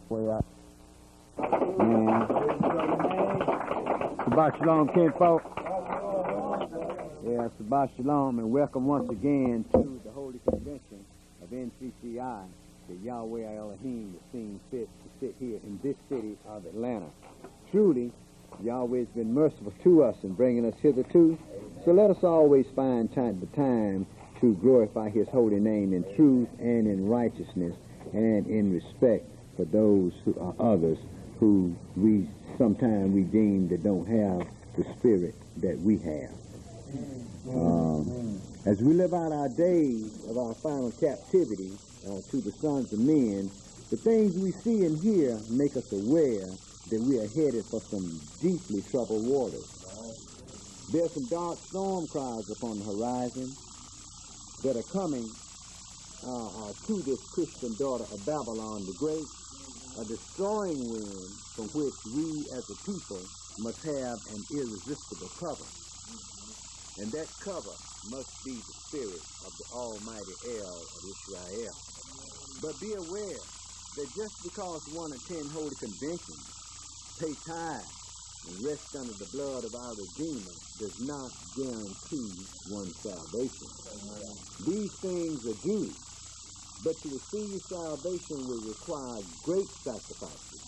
Way out. Man. Shabbat Shalom, kinfolk. Yeah, Shabbat Shalom, and welcome once again to the Holy Convention of NCCI, the Yahweh Elohim that seems fit to sit here in this city of Atlanta. Truly, Yahweh has been merciful to us in bringing us hitherto, so let us always find time to glorify His holy name in truth and in righteousness and in respect for those who are others who we sometimes we deem that don't have the spirit that we have. As we live out our days of our final captivity to the sons of men, the things we see and hear make us aware that we are headed for some deeply troubled waters. There's some dark storm clouds upon the horizon that are coming to this Christian daughter of Babylon the Great, a destroying wind from which we as a people must have an irresistible cover. And that cover must be the spirit of the Almighty El of Israel. But be aware that just because one attend holy conventions, pay tithes, and rest under the blood of our Redeemer does not guarantee one's salvation. These things are due, but to receive salvation will require great sacrifices.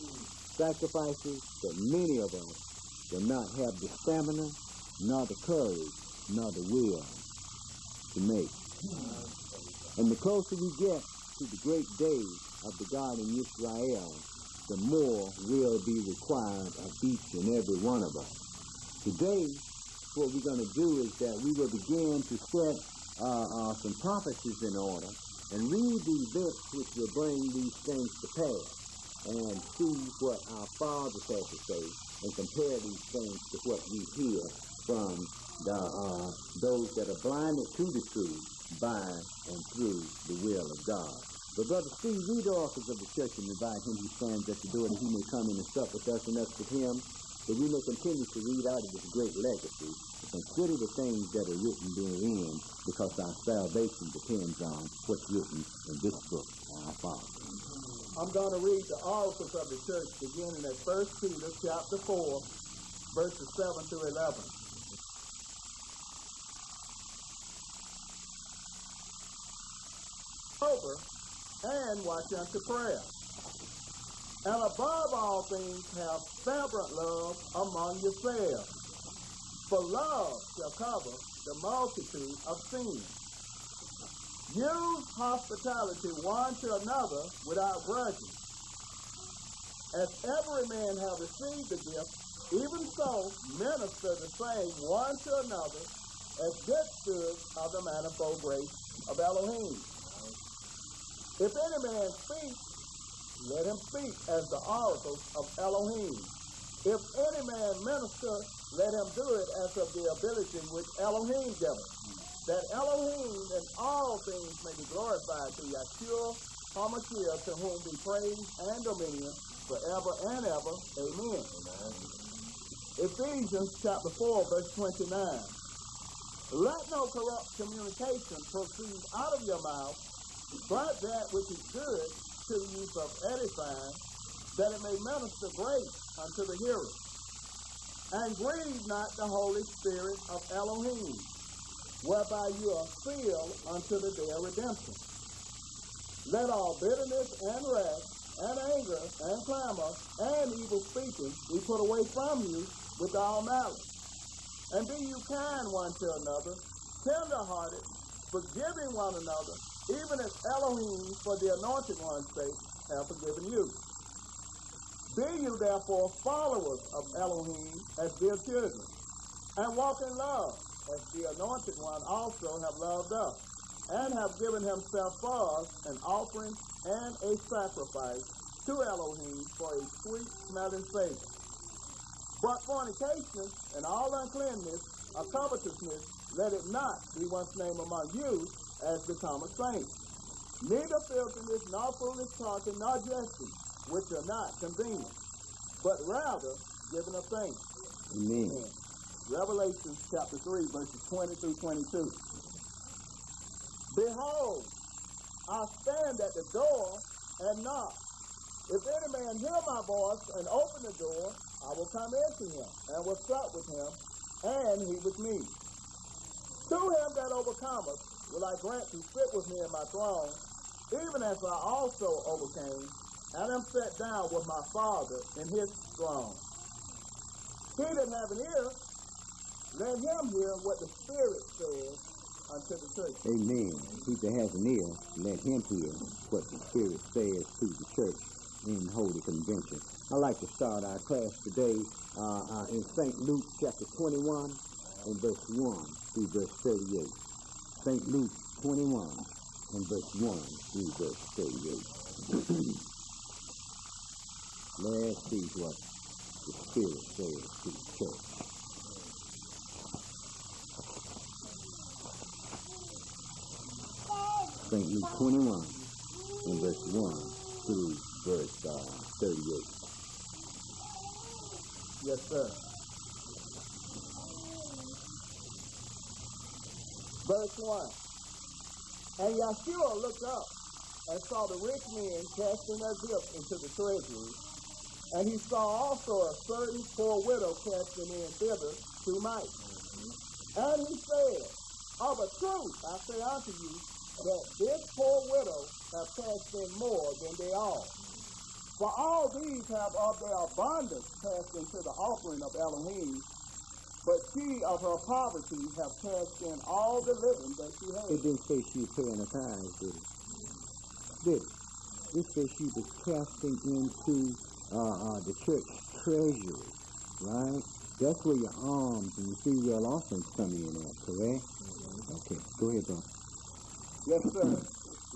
Sacrifices that many of us will not have the stamina, nor the courage, nor the will to make. And the closer we get to the great day of the God in Israel, the more will be required of each and every one of us. Today, what we're going to do is that we will begin to set some prophecies in order and read the events which will bring these things to pass and see what our fathers have to say and compare these things to what we hear from those that are blinded to the truth by and through the will of God. But Brother Steve, read the office of the church and invite him who stands at the door that he may come in and sup with us and us with him, that we may continue to read out of this great legacy and consider the things that are written therein, because our salvation depends on what's written in this book, our Father. I'm going to read the oracles of the church beginning at 1 Peter chapter 4, verses 7 through 11. Sober and watch unto prayer. And above all things have fervent love among yourselves, for love shall cover the multitude of sins. Use hospitality one to another without grudging. As every man hath received the gift, even so minister the same one to another as good stewards of the manifold grace of Elohim. If any man speak, let him speak as the oracles of Elohim. If any man minister, let him do it as of the ability which Elohim giveth, that Elohim in all things may be glorified through Yeshua HaMashiach, to whom be praise and dominion forever and ever. Amen. Amen. Ephesians chapter 4, verse 29. Let no corrupt communication proceed out of your mouth, but that which is good to the use of edifying, that it may minister grace unto the hearer. And grieve not the Holy Spirit of Elohim, whereby you are sealed unto the day of redemption. Let all bitterness and wrath and anger and clamor and evil speaking be put away from you with all malice. And be you kind one to another, tender-hearted, forgiving one another, even as Elohim, for the anointed one's sake, have forgiven you. Be you therefore followers of Elohim as dear children, and walk in love, as the anointed one also have loved us, and have given himself for us an offering and a sacrifice to Elohim for a sweet-smelling savor. But fornication and all uncleanness or covetousness, let it not be once named among you, as becometh saints. Neither filthiness, nor foolish talking, nor jesting, which are not convenient, but rather giving of thanks. Amen. Revelation chapter 3, verses 20 through 22. Behold, I stand at the door and knock. If any man hear my voice and open the door, I will come into him and will sup with him, and he with me. To him that overcometh will I grant to sit with me in my throne, even as I also overcame, and am set down with my Father in his throne. He that have an ear, let him hear what the Spirit says unto the church. Amen. He that has an ear, let him hear what the Spirit says to the church in Holy Convention. I'd like to start our class today in St. Luke chapter 21 and verse 1 through verse 38. St. Luke 21 and verse 1 through verse 38. Let's see what the Spirit says to the church. St. Luke 21 and verse 1 through verse 38. Yes, sir. Verse 1. And Yeshua looked up and saw the rich men casting their gifts into the treasury. And he saw also a certain poor widow casting in thither 2 mites. And he said, Of a truth I say unto you, that this poor widow have cast in more than they all. For all these have of their abundance cast into the offering of Elohim, but she of her poverty have cast in all the living that she had. It didn't say she was paying her tithes, did it? Did it? It says she was casting into the church treasury, right? That's where your alms and your free will offerings come in at, correct? Okay, go ahead, bro. Yes, sir.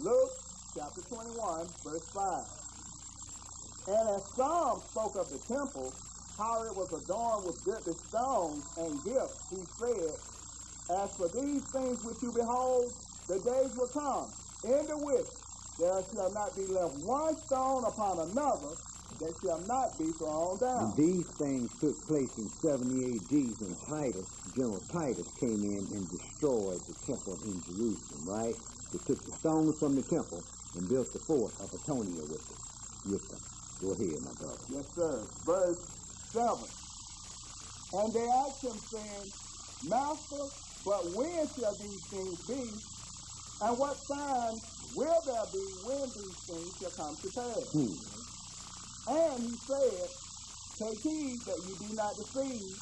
Luke chapter 21, verse 5. And as some spoke of the temple, how it was adorned with goodly stones and gifts, he said, As for these things which you behold, the days will come, in the which there shall not be left one stone upon another that shall not be thrown down. And these things took place in 70 AD when Titus, General Titus, came in and destroyed the temple in Jerusalem, right? They took the stones from the temple and built the fort of Antonia with them. Go ahead, my brother. Yes, sir. Verse 7. And they asked him, saying, Master, but when shall these things be? And what sign will there be when these things shall come to pass? And he said, Take heed that you be not deceived,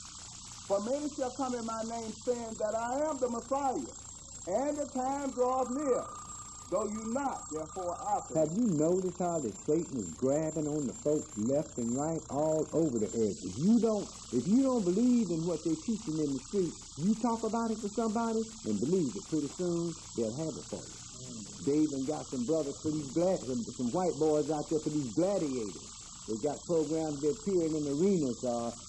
for many shall come in my name, saying that I am the Messiah, and the time draweth near. Go you not, therefore, after. Have you noticed how that Satan is grabbing on the folks left and right all over the earth? If you don't believe in what they're teaching in the street, you talk about it to somebody and believe it. Pretty soon they'll have it for you. They even got some brothers for these some white boys out there for these gladiators. They got programs that appearing in arenas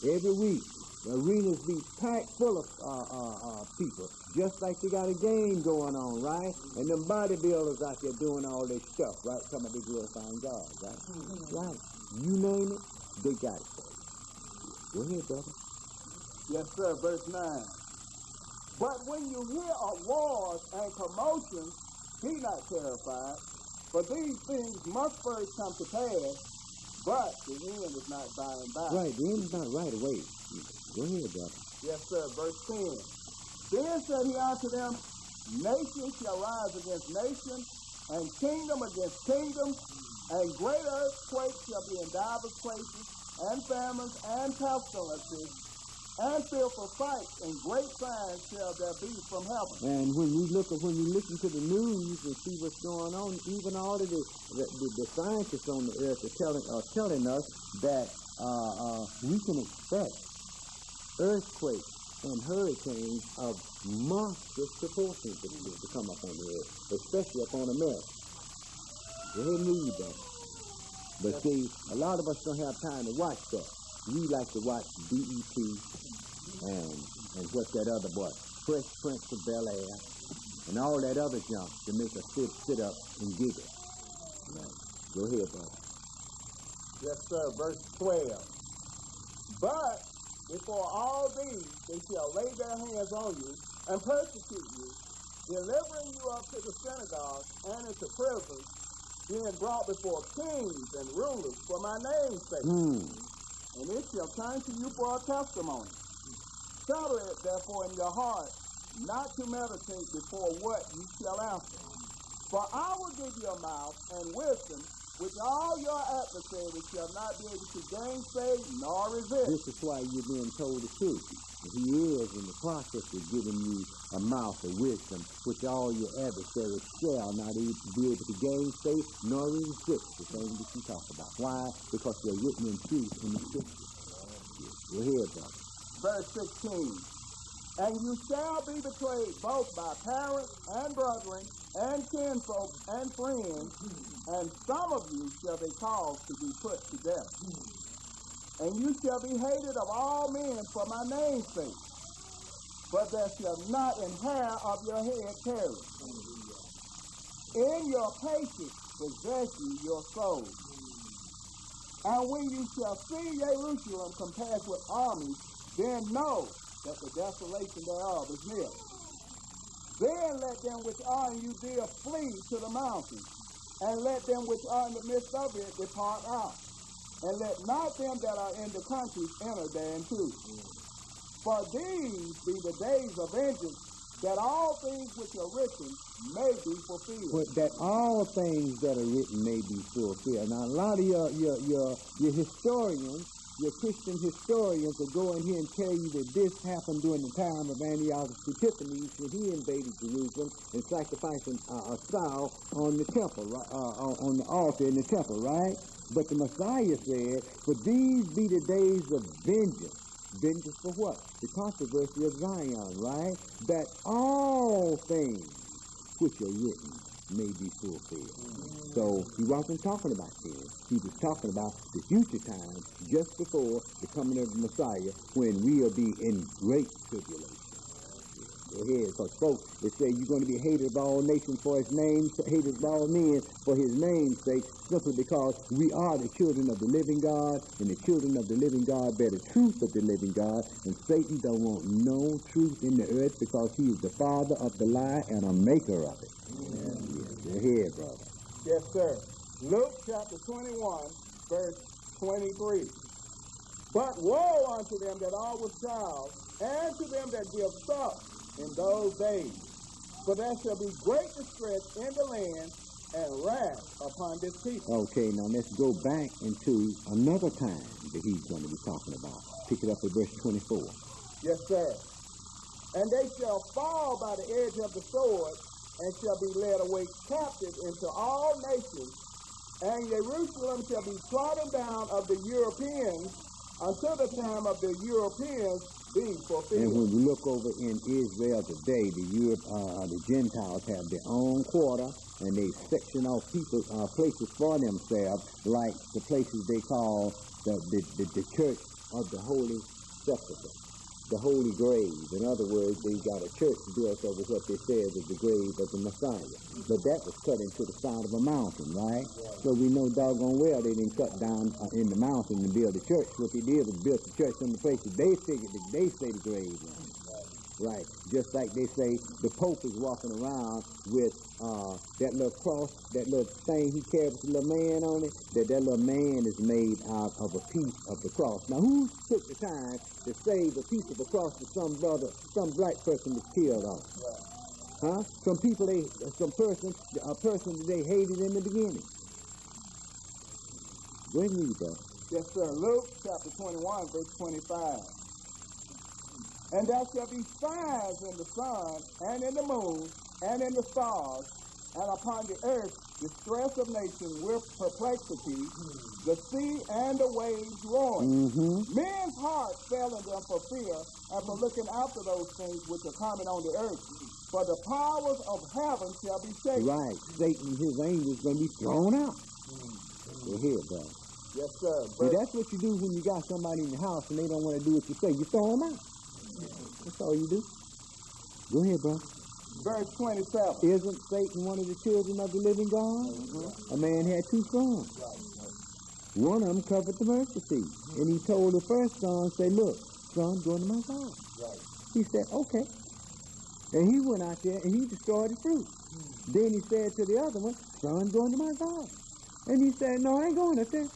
every week. The arenas be packed full of people, just like they got a game going on, right? And them bodybuilders out there doing all this stuff, right? Some of they glorifying God, right? Right. You name it, they got it for you. Go ahead, brother. Yes, sir. Verse 9. But when you hear of wars and commotions, be not terrified, for these things must first come to pass, but the end is not by and by. Right, the end is not right away. Go ahead, brother. Yes, sir. Verse 10. Then said he unto them, Nation shall rise against nation, and kingdom against kingdom, and great earthquakes shall be in divers places, and famines, and pestilences, and fearful sights, and great signs shall there be from heaven. And when you listen to the news and see what's going on, even all of the scientists on the earth are telling us that we can expect earthquakes and hurricanes of monstrous proportions to come up on the earth, especially upon America. Go ahead and read that. But see, a lot of us don't have time to watch that. We like to watch BET and what's that other boy, Fresh Prince of Bel-Air, and all that other junk to make us sit up and giggle. Right. Go ahead, brother. Yes, sir. Verse 12. But before all these, they shall lay their hands on you and persecute you, delivering you up to the synagogues and into prisons, being brought before kings and rulers for my name's sake. And it shall turn to you for a testimony. Settle it therefore in your heart, not to meditate before what you shall answer. For I will give you a mouth and wisdom, which all your adversaries shall not be able to gainsay nor resist. This is why you're being told the truth. He is in the process of giving you a mouth of wisdom, which all your adversaries shall not be able to gainsay nor resist, the thing that you talk about. Why? Because they're written in truth in the scripture. Go ahead, brother. Verse 16. And you shall be betrayed both by parents and brethren and kinfolk and friends, and some of you shall they cause to be put to death. And you shall be hated of all men for my name's sake, but there shall not an hair of your head perish. In your patience possess you your soul. And when you shall see Jerusalem compassed with armies, then know that the desolation thereof is near. Then let them which are in Judea flee to the mountains, and let them which are in the midst of it depart out, and let not them that are in the countries enter thereinto. For these be the days of vengeance, that all things which are written may be fulfilled. But that all things that are written may be fulfilled. Now, a lot of your historians, your Christian historians will go in here and tell you that this happened during the time of Antiochus Epiphanes when he invaded Jerusalem and sacrificed a sow on the temple, on the altar in the temple, right? But the Messiah said, for these be the days of vengeance. Vengeance for what? The controversy of Zion, right? That all things which are written may be fulfilled. So he wasn't talking about sin. He was talking about the future time just before the coming of the Messiah when we'll be in great tribulation. Go ahead, because folks, they say you're going to be hated of all nations for his name, hated of all men for his name's sake, simply because we are the children of the living God, and the children of the living God bear the truth of the living God, and Satan don't want no truth in the earth because he is the father of the lie and a maker of it. Yes, go ahead, brother. Yes, sir. Luke chapter 21, verse 23. But woe unto them that are with child, and to them that give suck in those days. For there shall be great distress in the land, and wrath upon this people. Okay, now let's go back into another time that he's going to be talking about. Pick it up at verse 24. Yes, sir. And they shall fall by the edge of the sword, and shall be led away captive into all nations, and Jerusalem shall be trodden down of the Europeans until the time of the Europeans be fulfilled. And when we look over in Israel today, the Gentiles have their own quarter, and they section off people places for themselves, like the places they call the Church of the Holy Sepulchre, the Holy Grave. In other words, they got a church built over what they said is the grave of the Messiah. But that was cut into the side of a mountain, right? So we know doggone well they didn't cut down in the mountain and build a church. What they did was build the church in the places they figured that they say the grave was. Right. Just like they say the Pope is walking around with that little cross, that little thing he carries with a little man on it, that little man is made out of a piece of the cross. Now, who took the time to save a piece of the cross that some black person was killed on? Huh? A person that they hated in the beginning. Go ahead and read that. Yes, sir. Luke chapter 21, verse 25. And there shall be signs in the sun, and in the moon, and in the stars, and upon the earth distress of nations with perplexity, the sea and the waves roaring. Men's hearts fail in them for fear, and for looking after those things which are coming on the earth. For the powers of heaven shall be shaken. Right. Satan and his angels going to be thrown out. Go ahead, brother. Yes, sir. But that's what you do when you got somebody in the house and they don't want to do what you say. You throw them out. That's all you do. Go ahead, bro. Verse 27. Isn't Satan one of the children of the living God? A man had two sons. One of them covered the mercy seat. And he told the first son, say, look, son, go into my house. He said, okay. And he went out there and he destroyed the fruit. Then he said to the other one, son, go into my garden. And he said, no, I ain't going up there.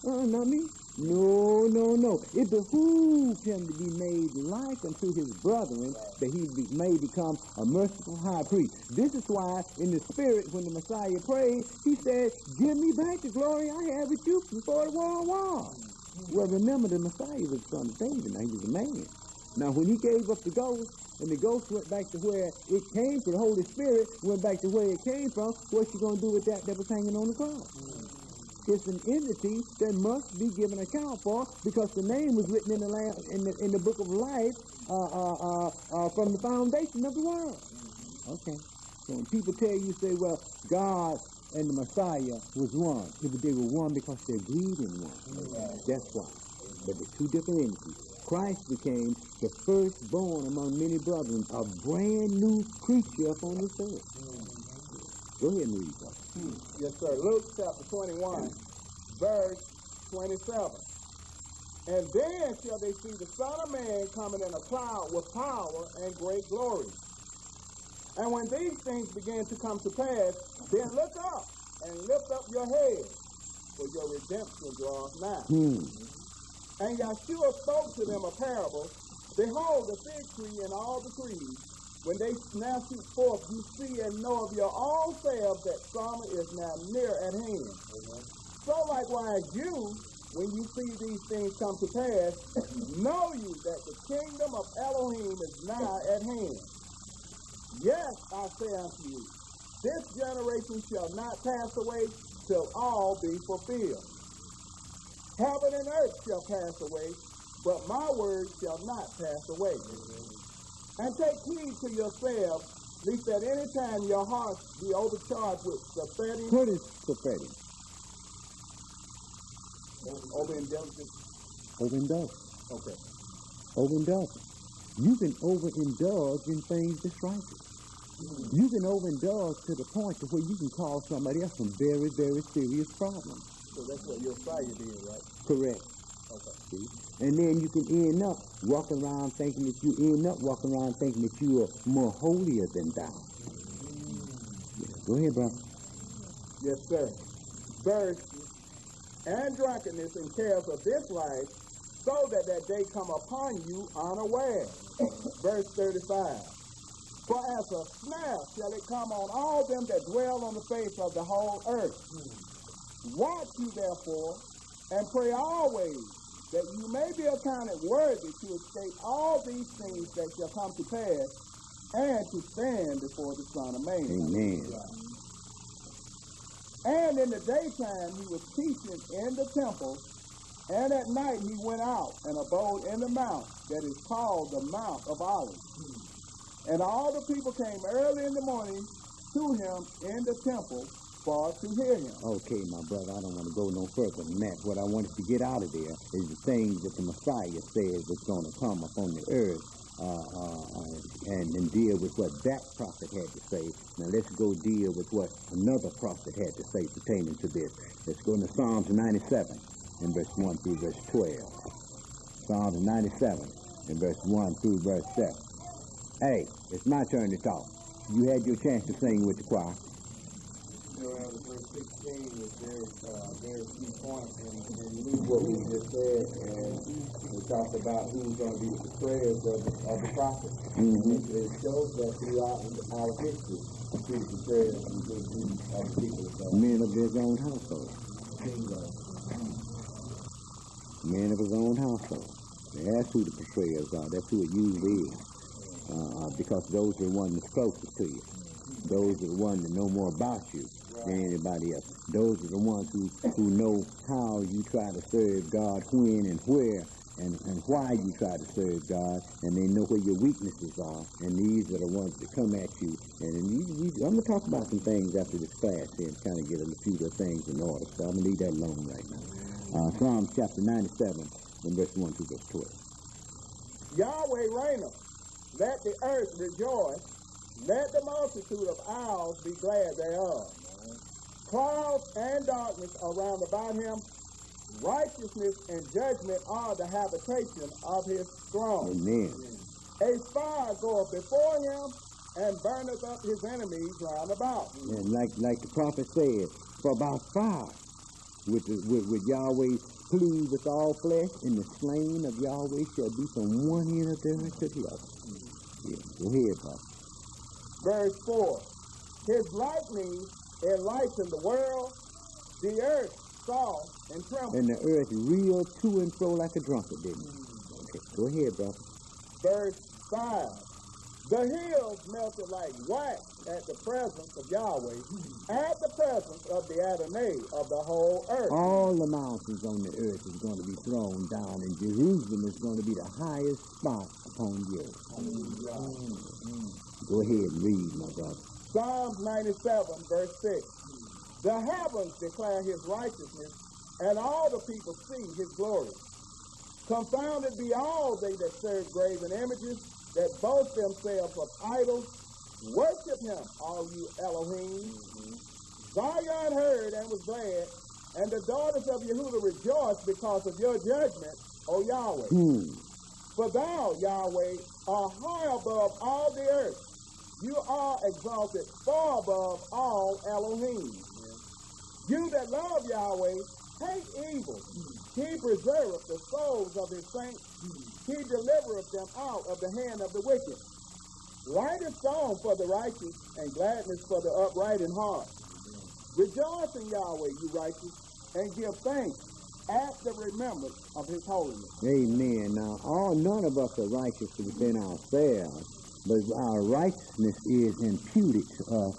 Not me. No, no, no. It behooved him to be made like unto his brethren, that he may become a merciful high priest. This is why in the spirit, when the Messiah prayed, he said, give me back the glory I had with you before the world was. Well, remember, the Messiah was the son of David. Now, he was a man. Now, when he gave up the ghost, and the ghost went back to where it came from, the Holy Spirit went back to where it came from, what's he going to do with that was hanging on the cross? It's an entity that must be given account for, because the name was written in the book of life from the foundation of the world. Okay. So when people tell you, say, well, God and the Messiah was one. They were one because they agreed in one. That's why. But they're two different entities. Christ became the firstborn among many brethren, a brand new creature upon this earth. Go ahead and read that. Yes, sir. Luke chapter 21, verse 27. And then shall they see the Son of Man coming in a cloud with power and great glory. And when these things begin to come to pass, then look up and lift up your head, for your redemption draws nigh. And Yeshua spoke to them a parable. Behold, the fig tree and all the trees, when they now shoot forth, you see and know of your own selves that summer is now near at hand. So likewise you, when you see these things come to pass, know you that the kingdom of Elohim is nigh at hand. Yes, I say unto you, this generation shall not pass away till all be fulfilled. Heaven and earth shall pass away, but my word shall not pass away. And take heed to yourselves, lest at any time your hearts be overcharged with prophetic. What is prophetic? Overindulgence. Overindulgence. Okay. Overindulgence. You can overindulge in things that's righteous. You can overindulge to the point to where you can cause somebody else some very, very serious problems. So that's what your fire did, right? Correct. Okay. See? And then you can end up walking around thinking that you are more holier than thou. Yeah. Go ahead, brother. Yes, sir. Thirst and drunkenness and cares of this life, so that day come upon you unaware. Verse 35. For as a snare shall it come on all them that dwell on the face of the whole earth. Watch you therefore, and pray always, that you may be accounted worthy to escape all these things that shall come to pass, and to stand before the Son of Man. Amen. And in the daytime he was teaching in the temple, and at night he went out and abode in the mount that is called the Mount of Olives. And all the people came early in the morning to him in the temple for to hear him. Okay, my brother, I don't want to go no further than that. What I wanted to get out of there is the things that the Messiah says that's going to come upon the earth and deal with what that prophet had to say. Now let's go deal with what another prophet had to say pertaining to this. Let's go to Psalms 97 in verse 1 through verse 12. Psalms 97 in verse 1 through verse 7. Hey, it's my turn to talk. You had your chance to sing with the choir. Verse 16 is very key point, and Luke, what we just said, and we talked about who's going to be the betrayers of the prophet. It shows that throughout our history, who the betrayers and who the people. Men of his own household. Men of his own household. That's who the betrayers are. That's who it usually is. Because those are the ones that's closest to you. Those are the ones that know more about you than anybody else. Those are the ones who know how you try to serve God, when and where, and why you try to serve God, and they know where your weaknesses are, and these are the ones that come at you. And I'm going to talk about some things after this class here and kind of get a few of the things in order, so I'm going to leave that alone right now. Psalms chapter 97, and verse 1 through verse 12. Yahweh reigneth, let the earth rejoice, let the multitude of isles be glad thereof. Clouds and darkness are round about him. Righteousness and judgment are the habitation of his throne. Amen. A fire goeth before him, and burneth up his enemies round about. And like the prophet said, for by fire with Yahweh plead with all flesh, and the slain of Yahweh shall be from one end of the earth to the other. Yeah, go ahead, Prophet. Verse 4. His lightning enlightened the world, the earth saw and trembled. And the earth reeled to and fro like a drunkard, didn't it? Okay, go ahead, brother. Verse 5. The hills melted like wax at the presence of Yahweh, at the presence of the Adonai of the whole earth. All the mountains on the earth is going to be thrown down, and Jerusalem is going to be the highest spot upon the earth. Go ahead and read, my brother. Psalms 97, verse 6. The heavens declare his righteousness, and all the people see his glory. Confounded be all they that serve graven images, that boast themselves of idols. Worship him, all you Elohim. Zion heard and was glad, and the daughters of Yehuda rejoiced because of your judgment, O Yahweh. For thou, Yahweh, art high above all the earth. You are exalted far above all Elohim. You that love Yahweh, hate evil. He preserveth the souls of his saints. He delivereth them out of the hand of the wicked. Light is song for the righteous, and gladness for the upright in heart. Rejoice in Yahweh, you righteous, and give thanks at the remembrance of his holiness. Amen. Now, none of us are righteous within ourselves, but our righteousness is imputed of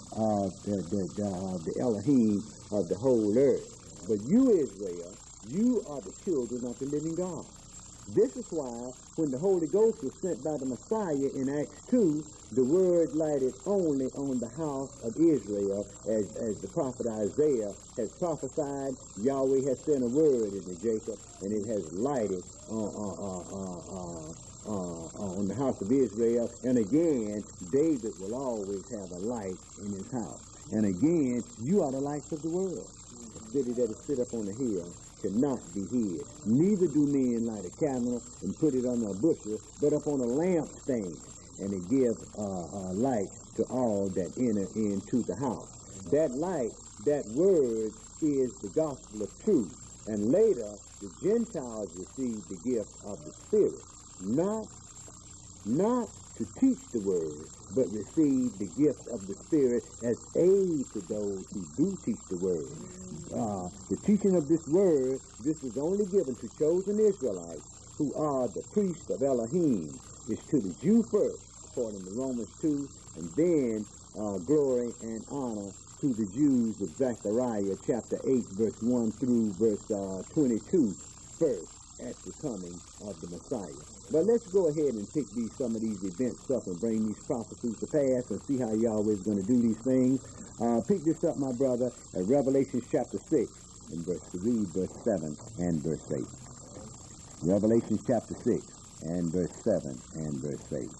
the Elohim of the whole earth. But you, Israel, you are the children of the living God. This is why when the Holy Ghost was sent by the Messiah in Acts 2, the word lighted only on the house of Israel, as the prophet Isaiah has prophesied. Yahweh has sent a word into Jacob, and it has lighted on the house of Israel. And again, David will always have a light in his house. And again, you are the lights of the world. A city that is set up on a hill cannot be hid. Neither do men light a candle and put it under a bushel, but upon a lampstand, and it gives light to all that enter into the house. That light, that word, is the gospel of truth. And later, the Gentiles received the gift of the Spirit, not to teach the word, but receive the gift of the Spirit as aid to those who do teach the word. The teaching of this word, this is only given to chosen Israelites who are the priests of Elohim. It's to the Jew first, according to Romans 2, and then glory and honor to the Jews of Zechariah chapter 8, verse 1 through verse 22, first at the coming of the Messiah. But let's go ahead and pick some of these events up and bring these prophecies to pass and see how Yahweh is going to do these things. Pick this up, my brother, at Revelation chapter 6, and verse 7 and verse 8. Revelation chapter 6, and verse 7 and verse 8.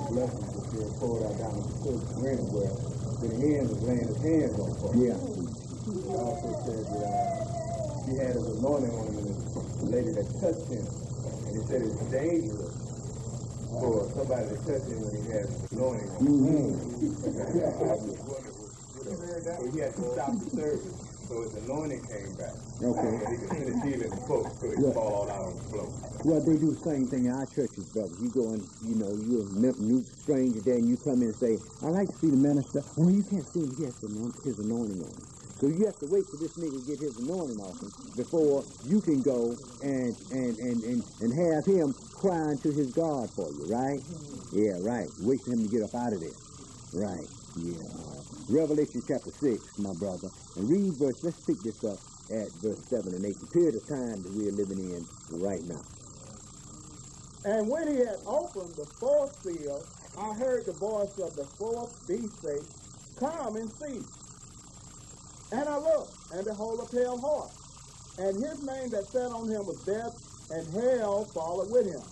Blessings that you're poured out down the church or anywhere. The hand was laying his hands on folks. Yeah. He also said that he had his anointing on him, and the lady that touched him, and he said it's dangerous for somebody to touch him when he has his anointing on him. So he had to stop the service. So his anointing came back. Okay. And he could finish healing the folks so he could fall all out on the floor. Well, they do the same thing in our churches, brother. You go and, you're a new stranger there, and you come in and say, I'd like to see the minister. Well, you can't see him. He has his anointing on him. So you have to wait for this nigga to get his anointing off him before you can go and have him crying to his God for you, right? Yeah, right. Wait for him to get up out of there. Right. Yeah. Revelation chapter 6, my brother. And let's pick this up at verse 7 and 8, the period of time that we are living in right now. And when he had opened the fourth seal, I heard the voice of the fourth beast say, Come and see. And I looked, and behold, a pale horse. And his name that sat on him was Death, and hell followed with him.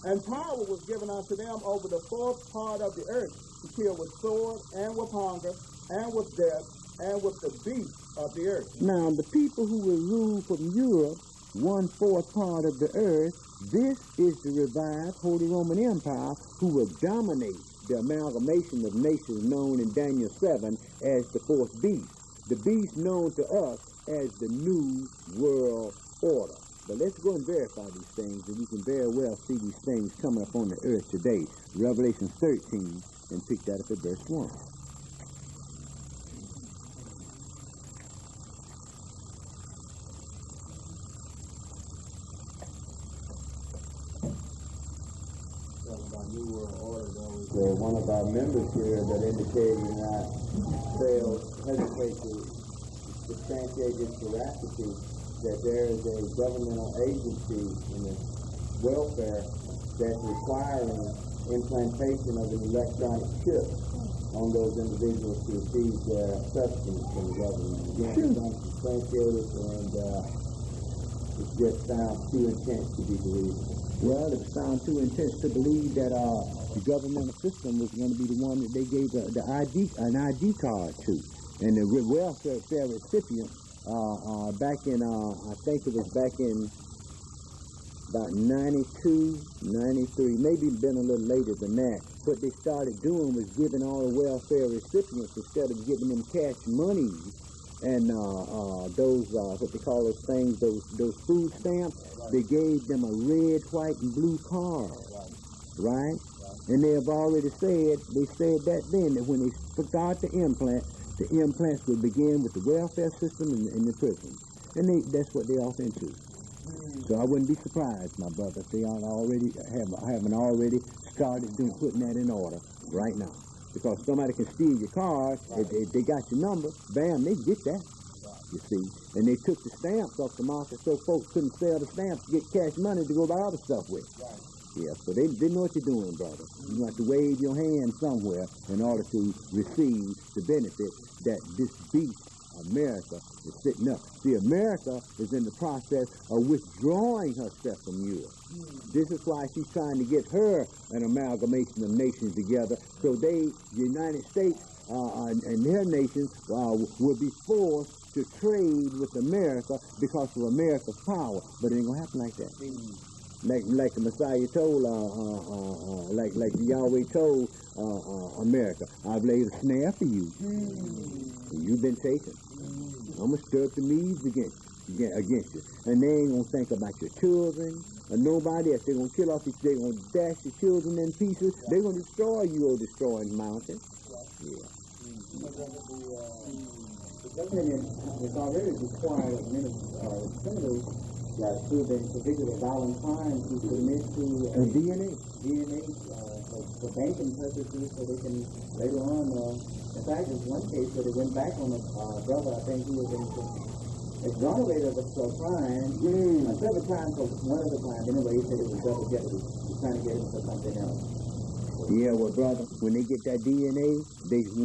And power was given unto them over the fourth part of the earth, to kill with sword, and with hunger, and with death, and with the beast, of the earth. Now, the people who will rule from Europe, 1/4 part of the earth, this is the revived Holy Roman Empire who will dominate the amalgamation of nations known in Daniel 7 as the fourth beast. The beast known to us as the New World Order. But let's go and verify these things, and we can very well see these things coming up on the earth today. Revelation 13, and pick that up at verse 1. New World Order, there was one of our members here that indicated that failed hesitate to substantiate its veracity, that there is a governmental agency in the welfare that's requiring implantation of an electronic chip on those individuals to receive their substance from the government. Again, it's unsubstantiated, and it just sounds too intense to be believable. Well, it sounds too intense to believe that the governmental system was going to be the one that they gave an ID card to. And the welfare recipient, back in, I think it was back in about 92, 93, maybe been a little later than that. What they started doing was giving all the welfare recipients, instead of giving them cash money and those, what they call those things, those food stamps, they gave them a red, white, and blue card, right? And they have already said, they said that then, that when they start the implants would begin with the welfare system and the prison. And that's what they off into. So I wouldn't be surprised, my brother, if they haven't already started putting that in order right now. Because somebody can steal your card, if they got your number, bam, they get that. You see, and they took the stamps off the market so folks couldn't sell the stamps to get cash money to go buy other stuff with. Yeah, so they know what you're doing, brother. You have to wave your hand somewhere in order to receive the benefit that this beast, America, is sitting up. See, America is in the process of withdrawing herself from Europe. This is why she's trying to get her an amalgamation of nations together, so the United States and their nations will be forced to trade with America because of America's power. But it ain't gonna happen like that. Like the Messiah told, like Yahweh told America, I've laid a snare for you. You've been taken. I'm gonna stir up the Medes against you. And they ain't gonna think about your children or nobody else. They're gonna kill off they're gonna dash your children in pieces. They're gonna destroy you or destroy the mountain. Yeah. The government has already required criminals that proven particular violent crimes to submit to a DNA for banking purposes, so they can later on. In fact, there's one case where they went back on a brother. I think he was exonerated of a crime, several times for one of the crimes. Anyway, he said it was double jeopardy. He's trying to get him for something else. Yeah, well, brother, when they get that DNA,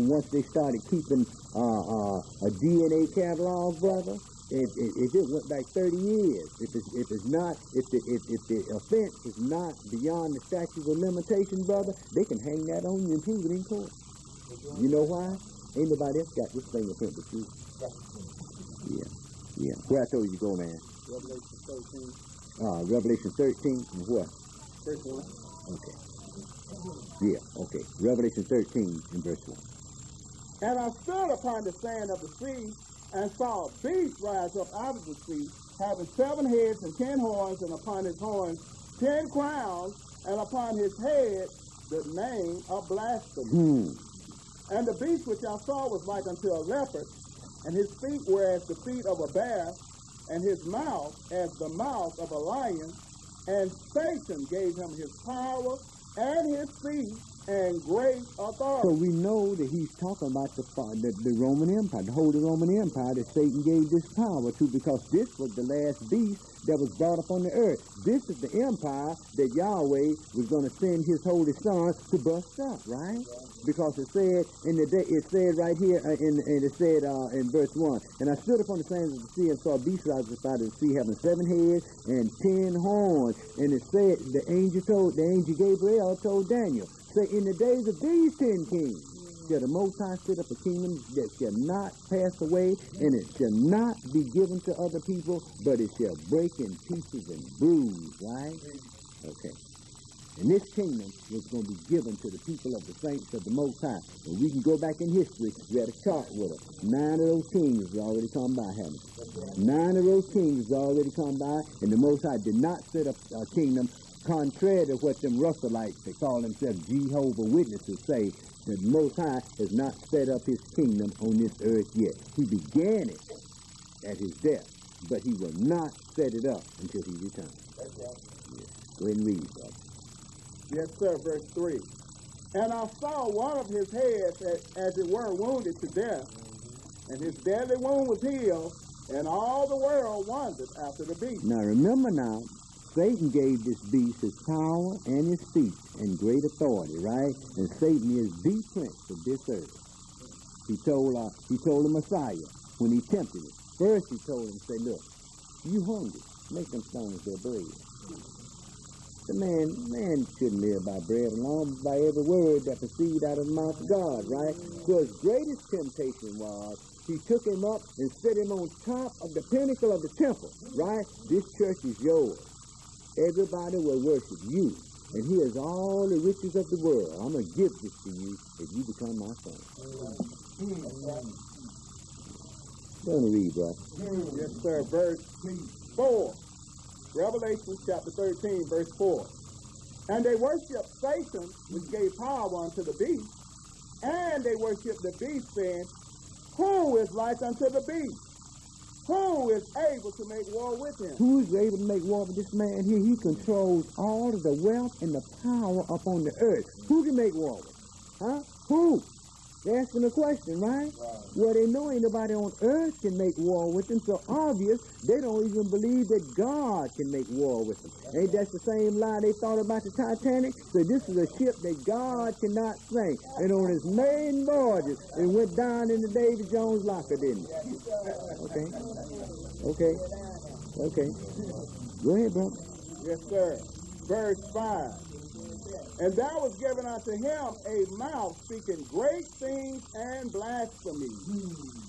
once they started keeping a DNA catalog, brother, if it went back 30 years, if the offense is not beyond the statute of limitation, brother, they can hang that on you and prove it in court. You know why? Ain't nobody else got this fingerprint but you. Yeah. Where I told you to go, man? Revelation 13. Revelation 13 and what? Verse 1. Okay. Yeah, okay. Revelation 13 and verse 1. And I stood upon the sand of the sea, and saw a beast rise up out of the sea, having 7 heads and 10 horns, and upon his horns 10 crowns, and upon his head the name of blasphemy. And the beast which I saw was like unto a leopard, and his feet were as the feet of a bear, and his mouth as the mouth of a lion. And Satan gave him his power and his feet and great authority. So we know that he's talking about the Roman Empire, the Holy Roman Empire that Satan gave this power to, because this was the last beast that was brought up on the earth. This is the empire that Yahweh was going to send his holy son to bust up, right? Because it said right here, it said in verse 1, and I stood upon the sands of the sea and saw a beast rise up out of the sea, having 7 heads and 10 horns. And it said, the angel Gabriel told Daniel, say, in the days of these 10 kings, shall the Most High set up a kingdom that shall not pass away, and it shall not be given to other people, but it shall break in pieces and bruise, right? Okay. And this kingdom was going to be given to the people of the saints of the Most High. And we can go back in history. We had a chart with us. 9 of those kings have already come by, haven't they? 9 of those kings have already come by, and the Most High did not set up a kingdom contrary to what them Russellites, they call themselves Jehovah's Witnesses, say, that the Most High has not set up his kingdom on this earth yet. He began it at his death, but he will not set it up until he returns. Yes. Go ahead and read, brother. Yes, sir, verse 3. And I saw one of his heads, as it were, wounded to death, and his deadly wound was healed, and all the world wondered after the beast. Now remember now, Satan gave this beast his power and his speech and great authority, right? And Satan is the prince of this earth. He told the Messiah when he tempted him. First he told him, say, look, you hungry, make them stones their bread. The man shouldn't live by bread alone, but by every word that proceeds out of the mouth of God, right? So his greatest temptation was, he took him up and set him on top of the pinnacle of the temple, right? This church is yours. Everybody will worship you. And here's all the riches of the world. I'm going to give this to you if you become my son. Let me read, bro. Yes, sir. Verse 4. Revelation chapter 13, verse 4. And they worshiped Satan, which gave power unto the beast, and they worshiped the beast, saying, who is like unto the beast? Who is able to make war with him? Who is able to make war with this man here? He controls all of the wealth and the power upon the earth. Who can make war with him? Huh? Who? They're asking a question, right? Well, they know ain't nobody on earth can make war with them, so obvious they don't even believe that God can make war with them. Ain't that the same lie they thought about the Titanic? So this is a ship that God cannot sink. And on its main voyages, it went down in the Davy Jones locker, didn't it? Okay. Go ahead, brother. Yes, sir. Verse 5. And there was given unto him a mouth speaking great things and blasphemy.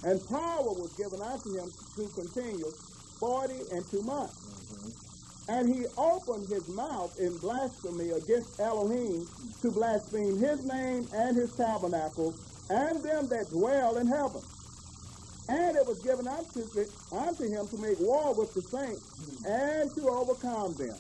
And power was given unto him to continue 42 months. And he opened his mouth in blasphemy against Elohim to blaspheme his name and his tabernacle and them that dwell in heaven. And it was given unto him to make war with the saints and to overcome them.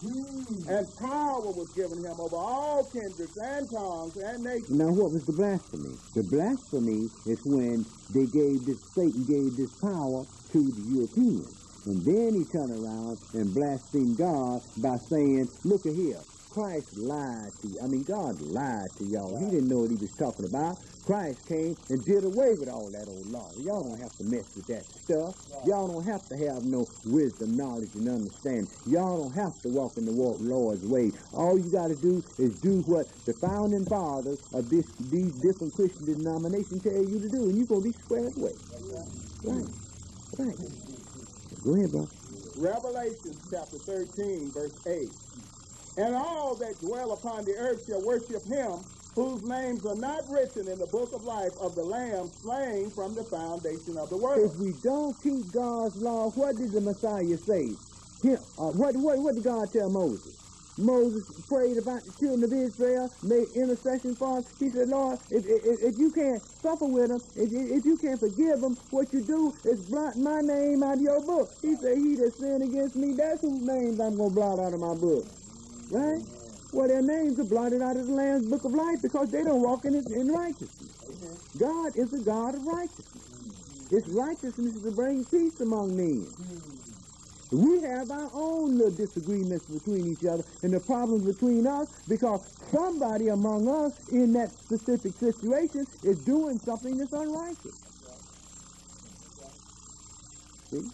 And power was given him over all kindreds and tongues and nations. Now what was the blasphemy? The blasphemy is when Satan gave this power to the Europeans. And then he turned around and blasphemed God by saying, look at here, Christ lied to you. I mean, God lied to y'all. He didn't know what he was talking about. Christ came and did away with all that old law. Y'all don't have to mess with that stuff. Y'all don't have to have no wisdom, knowledge, and understanding. Y'all don't have to walk in the Lord's way. All you got to do is do what the founding fathers of these different Christian denominations tell you to do, and you're going to be squared away. Right. Go ahead, bro. Revelation chapter 13, verse 8. And all that dwell upon the earth shall worship him, whose names are not written in the book of life of the Lamb slain from the foundation of the world. If we don't keep God's law, what did the Messiah say? What did God tell Moses? Moses prayed about the children of Israel, made intercession for them. He said, Lord, if you can't suffer with them, if you can't forgive them, what you do is blot my name out of your book. He said, he that sinned against me, that's whose names I'm going to blot out of my book. Right? Well, their names are blotted out of the Lamb's book of life because they don't walk in righteousness. God is a God of righteousness. His righteousness is to bring peace among men. We have our own little disagreements between each other and the problems between us because somebody among us in that specific situation is doing something that's unrighteous. See?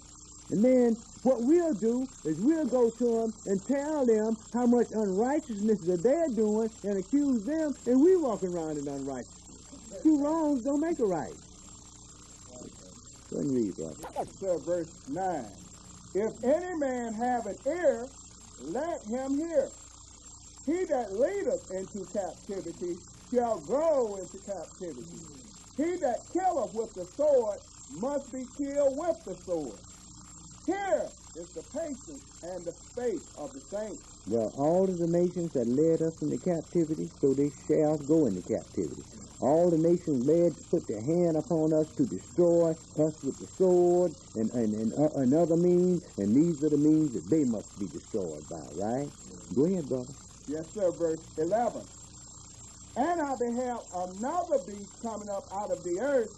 And then what we'll do is we'll go to them and tell them how much unrighteousness that they're doing and accuse them, and we walk around in unrighteousness. Two wrongs don't make a right. Go ahead and read, brother. So verse 9. If any man have an ear, let him hear. He that leadeth into captivity shall go into captivity. He that killeth with the sword must be killed with the sword. Here is the patience and the faith of the saints. Well, all of the nations that led us into captivity, so they shall go into captivity. All the nations led to put their hand upon us to destroy us with the sword and other means, and these are the means that they must be destroyed by, right? Go ahead, brother. Yes, sir, verse 11. And I beheld another beast coming up out of the earth,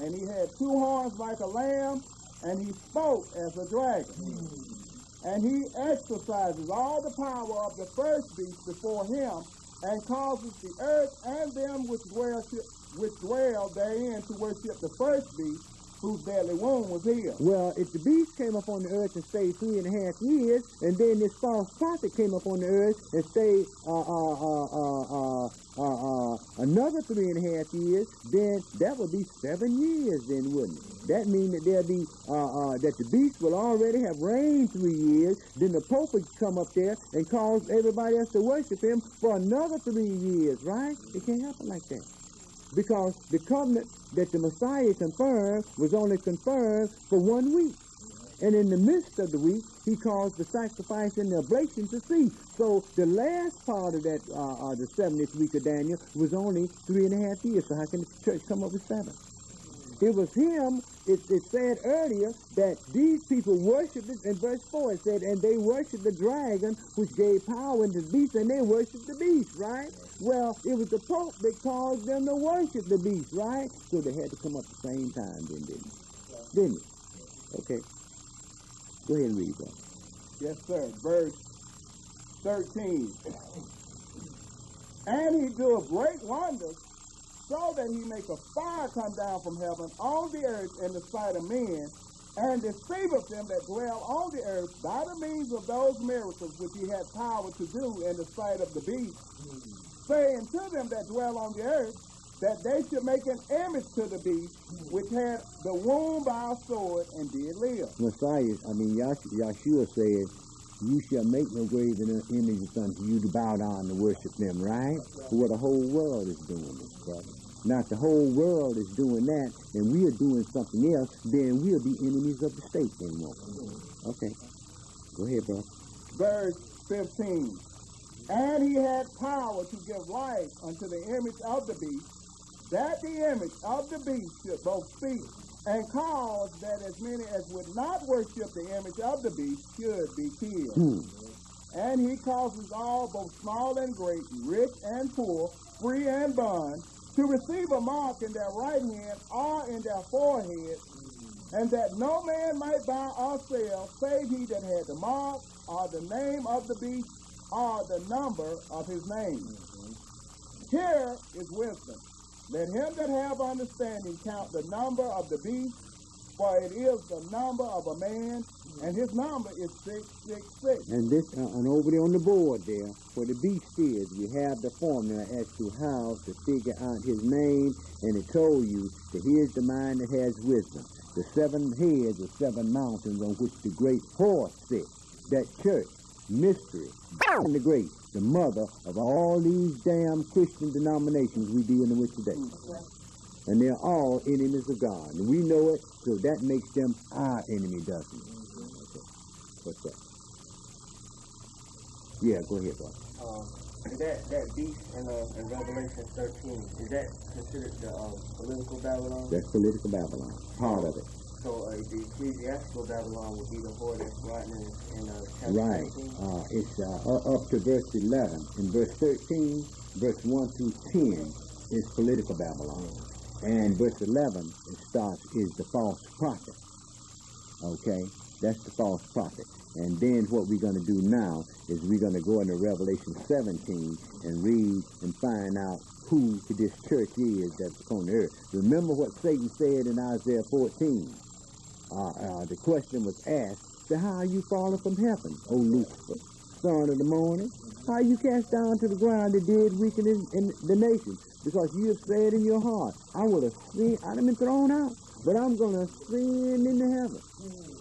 and he had two horns like a lamb, and he spoke as a dragon. And he exercises all the power of the first beast before him, and causes the earth and them which dwell therein to worship the first beast, whose deadly wound was healed. Well, if the beast came up on the earth and stayed 3.5 years, and then this false prophet came up on the earth and stayed another 3.5 years, then that would be 7 years, then, wouldn't it? That means that there'll be that the beast will already have reigned 3 years. Then the Pope would come up there and cause everybody else to worship him for another 3 years, right? It can't happen like that. Because the covenant that the Messiah confirmed was only confirmed for 1 week. And in the midst of the week, he caused the sacrifice and the oblation to cease. So the last part of that, the 70th week of Daniel, was only 3.5 years. So how can the church come up with 7? It was him, it said earlier that these people worshipped it. In verse 4 it said, and they worshipped the dragon, which gave power to the beast, and they worshipped the beast, right? Well, it was the Pope that caused them to worship the beast, right? So they had to come up at the same time, then, didn't it? Okay. Go ahead and read that. Yes, sir. Verse 13. And he doeth great wonders, so that he make a fire come down from heaven on the earth in the sight of men, and deceiveth them that dwell on the earth by the means of those miracles which he had power to do in the sight of the beast, saying to them that dwell on the earth, that they should make an image to the beast, which had the wound by a sword and did live. Messiah, Yahshua said, you shall make no graven images unto you to bow down and worship them, right? Well, the whole world is doing this, brother. Now, if the whole world is doing that, and we are doing something else, then we'll be enemies of the state anymore. Okay. Go ahead, brother. Verse 15. And he had power to give life unto the image of the beast, that the image of the beast should both speak, and cause that as many as would not worship the image of the beast should be killed. And he causes all, both small and great, rich and poor, free and bond, to receive a mark in their right hand or in their forehead, and that no man might buy or sell, save he that had the mark, or the name of the beast, or the number of his name. Here is wisdom. Let him that have understanding count the number of the beast, for it is the number of a man, and his number is 666. And this, and over there on the board there, where the beast is, we have the formula as to how to figure out his name, and it told you that here's the mind that has wisdom. The 7 heads of 7 mountains on which the great horse sits. That church, mystery, the great, the mother of all these damn Christian denominations we dealing with today. And they're all enemies of God. And we know it, so that makes them our enemy, doesn't it? Okay. What's that? Yeah, go ahead, brother. That beast in Revelation 13, is that considered the political Babylon? That's political Babylon, part of it. So the ecclesiastical Babylon would be the whore that's rotten in chapter right. 13? It's up to verse 11. In verse 13, verse 1 through 10 is political Babylon. And verse 11, it starts, is the false prophet. Okay? That's the false prophet. And then what we're going to do now is we're going to go into Revelation 17 and read and find out who this church is that's upon the earth. Remember what Satan said in Isaiah 14. The question was asked, so how are you falling from heaven, O Lucifer, son of the morning? How are you cast down to the ground, the dead, weakened in the nation? Because you have said in your heart, I will ascend, I've been thrown out, but I'm going to ascend into heaven.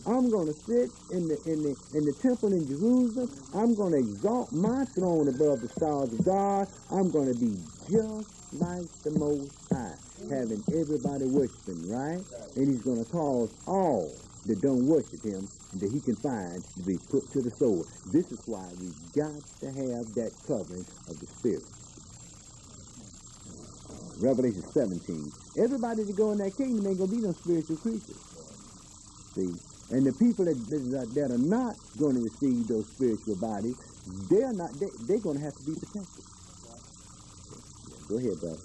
I'm going to sit in the temple in Jerusalem. I'm going to exalt my throne above the stars of God. I'm going to be just like the Most High, having everybody worshiping, right? And he's going to cause all that don't worship him that he can find to be put to the sword. This is why we've got to have that covering of the Spirit. Revelation 17. Everybody that go in that kingdom ain't going to be no spiritual creatures. See? And the people that are not going to receive those spiritual bodies, they're going to have to be protected. Go ahead, brother.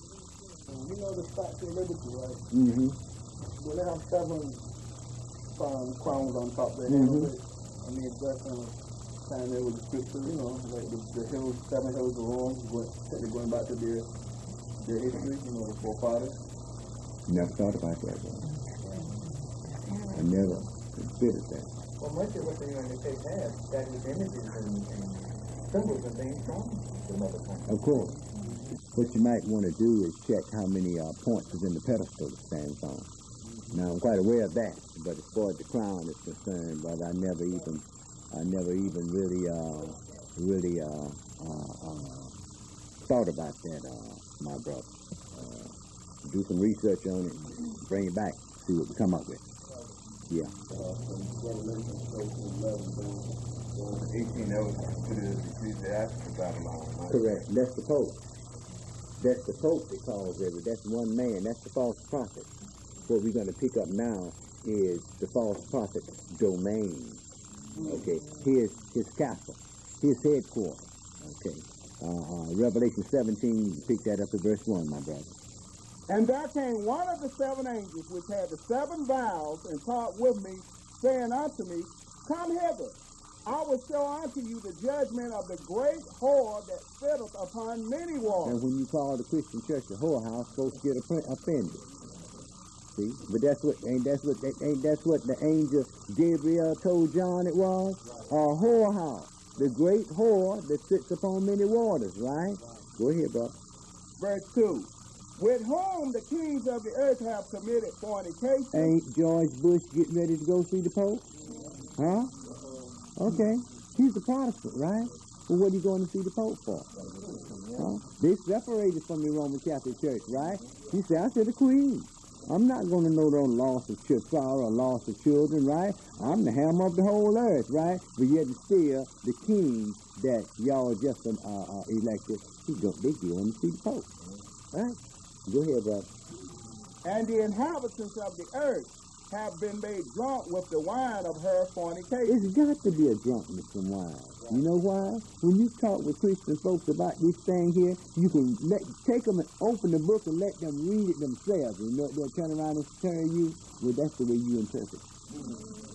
You know the Statue of Liberty, right? Mm-hmm. Well, they have 7 crowns on top there. Mm-hmm. I mean, that's kind of with the scripture, you know, like the hills, 7 hills of Rome, going back to their history, you know, the forefathers. Never thought about that, bro. I never considered that. Well, much of what the United States has, that is images and symbols and things from the mother country. Of course. What you might want to do is check how many points is in the pedestal it stands on. Now, I'm quite aware of that, but as far as the crown is concerned, but I never even really thought about that, my brother. Do some research on it, and bring it back, see what we come up with. Yeah. 18 elders considered Ecclesiastical Babylon. Right? Correct. That's the Pope. That's the Pope that calls every. That's one man. That's the false prophet. What we're going to pick up now is the false prophet's domain. Okay. His castle. His headquarters. Okay. Revelation 17, pick that up at verse 1, my brother. And there came one of the 7 angels which had the 7 vials, and talked with me, saying unto me, Come hither, I will show unto you the judgment of the great whore that sitteth upon many waters. And when you call the Christian church a whorehouse, folks get offended. See, but ain't that's what the angel Gabriel told John it was? A whorehouse, the great whore that sits upon many waters, right? Go ahead, brother. Verse 2. With whom the kings of the earth have committed fornication. Ain't George Bush getting ready to go see the Pope? Huh? Okay. He's a Protestant, right? Well, what are you going to see the Pope for? Huh? They separated from the Roman Catholic Church, right? He said, I said the Queen. I'm not going to know no loss of sorrow or loss of children, right? I'm the hammer of the whole earth, right? But yet still, the king that y'all just elected, they going to see the Pope, right? Go ahead, brother. And the inhabitants of the earth have been made drunk with the wine of her fornication. It's got to be a drunkenness from wine. You know why? When you talk with Christian folks about this thing here, you can take them and open the book and let them read it themselves. And they'll turn around and tell you, well, that's the way you interpret it.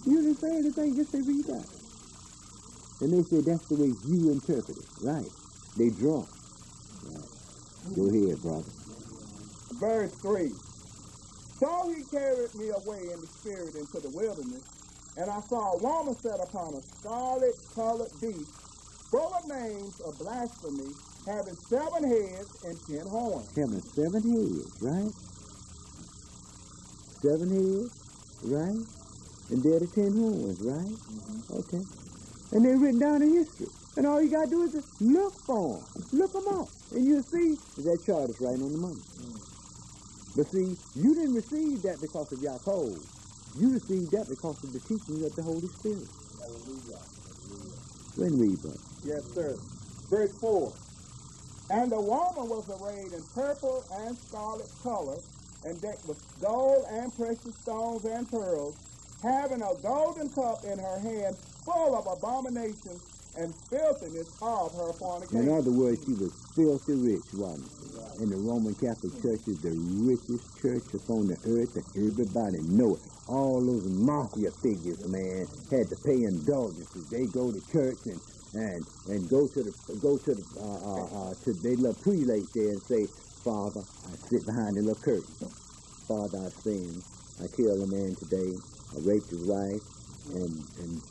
You didn't say anything, just say read that. And they say that's the way you interpret it. Right. They drunk. Right. Go ahead, brother. Verse 3. So he carried me away in the spirit into the wilderness, and I saw a woman set upon a scarlet-colored beast, full of names of blasphemy, having 7 heads and 10 horns. Having 7 heads, right? 7 heads, right? And there are 10 horns, right? Mm-hmm. Okay. And they're written down in history. And all you got to do is just look for them. Look them up. And you'll see that chart is right on the money. But see, you didn't receive that because of Yaakov. You received that because of the teaching of the Holy Spirit. Hallelujah. When read, brother. Yes, sir. Verse 4. And the woman was arrayed in purple and scarlet color, and decked with gold and precious stones and pearls, having a golden cup in her hand full of abominations and filthiness of her fornication. In other words, she was filthy rich, wasn't she? And the Roman Catholic Church is the richest church upon the earth, and everybody know it. All those mafia figures, man, had to pay indulgences. They go to church and go to their little prelate there and say, Father, I sit behind the little curtain. Father, I sinned. I killed a man today. I raped his wife and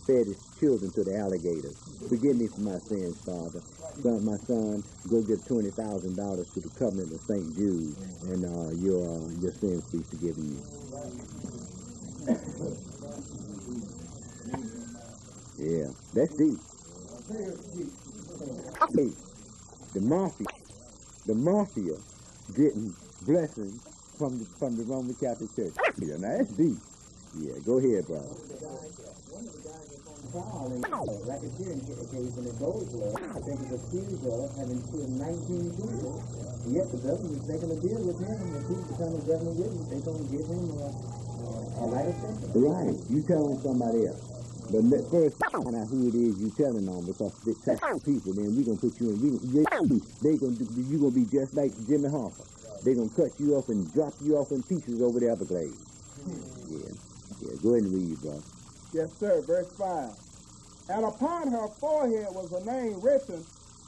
fed his children to the alligators. Forgive me for my sins, Father. My son, go give $20,000 to the covenant of St. Jude, and your sins be forgiven you. Yeah, that's deep. Hey, the mafia getting blessings from the Roman Catholic Church. Yeah, now that's deep. Yeah, go ahead, brother. One of the guys that's on trial in racketeering case in the gold club, I think is accused of having killed 19 people. And yet the government is making a deal with him. If he becomes a government witness, they're going to give him a lighter sentence. Right. You telling somebody else. But first, find out who it is you telling on, because if it's people, then we're going to put you in. You're going to be just like Jimmy Hoffa. They're going to cut you up and drop you off in pieces over the Everglades. Yeah. Yeah, go ahead and read, brother. Yes, sir. Verse 5. And upon her forehead was a name written,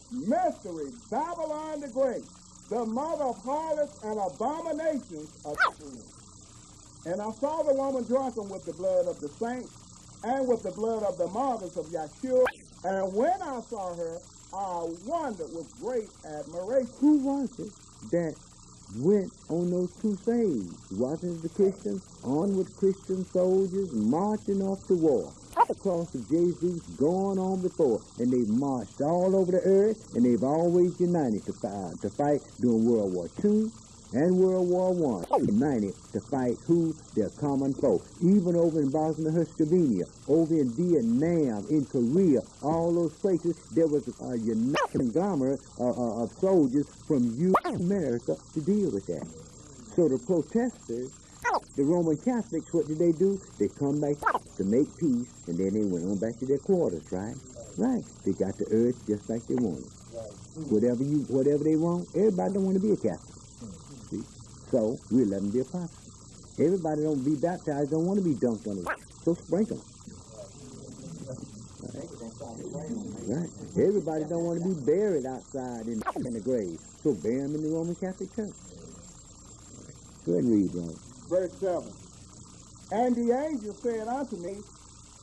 Mystery, Babylon the Great, the mother of harlots and abominations of sin. And I saw the woman drunken with the blood of the saints and with the blood of the martyrs of Yahshua. And when I saw her, I wondered with great admiration. Who was it that went on those crusades? Wasn't the Christians on with Christian soldiers marching off to war? The cross of Jesus going on before, and they've marched all over the earth, and they've always united to fight during World War II and World War I. United to fight who? Their common foe. Even over in Bosnia-Herzegovina, over in Vietnam, in Korea, all those places, there was a united conglomerate of soldiers from America to deal with that. So the protesters, the Roman Catholics, what did they do? They come back to make peace, and then they went on back to their quarters, right? Right. They got the earth just like they wanted. Whatever they want, everybody don't want to be a Catholic. See? So we let them be apostles. Everybody don't be baptized, don't want to be dunked on it. So sprinkle them. Right. Everybody don't want to be buried outside in the grave. So bury them in the Roman Catholic Church. Go ahead and read, brother. Verse 7. And the angel said unto me,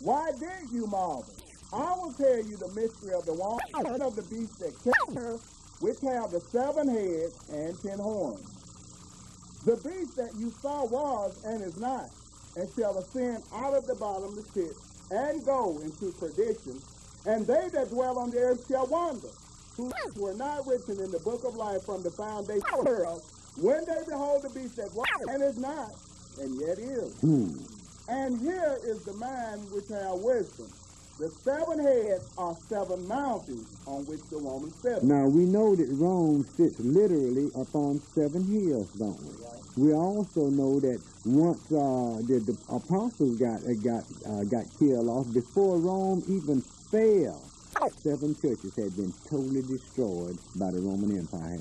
Why did you marvel? I will tell you the mystery of the woman and of the beast that kept her, which have the 7 heads and 10 horns. The beast that you saw was and is not, and shall ascend out of the bottomless pit, and go into perdition. And they that dwell on the earth shall wonder, who were not written in the book of life from the foundation of the world, when they behold the beast that was and is not, and yet is. And here is the man which have wisdom. The 7 heads are 7 mountains on which the woman sits. Now we know that Rome sits literally upon 7 hills, don't we? We also know that once the apostles got killed off, before Rome even fell, 7 churches had been totally destroyed by the Roman Empire.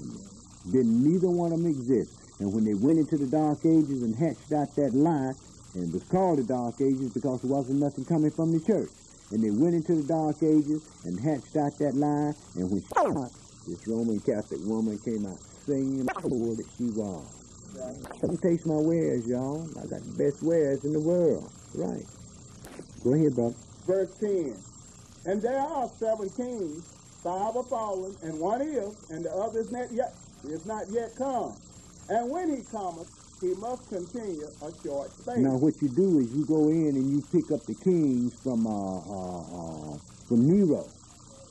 Then neither one of them exist. And when they went into the Dark Ages and hatched out that lie, and it was called the Dark Ages because there wasn't nothing coming from the church. And they went into the Dark Ages and hatched out that lie, and when this Roman Catholic woman came out singing the fool that she was. Let me taste my wares, y'all. I got the best wares in the world. Right. Go ahead, brother. Verse 10. And there are 7 kings, 5 are fallen, and 1 is, and the other is not yet come. And when he cometh, he must continue a short space. Now, what you do is you go in and you pick up the kings from Nero,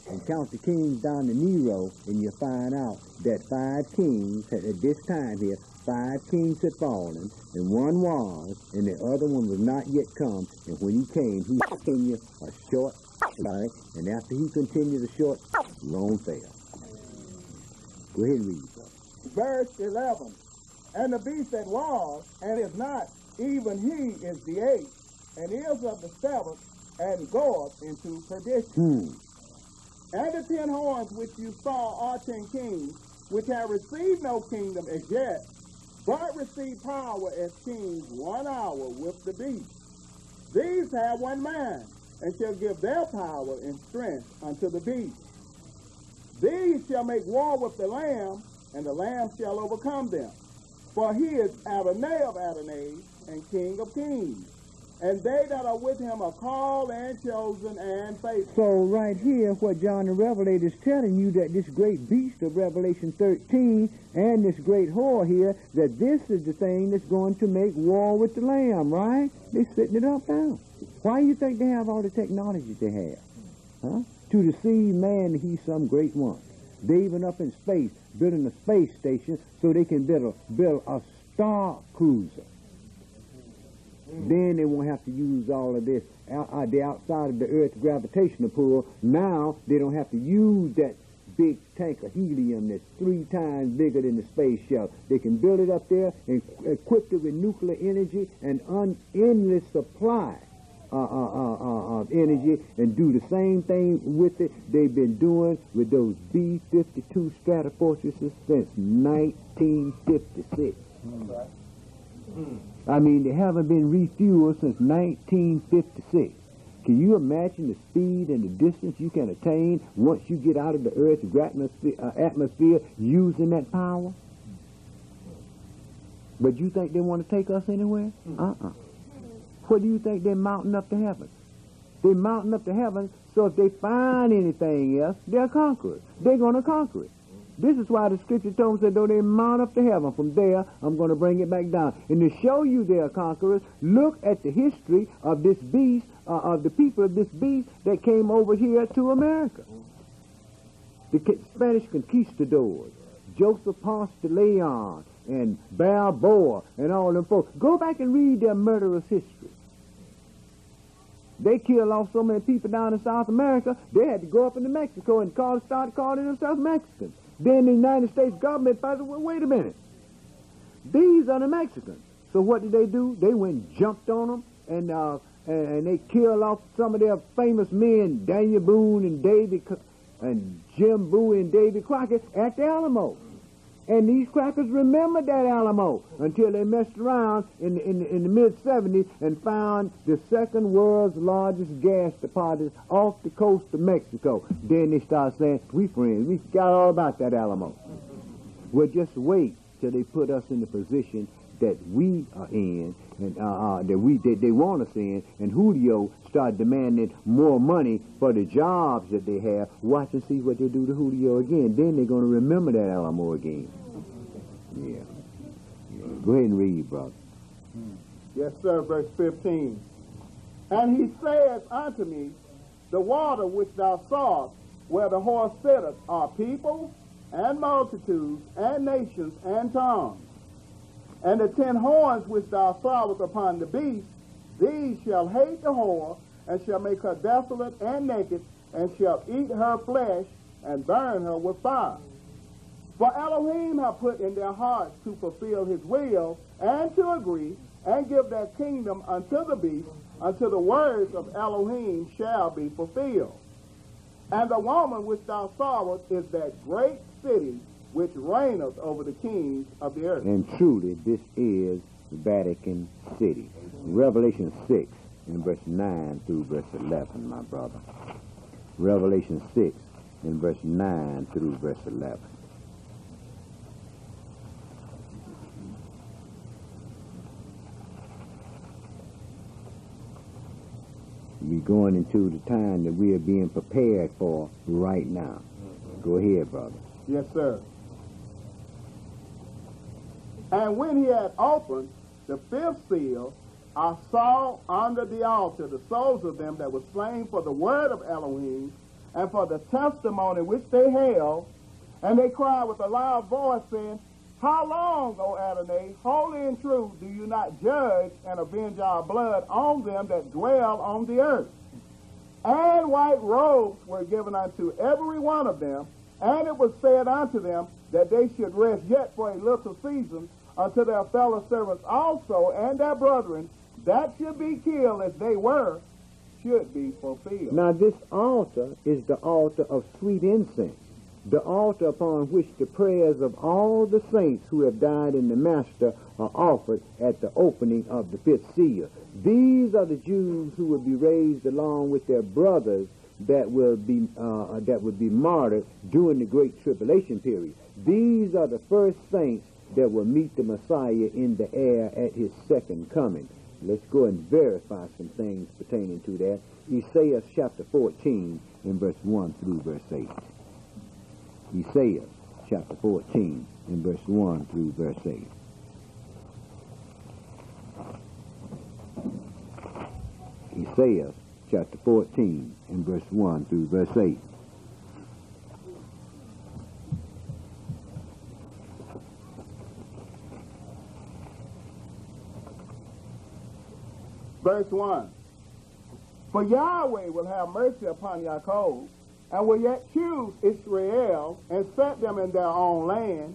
and count the kings down to Nero, and you find out that 5 kings at this time here, 5 kings had fallen, and 1 was, and the other one was not yet come. And when he came, he continued a short life, and after he continued a short, Rome fell. Go ahead and read. Verse 11. And the beast that was, and is not, even he is the 8th, and is of the 7th, and goeth into perdition. And the 10 horns which you saw are 10 kings, which have received no kingdom as yet, but receive power as kings 1 hour with the beast. These have 1 mind, and shall give their power and strength unto the beast. These shall make war with the Lamb, and the Lamb shall overcome them. For he is Adonai of Adonais, and King of kings. And they that are with him are called and chosen and faithful. So right here, what John the Revelator is telling you, that this great beast of Revelation 13 and this great whore here, that this is the thing that's going to make war with the Lamb, right? They're setting it up now. Why do you think they have all the technology they have? Huh? To deceive man that he's some great one. They even up in space, building a space station so they can build a star cruiser. Then they won't have to use all of this. They're outside of the Earth's gravitational pull. Now they don't have to use that big tank of helium that's 3 times bigger than the space shuttle. They can build it up there and equip it with nuclear energy and endless supply of energy, and do the same thing with it they've been doing with those B-52 Stratofortresses since 1956. I mean, they haven't been refueled since 1956. Can you imagine the speed and the distance you can attain once you get out of the Earth's atmosphere using that power? But you think they want to take us anywhere? What do you think they're mounting up to heaven? They're mounting up to heaven, so if they find anything else, they're conquerors. They're going to conquer it. This is why the scripture told me, said, though they mount up to heaven, from there, I'm going to bring it back down. And to show you they are conquerors, look at the history of this beast, of the people of this beast that came over here to America. The Spanish conquistadors, Joseph Ponce de Leon, and Balboa, and all them folks. Go back and read their murderous history. They killed off so many people down in South America, they had to go up into Mexico and start calling themselves Mexicans. Then the United States government thought, well, wait a minute. These are the Mexicans. So what did they do? They went and jumped on them, and they killed off some of their famous men, Daniel Boone and Jim Bowie and Davy Crockett at the Alamo. And these crackers remembered that Alamo until they messed around in the mid-70s and found the second world's largest gas deposit off the coast of Mexico. Then they started saying, we friends, we forgot all about that Alamo. Well, just wait till they put us in the position that we are in, and that they want us in, and Julio start demanding more money for the jobs that they have. Watch and see what they do to Julio again. Then they're going to remember that Alamo again. Yeah. Go ahead and read, brother. Yes, sir, verse 15. And he saith unto me, the water which thou sawest, where the horse sitteth, are people, and multitudes, and nations, and tongues. And the 10 horns which thou sawest upon the beast, these shall hate the whore, and shall make her desolate and naked, and shall eat her flesh, and burn her with fire. For Elohim hath put in their hearts to fulfill his will, and to agree, and give their kingdom unto the beast, until the words of Elohim shall be fulfilled. And the woman which thou sawest is that great city which reigneth over the kings of the earth. And truly, this is the Vatican City. Revelation 6, in verse 9 through verse 11, my brother. Revelation 6, in verse 9 through verse 11. We're going into the time that we are being prepared for right now. Go ahead, brother. Yes, sir. And when he had opened the 5th seal, I saw under the altar the souls of them that were slain for the word of Elohim and for the testimony which they held. And they cried with a loud voice, saying, How long, O Adonai, holy and true, do you not judge and avenge our blood on them that dwell on the earth? And white robes were given unto every one of them, and it was said unto them that they should rest yet for a little season unto their fellow servants also and their brethren that should be killed as they were, should be fulfilled. Now this altar is the altar of sweet incense, the altar upon which the prayers of all the saints who have died in the Master are offered at the opening of the 5th seal. These are the Jews who will be raised along with their brothers that will be martyred during the Great Tribulation period. These are the first saints that will meet the Messiah in the air at his second coming. Let's go and verify some things pertaining to that. Isaiah chapter 14 in verse 1 through verse 8. Isaiah chapter 14 in verse 1 through verse 8. Isaiah chapter 14 in verse 1 through verse 8. Verse 1. For Yahweh will have mercy upon Yaakov, and will yet choose Israel, and set them in their own land,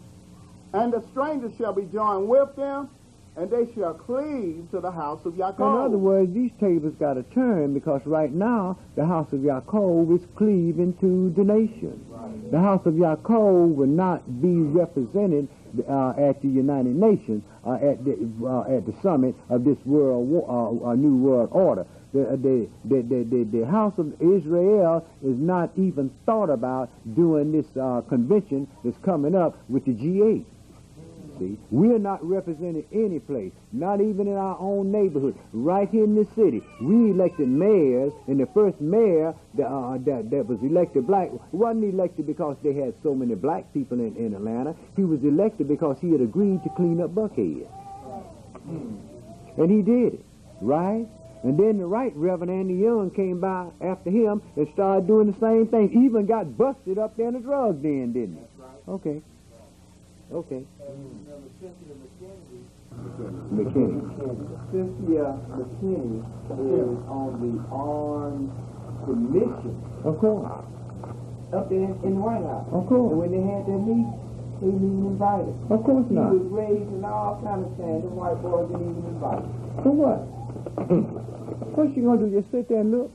and the strangers shall be joined with them, and they shall cleave to the house of Yaakov. In other words, these tables got to turn, because right now the house of Yaakov is cleaving to the nation. Right. The house of Yaakov will not be represented at the United Nations at the summit of this new world order. The house of Israel is not even thought about during this convention that's coming up with the G8. See, we're not represented any place, not even in our own neighborhood. Right here in this city, we elected mayors, and the first mayor that was elected black wasn't elected because they had so many black people in Atlanta. He was elected because he had agreed to clean up Buckhead. And he did it, right? And then the right Reverend Andy Young came by after him and started doing the same thing. Even got busted up there in the drug den, didn't he? Okay. Okay. McKinney. Cynthia McKinney is on the Armed Commission. Of course. Up there in the White House. Of course. And when they had their meeting, they didn't even invite him. Of course not. He was raised in all kind of standards. The white boys didn't even invite him. For what? What's she gonna do? Just sit there and look?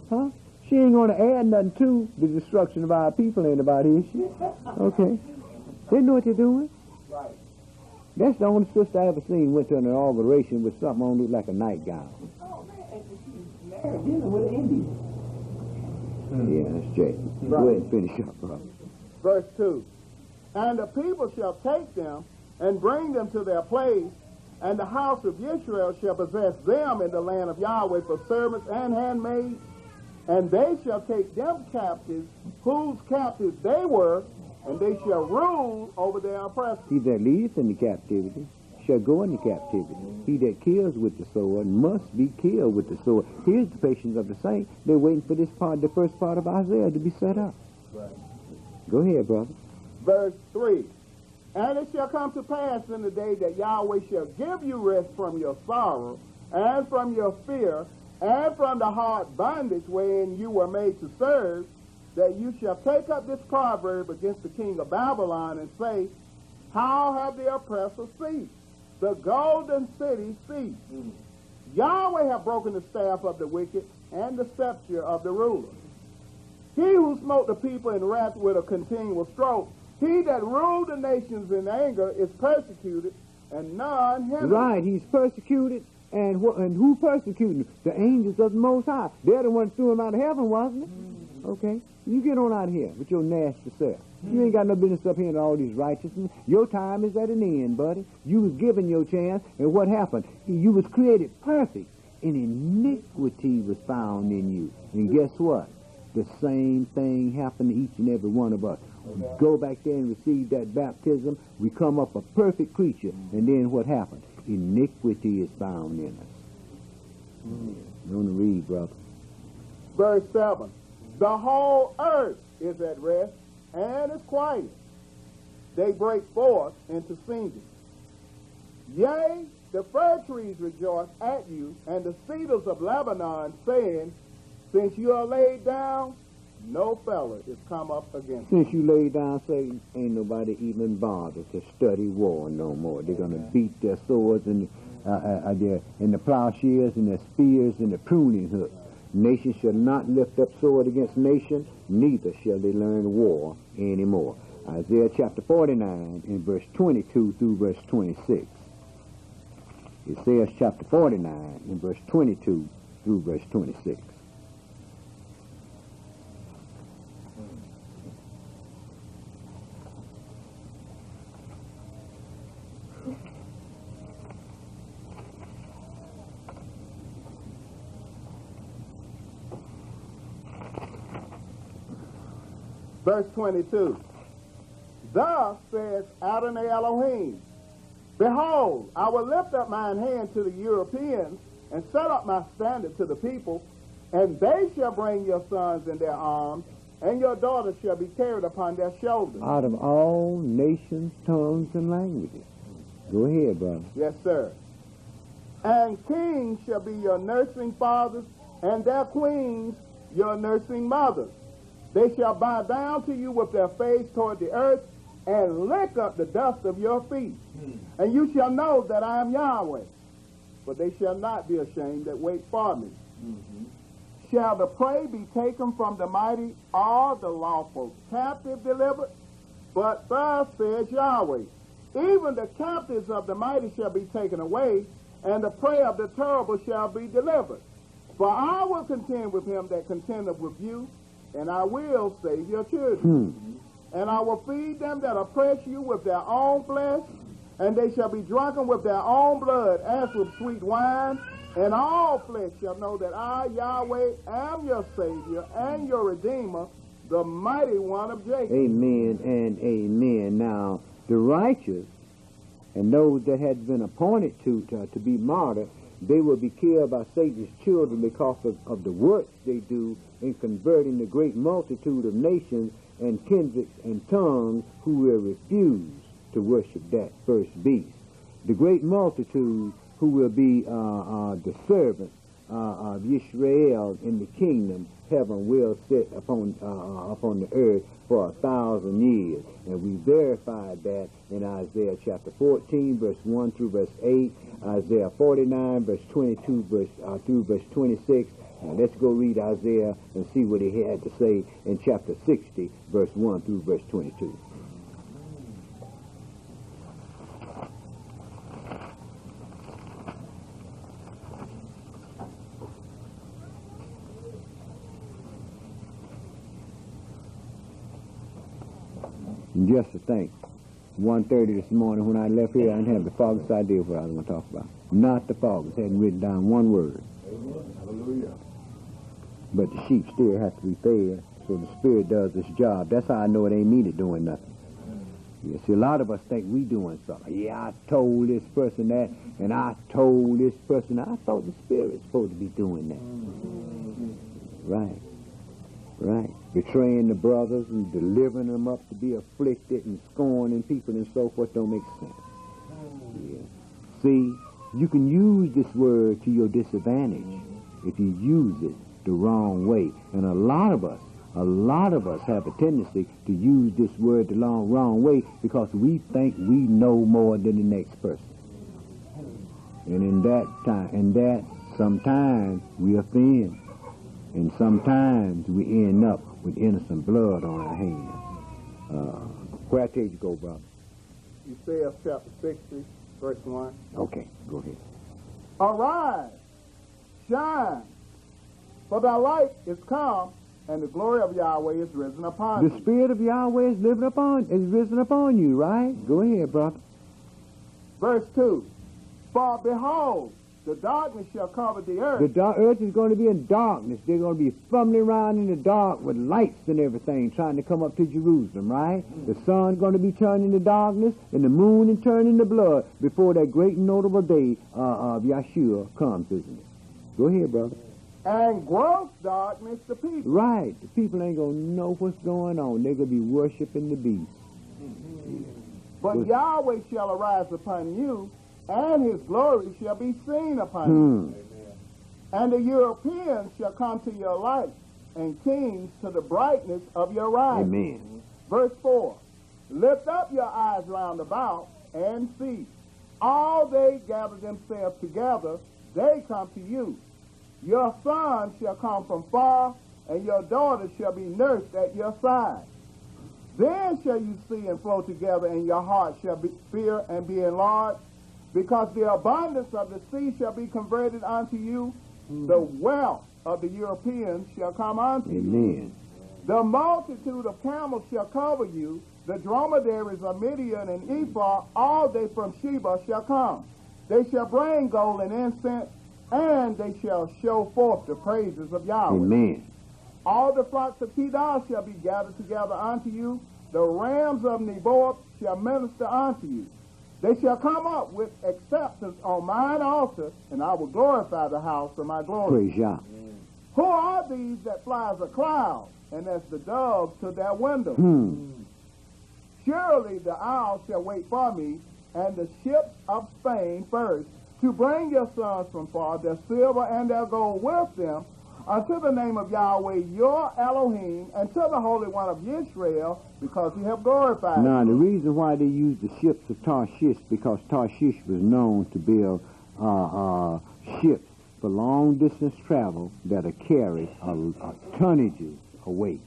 Huh? She ain't gonna add nothing to the destruction of our people and about his shit. Okay. They know what they're doing. Right. That's the only sister I ever seen went to an inauguration with something on looked like a nightgown. Oh man, she's married dealing with an Indian. Yeah, that's Jay. Right. Go ahead and finish up, brother. Verse 2. And the people shall take them and bring them to their place, and the house of Israel shall possess them in the land of Yahweh for servants and handmaids, and they shall take them captives, whose captives they were, and they shall rule over their oppressors. He that leadeth into captivity shall go into captivity. He that kills with the sword must be killed with the sword. Here's the patience of the saint. They're waiting for this part, the first part of Isaiah, to be set up. Right. Go ahead, brother. Verse 3. And it shall come to pass in the day that Yahweh shall give you rest from your sorrow, and from your fear, and from the hard bondage wherein you were made to serve, that you shall take up this proverb against the king of Babylon and say, how have the oppressor ceased? The golden city ceased. Yahweh hath broken the staff of the wicked and the scepter of the ruler. He who smote the people in wrath with a continual stroke, he that ruled the nations in anger is persecuted, and none hindered. Right, he's persecuted, and who persecuted him? The angels of the Most High. They're the ones threw him out of heaven, wasn't it? Okay, you get on out of here with your nasty self. You ain't got no business up here in all these righteousness. Your time is at an end, buddy. You was given your chance, and what happened? You was created perfect, and iniquity was found in you. And guess what? The same thing happened to each and every one of us. We go back there and receive that baptism. We come up a perfect creature, and then what happened? Iniquity is found in us. You want to read, brother? Verse 7. The whole earth is at rest and is quiet. They break forth into singing. Yea, the fir trees rejoice at you, and the cedars of Lebanon, saying, since you are laid down, no fellow is come up against you. Since you laid down, Satan, ain't nobody even bothered to study war no more. They're going to beat their swords and the plowshares and their spears and the pruning hooks. Nation shall not lift up sword against nation, neither shall they learn war anymore. Isaiah chapter 49 in verse 22 through verse 26. Isaiah chapter 49 in verse 22 through verse 26. Verse 22. Thus says Adonai Elohim, behold, I will lift up mine hand to the Europeans and set up my standard to the people, and they shall bring your sons in their arms, and your daughters shall be carried upon their shoulders. Out of all nations, tongues, and languages. Go ahead, brother. Yes, sir. And kings shall be your nursing fathers, and their queens your nursing mothers. They shall bow down to you with their face toward the earth, and lick up the dust of your feet. And you shall know that I am Yahweh. But they shall not be ashamed that wait for me. Shall the prey be taken from the mighty, or the lawful captive delivered? But thus says Yahweh, even the captives of the mighty shall be taken away, and the prey of the terrible shall be delivered. For I will contend with him that contendeth with you, and I will save your children. And I will feed them that oppress you with their own flesh, and they shall be drunken with their own blood as with sweet wine. And all flesh shall know that I, Yahweh, am your Savior and your Redeemer, the mighty one of Jacob. Amen and amen. Now, the righteous and those that had been appointed to be martyred, they will be killed by Satan's children because of the works they do in converting the great multitude of nations and kindreds and tongues who will refuse to worship that first beast. The great multitude who will be the servants of Israel in the kingdom, heaven will sit upon the earth for 1,000 years. And we verified that in Isaiah chapter 14, verse 1 through verse 8, Isaiah 49, verse 22 through verse 26. Now let's go read Isaiah and see what he had to say in chapter 60, verse 1 through verse 22. And just to think, 1:30 this morning when I left here, I didn't have the foggiest idea what I was going to talk about. Not the foggiest. Hadn't written down one word. Hallelujah. But the sheep still have to be fed, so the Spirit does its job. That's how I know it ain't me that doing nothing. Yeah, see, a lot of us think we doing something. Yeah, I told this person that, and I told this person that. I thought the Spirit's supposed to be doing that. Right. Right. Betraying the brothers and delivering them up to be afflicted and scorning people and so forth don't make sense. Yeah. See, you can use this word to your disadvantage if you use it the wrong way. And a lot of us have a tendency to use this word the wrong way because we think we know more than the next person. And in that sometimes we offend. And sometimes we end up with innocent blood on our hands. Where I tell you to go, brother? Isaiah chapter 60, verse 1. Okay, go ahead. Arise, shine, for thy light is come, and the glory of Yahweh is risen upon The thee. Spirit of Yahweh is risen upon you, right? Go ahead, brother. Verse 2. For behold, the darkness shall cover the earth. The earth is going to be in darkness. They're going to be fumbling around in the dark with lights and everything, trying to come up to Jerusalem, right? The sun's going to be turned into darkness, and the moon is turned into blood before that great and notable day of Yeshua comes, isn't it? Go ahead, brother. And gross darkness the people. Right. The people ain't going to know what's going on. They're going to be worshiping the beast. But Yahweh shall arise upon you, and his glory shall be seen upon you. And the Europeans shall come to your light, and kings to the brightness of your rising. Amen. Verse 4. Lift up your eyes round about, and see. All they gather themselves together, they come to you. Your sons shall come from far, and your daughters shall be nursed at your side. Then shall you see and flow together, and your heart shall fear and be enlarged, because the abundance of the sea shall be converted unto you. The wealth of the Europeans shall come unto you. Amen. The multitude of camels shall cover you. The dromedaries of Midian and Ephah, all they from Sheba shall come. They shall bring gold and incense, and they shall show forth the praises of Yahweh. Amen. All the flocks of Kedar shall be gathered together unto you. The rams of Nebaioth shall minister unto you. They shall come up with acceptance on mine altar, and I will glorify the house of my glory. Praise Yah. Who are these that fly as a cloud, and as the doves to their window? Surely the owl shall wait for me, and the ships of Spain first, to bring your sons from far, their silver and their gold with them, unto the name of Yahweh your Elohim, and to the Holy One of Israel, because he have glorified Now, you. the reason why they used the ships of Tarshish, because Tarshish was known to build ships for long-distance travel that'll carry a tonnages away.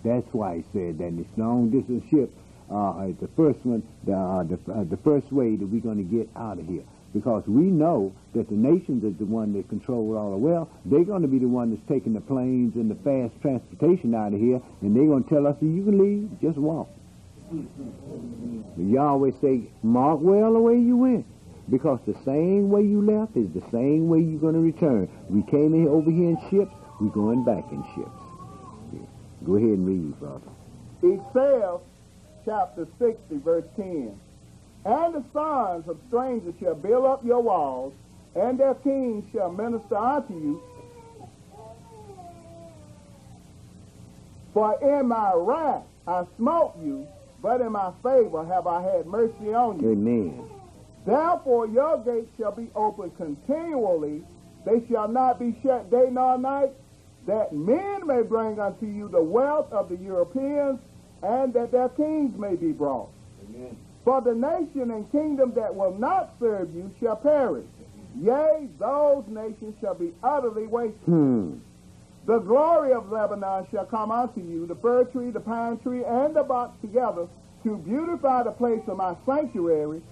That's why he said that this long-distance ship is the first one, the first way that we're going to get out of here. Because we know that the nations is the one that control all the wealth. They're going to be the one that's taking the planes and the fast transportation out of here, and they're going to tell us, you can leave, just walk. But Yahweh say, mark well the way you went, because the same way you left is the same way you're going to return. We came in over here in ships, we're going back in ships. Go ahead and read, brother. Ezekiel chapter 60, verse 10. And the sons of strangers shall build up your walls, and their kings shall minister unto you. For in my wrath I smote you, but in my favor have I had mercy on you. Amen. Therefore your gates shall be open continually, they shall not be shut day nor night, that men may bring unto you the wealth of the Europeans, and that their kings may be brought. Amen. For the nation and kingdom that will not serve you shall perish. Yea, those nations shall be utterly wasted. The glory of Lebanon shall come unto you, the fir tree, the pine tree, and the box together, to beautify the place of my sanctuary,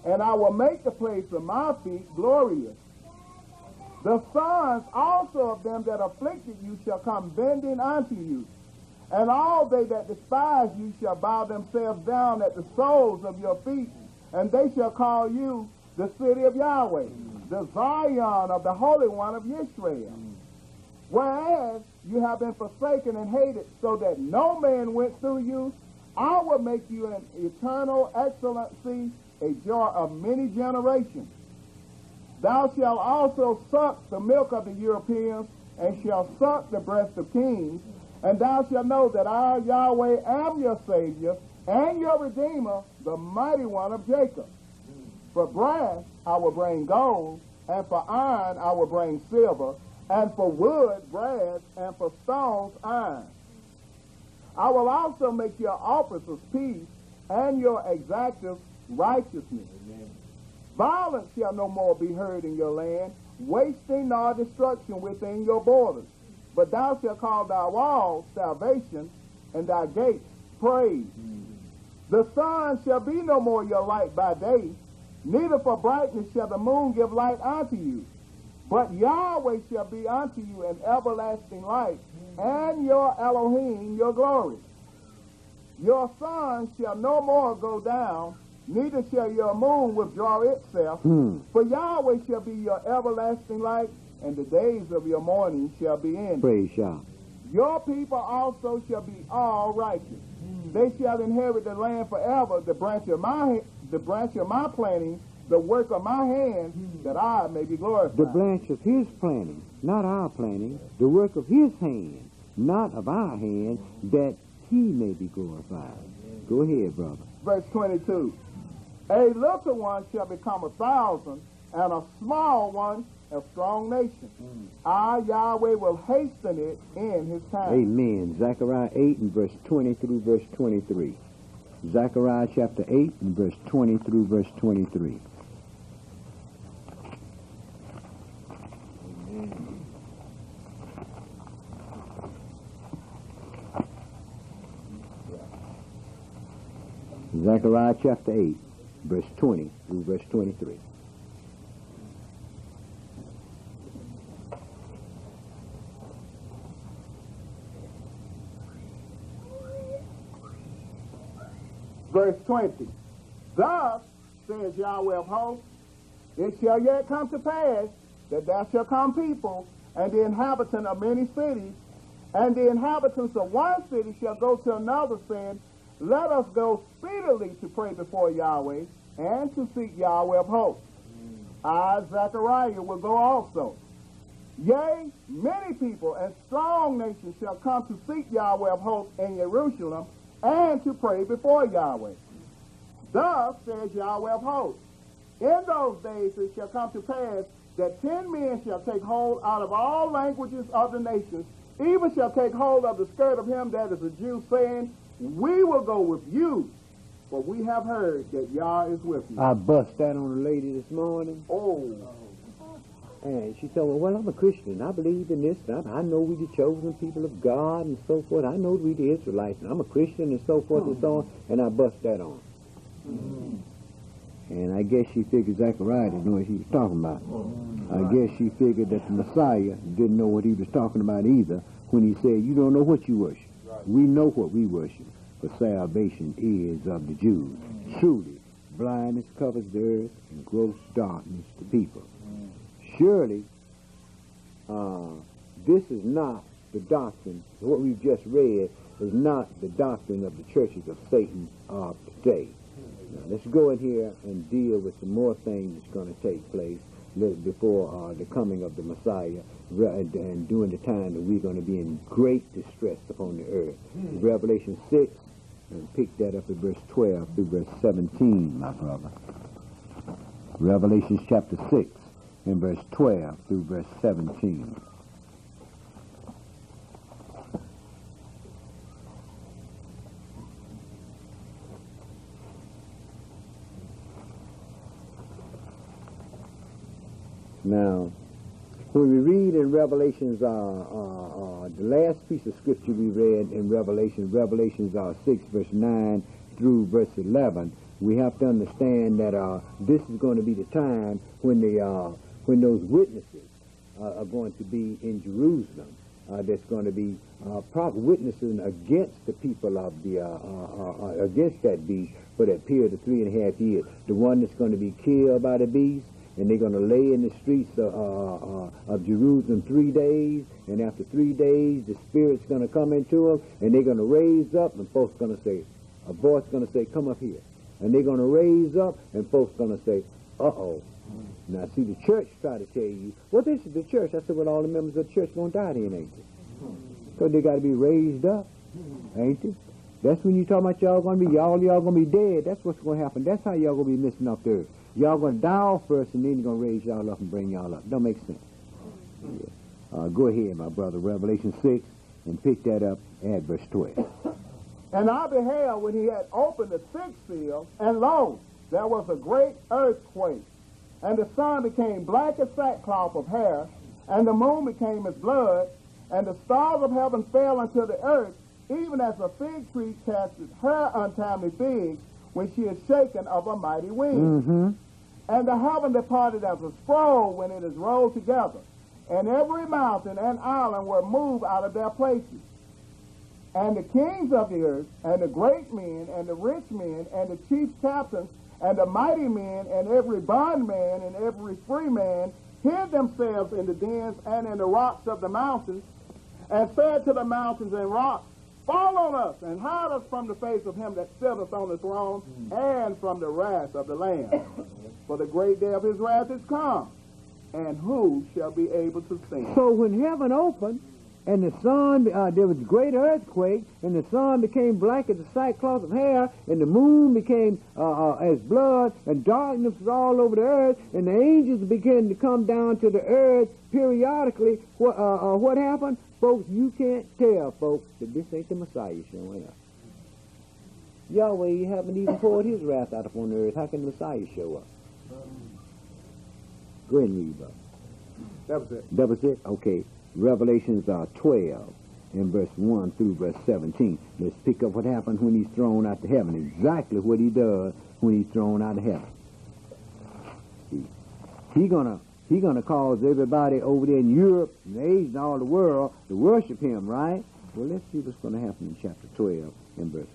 and I will make the place of my feet glorious. The sons also of them that afflicted you shall come bending unto you, and all they that despise you shall bow themselves down at the soles of your feet, and they shall call you the city of Yahweh, the Zion of the Holy One of Israel. Whereas you have been forsaken and hated, so that no man went through you, I will make you an eternal excellency, a joy of many generations. Thou shalt also suck the milk of the Europeans, and shalt suck the breast of kings, and thou shalt know that I, Yahweh, am your Savior, and your Redeemer, the mighty one of Jacob. For brass I will bring gold, and for iron I will bring silver, and for wood brass, and for stones iron. I will also make your officers peace, and your exactors righteousness. Amen. Violence shall no more be heard in your land, wasting nor destruction within your borders. But thou shalt call thy walls salvation, and thy gates praise. The sun shall be no more your light by day, neither for brightness shall the moon give light unto you. But Yahweh shall be unto you an everlasting light, and your Elohim your glory. Your sun shall no more go down, neither shall your moon withdraw itself. For Yahweh shall be your everlasting light, and the days of your mourning shall be ended. Praise Yah. Your people also shall be all righteous. They shall inherit the land forever, the branch of my planting, the work of my hands, that I may be glorified. The branch of his planting, not our planting, the work of his hand, not of our hand, that he may be glorified. Go ahead, brother. Verse 22. A little one shall become 1,000, and a small one a strong nation. I, Yahweh, will hasten it in his time. Amen. Zechariah 8 and verse 20 through verse 23. Zechariah chapter 8 and verse 20 through verse 23. Zechariah chapter 8, verse 20 through verse 23. Verse 20. Thus says Yahweh of hosts, it shall yet come to pass that there shall come people, and the inhabitant of many cities, and the inhabitants of one city shall go to another, saying, let us go speedily to pray before Yahweh, and to seek Yahweh of hosts. I, Zechariah, will go also. Yea, many people and strong nations shall come to seek Yahweh of hosts in Jerusalem, and to pray before Yahweh. Thus says Yahweh of hosts, In those days it shall come to pass that 10 men shall take hold out of all languages of the nations, even shall take hold of the skirt of him that is a Jew, saying, we will go with you, for we have heard that Yah is with you. I bust that on a lady this morning. Oh. And she told me, well, I'm a Christian. I believe in this. I know we the chosen people of God and so forth. I know we the Israelites. And I'm a Christian and so forth and so on. And I bust that on. And I guess she figured Zechariah didn't know what he was talking about. I guess she figured that the Messiah didn't know what he was talking about either when he said, you don't know what you worship. We know what we worship. For salvation is of the Jews. Truly, blindness covers the earth and gross darkness the people. Surely, this is not the doctrine, what we've just read is not the doctrine of the churches of Satan of today. Now, let's go in here and deal with some more things that's going to take place before the coming of the Messiah and during the time that we're going to be in great distress upon the earth. Revelation 6, and pick that up at verse 12 through verse 17, my brother. Revelation chapter 6 and verse 12 through verse 17. Now, when we read in Revelations, the last piece of scripture we read in Revelations 6, verse 9 through verse 11, we have to understand that this is going to be the time when those witnesses are going to be in Jerusalem. That's going to be witnessing against the people of the against that beast for that period of 3.5 years. The one that's going to be killed by the beast. And they're going to lay in the streets of Jerusalem 3 days. And after 3 days, the Spirit's going to come into them. And they're going to raise up. And folks going to say, a voice going to say, come up here. And they're going to raise up. And folks going to say, uh-oh. Now, see, the church try to tell you, well, this is the church. I said, well, all the members of the church going to die then, ain't they? Because they got to be raised up, ain't they? That's when you talk about y'all going to be, y'all going to be dead. That's what's going to happen. That's how y'all going to be missing off the earth. Y'all going to die off first, and then you're going to raise y'all up and bring y'all up. Don't make sense. Yeah. Go ahead, my brother, Revelation 6, and pick that up at verse 12. And I beheld when he had opened the sixth seal, and lo, there was a great earthquake. And the sun became black as sackcloth of hair, and the moon became as blood, and the stars of heaven fell unto the earth, even as a fig tree casteth her untimely figs, when she is shaken of a mighty wind. And the heaven departed as a scroll when it is rolled together, and every mountain and island were moved out of their places. And the kings of the earth, and the great men, and the rich men, and the chief captains, and the mighty men, and every bondman, and every free man, hid themselves in the dens and in the rocks of the mountains, and said to the mountains and rocks, fall on us, and hide us from the face of him that sitteth on the throne, and from the wrath of the Lamb. For the great day of his wrath is come, and who shall be able to stand? So when heaven opened, and the sun, there was a great earthquake, and the sun became black as the sackcloth of hair, and the moon became as blood, and darkness was all over the earth, and the angels began to come down to the earth periodically. What happened? Folks, you can't tell, folks, that this ain't the Messiah showing up. Yahweh haven't even poured his wrath out upon the earth. How can the Messiah show up? Go ahead and read, brother. That was it. That was it? Okay. Revelations 12 in verse 1 through verse 17. Let's pick up what happened when he's thrown out to heaven. Exactly what he does when he's thrown out of heaven. He's gonna cause everybody over there in Europe and Asia and all the world to worship him, right? Well, let's see what's going to happen in chapter 12 in verse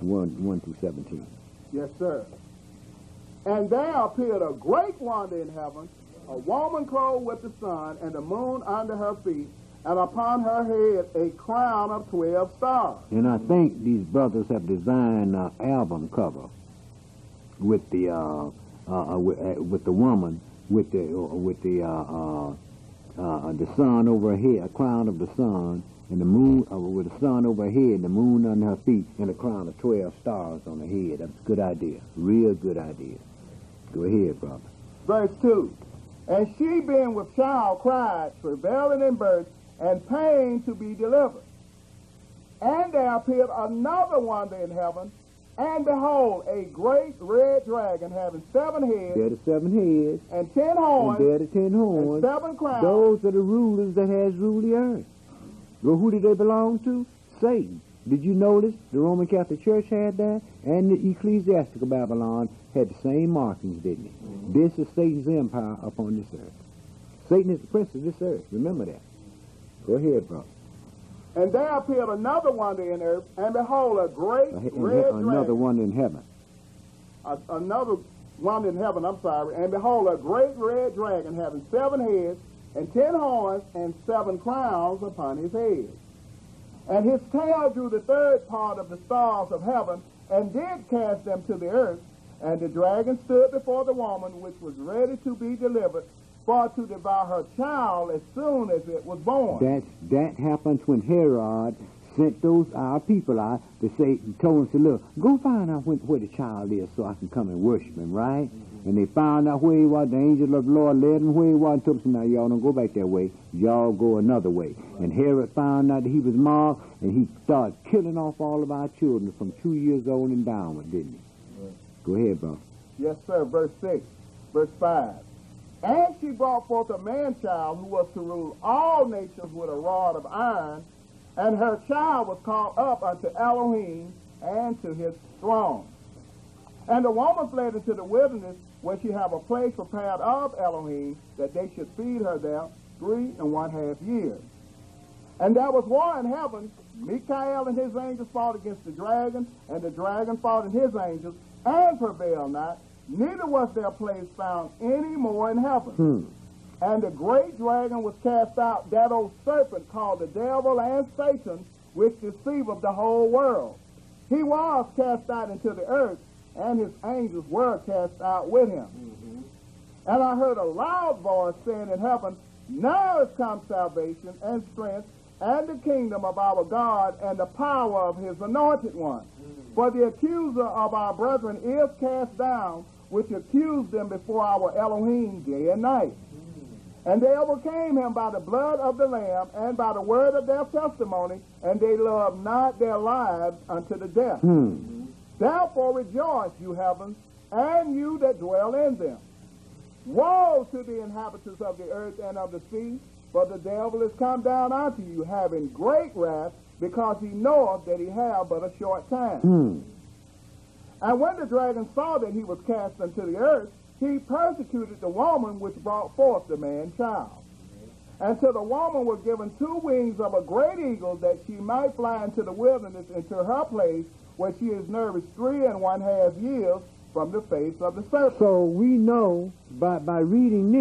1 through 17. Yes, sir. And there appeared a great wonder in heaven, a woman clothed with the sun, and the moon under her feet, and upon her head a crown of 12 stars. And I think these brothers have designed an album cover with the woman with the sun over her head, a crown of the sun, and the moon with the sun over her head, the moon under her feet, and a crown of 12 stars on her head. That's a good idea, real good idea. Go ahead, brother. Verse 2. And she being with child cried, travailing in birth, and pain to be delivered. And there appeared another wonder in heaven, and behold, a great red dragon having 7 heads, There are the 7 heads, and 10 horns, and there are the 10 and horns. 7 crowns. Those are the rulers that has ruled the earth. Well, who did they belong to? Satan. Did you notice the Roman Catholic Church had that? And the ecclesiastical Babylon had the same markings, didn't it? This is Satan's empire upon this earth. Satan is the prince of this earth. Remember that. Go ahead, brother. And there appeared another wonder in earth, and behold, a great red Another dragon. one in heaven. Another wonder in heaven, I'm sorry. And behold, a great red dragon having 7 heads, and 10 horns, and 7 crowns upon his head. And his tail drew the 3rd part of the stars of heaven, and did cast them to the earth. And the dragon stood before the woman, which was ready to be delivered, for to devour her child as soon as it was born. That happens when Herod sent our people out to say, told them, look, go find out where the child is so I can come and worship him, right? And they found out where he was. The angel of the Lord led them where he was and told them, now y'all don't go back that way. Y'all go another way. And Herod found out that he was marked, and he started killing off all of our children from 2 years old and downward, didn't he? Go ahead, bro. Yes, sir. Verse 6. Verse 5. And she brought forth a man-child who was to rule all nations with a rod of iron, and her child was called up unto Elohim and to his throne. And the woman fled into the wilderness, where she had a place prepared of Elohim, that they should feed her there 3½ years. And there was war in heaven. Michael and his angels fought against the dragon, and the dragon fought and his angels, and prevailed not. Neither was their place found any more in heaven. And the great dragon was cast out, that old serpent called the devil and Satan, which deceiveth the whole world. He was cast out into the earth, and his angels were cast out with him. And I heard a loud voice saying in heaven, now is come salvation and strength and the kingdom of our God and the power of his anointed one. For the accuser of our brethren is cast down, which accused them before our Elohim day and night. And they overcame him by the blood of the Lamb and by the word of their testimony, and they loved not their lives unto the death. Therefore rejoice, you heavens, and you that dwell in them. Woe to the inhabitants of the earth and of the sea, for the devil is come down unto you, having great wrath, because he knoweth that he have but a short time. And when the dragon saw that he was cast into the earth, he persecuted the woman which brought forth the man-child. And to the woman were given 2 wings of a great eagle, that she might fly into the wilderness, into her place, where she is nourished 3½ years from the face of the serpent. So we know by reading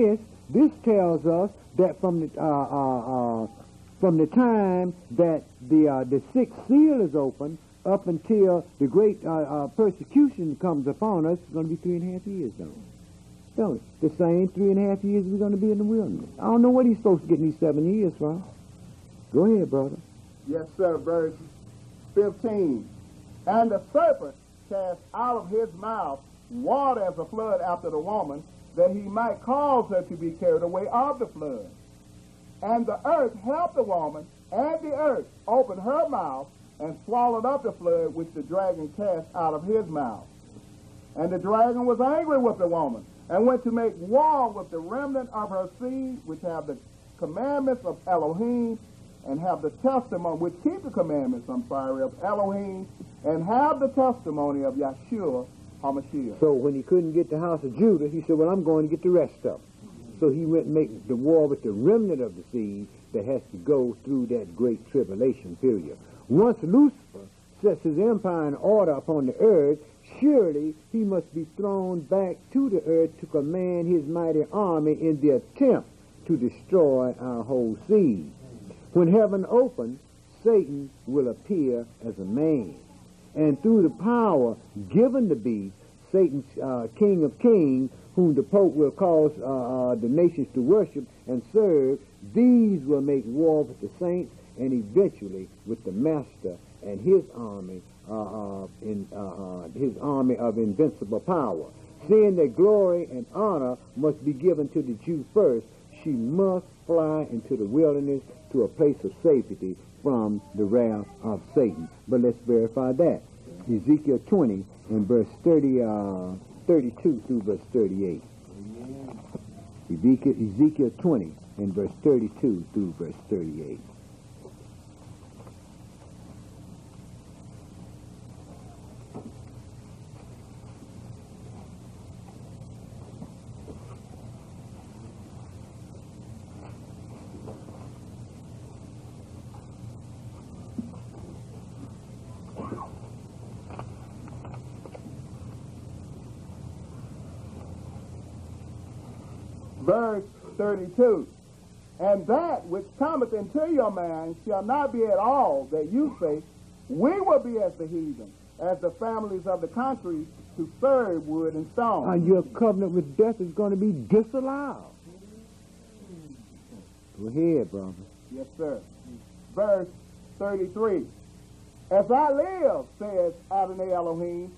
this tells us that from the time that the 6th seal is opened up until the great persecution comes upon us, it's going to be 3½ years, don't it? The same 3½ years we're going to be in the wilderness. I don't know what he's supposed to get in these 7 years from. Go ahead, brother. Yes, sir. Verse 15. And the serpent cast out of his mouth water as a flood after the woman, that he might cause her to be carried away of the flood. And the earth helped the woman, and the earth opened her mouth and swallowed up the flood which the dragon cast out of his mouth. And the dragon was angry with the woman, and went to make war with the remnant of her seed, which have the commandments of Elohim, and have the testimony, which keep the commandments, of Elohim, and have the testimony of Yeshua HaMashiach. So when he couldn't get the house of Judah, he said, well, I'm going to get the rest of them. So he went and make the war with the remnant of the seed that has to go through that great tribulation period. Once Lucifer sets his empire in order upon the earth, surely he must be thrown back to the earth to command his mighty army in the attempt to destroy our whole seed. When heaven opens, Satan will appear as a man. And through the power given the beast, Satan's King of Kings, whom the Pope will cause the nations to worship and serve, these will make war with the saints and eventually with the Master and his army, his army of invincible power. Seeing that glory and honor must be given to the Jew first, she must fly into the wilderness to a place of safety from the wrath of Satan. But let's verify that. Ezekiel 20 and verse 32 through verse 38. Ezekiel 20 and verse 32 through verse 38. Verse 32. And that which cometh into your mind shall not be at all that you say, we will be as the heathen, as the families of the country to serve wood and stone. Your covenant with death is going to be disallowed. Go ahead, brother. Yes, sir. Verse 33. As I live, says Adonai Elohim,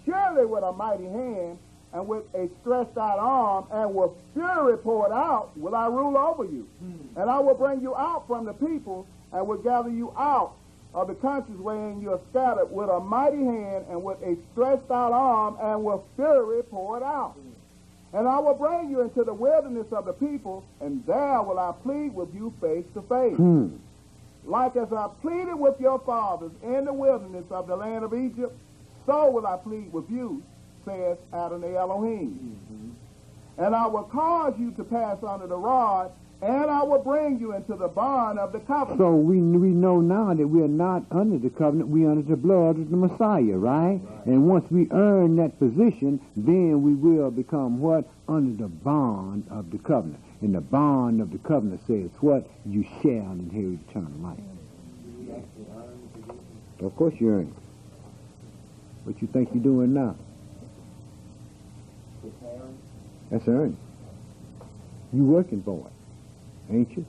surely with a mighty hand and with a stretched out arm and with fury poured out will I rule over you. And I will bring you out from the people and will gather you out of the countries wherein you are scattered with a mighty hand and with a stretched out arm and with fury poured out. And I will bring you into the wilderness of the people, and there will I plead with you face to face. Like as I pleaded with your fathers in the wilderness of the land of Egypt, so will I plead with you, says Adonai Elohim. And I will cause you to pass under the rod, and I will bring you into the bond of the covenant. So we know now that we are not under the covenant, we are under the blood of the Messiah, right? And once we earn that position, then we will become what? Under the bond of the covenant. And the bond of the covenant says what? You shall inherit eternal life. Of course you earn it. What you think you're doing now? That's earning. You working for it, ain't you?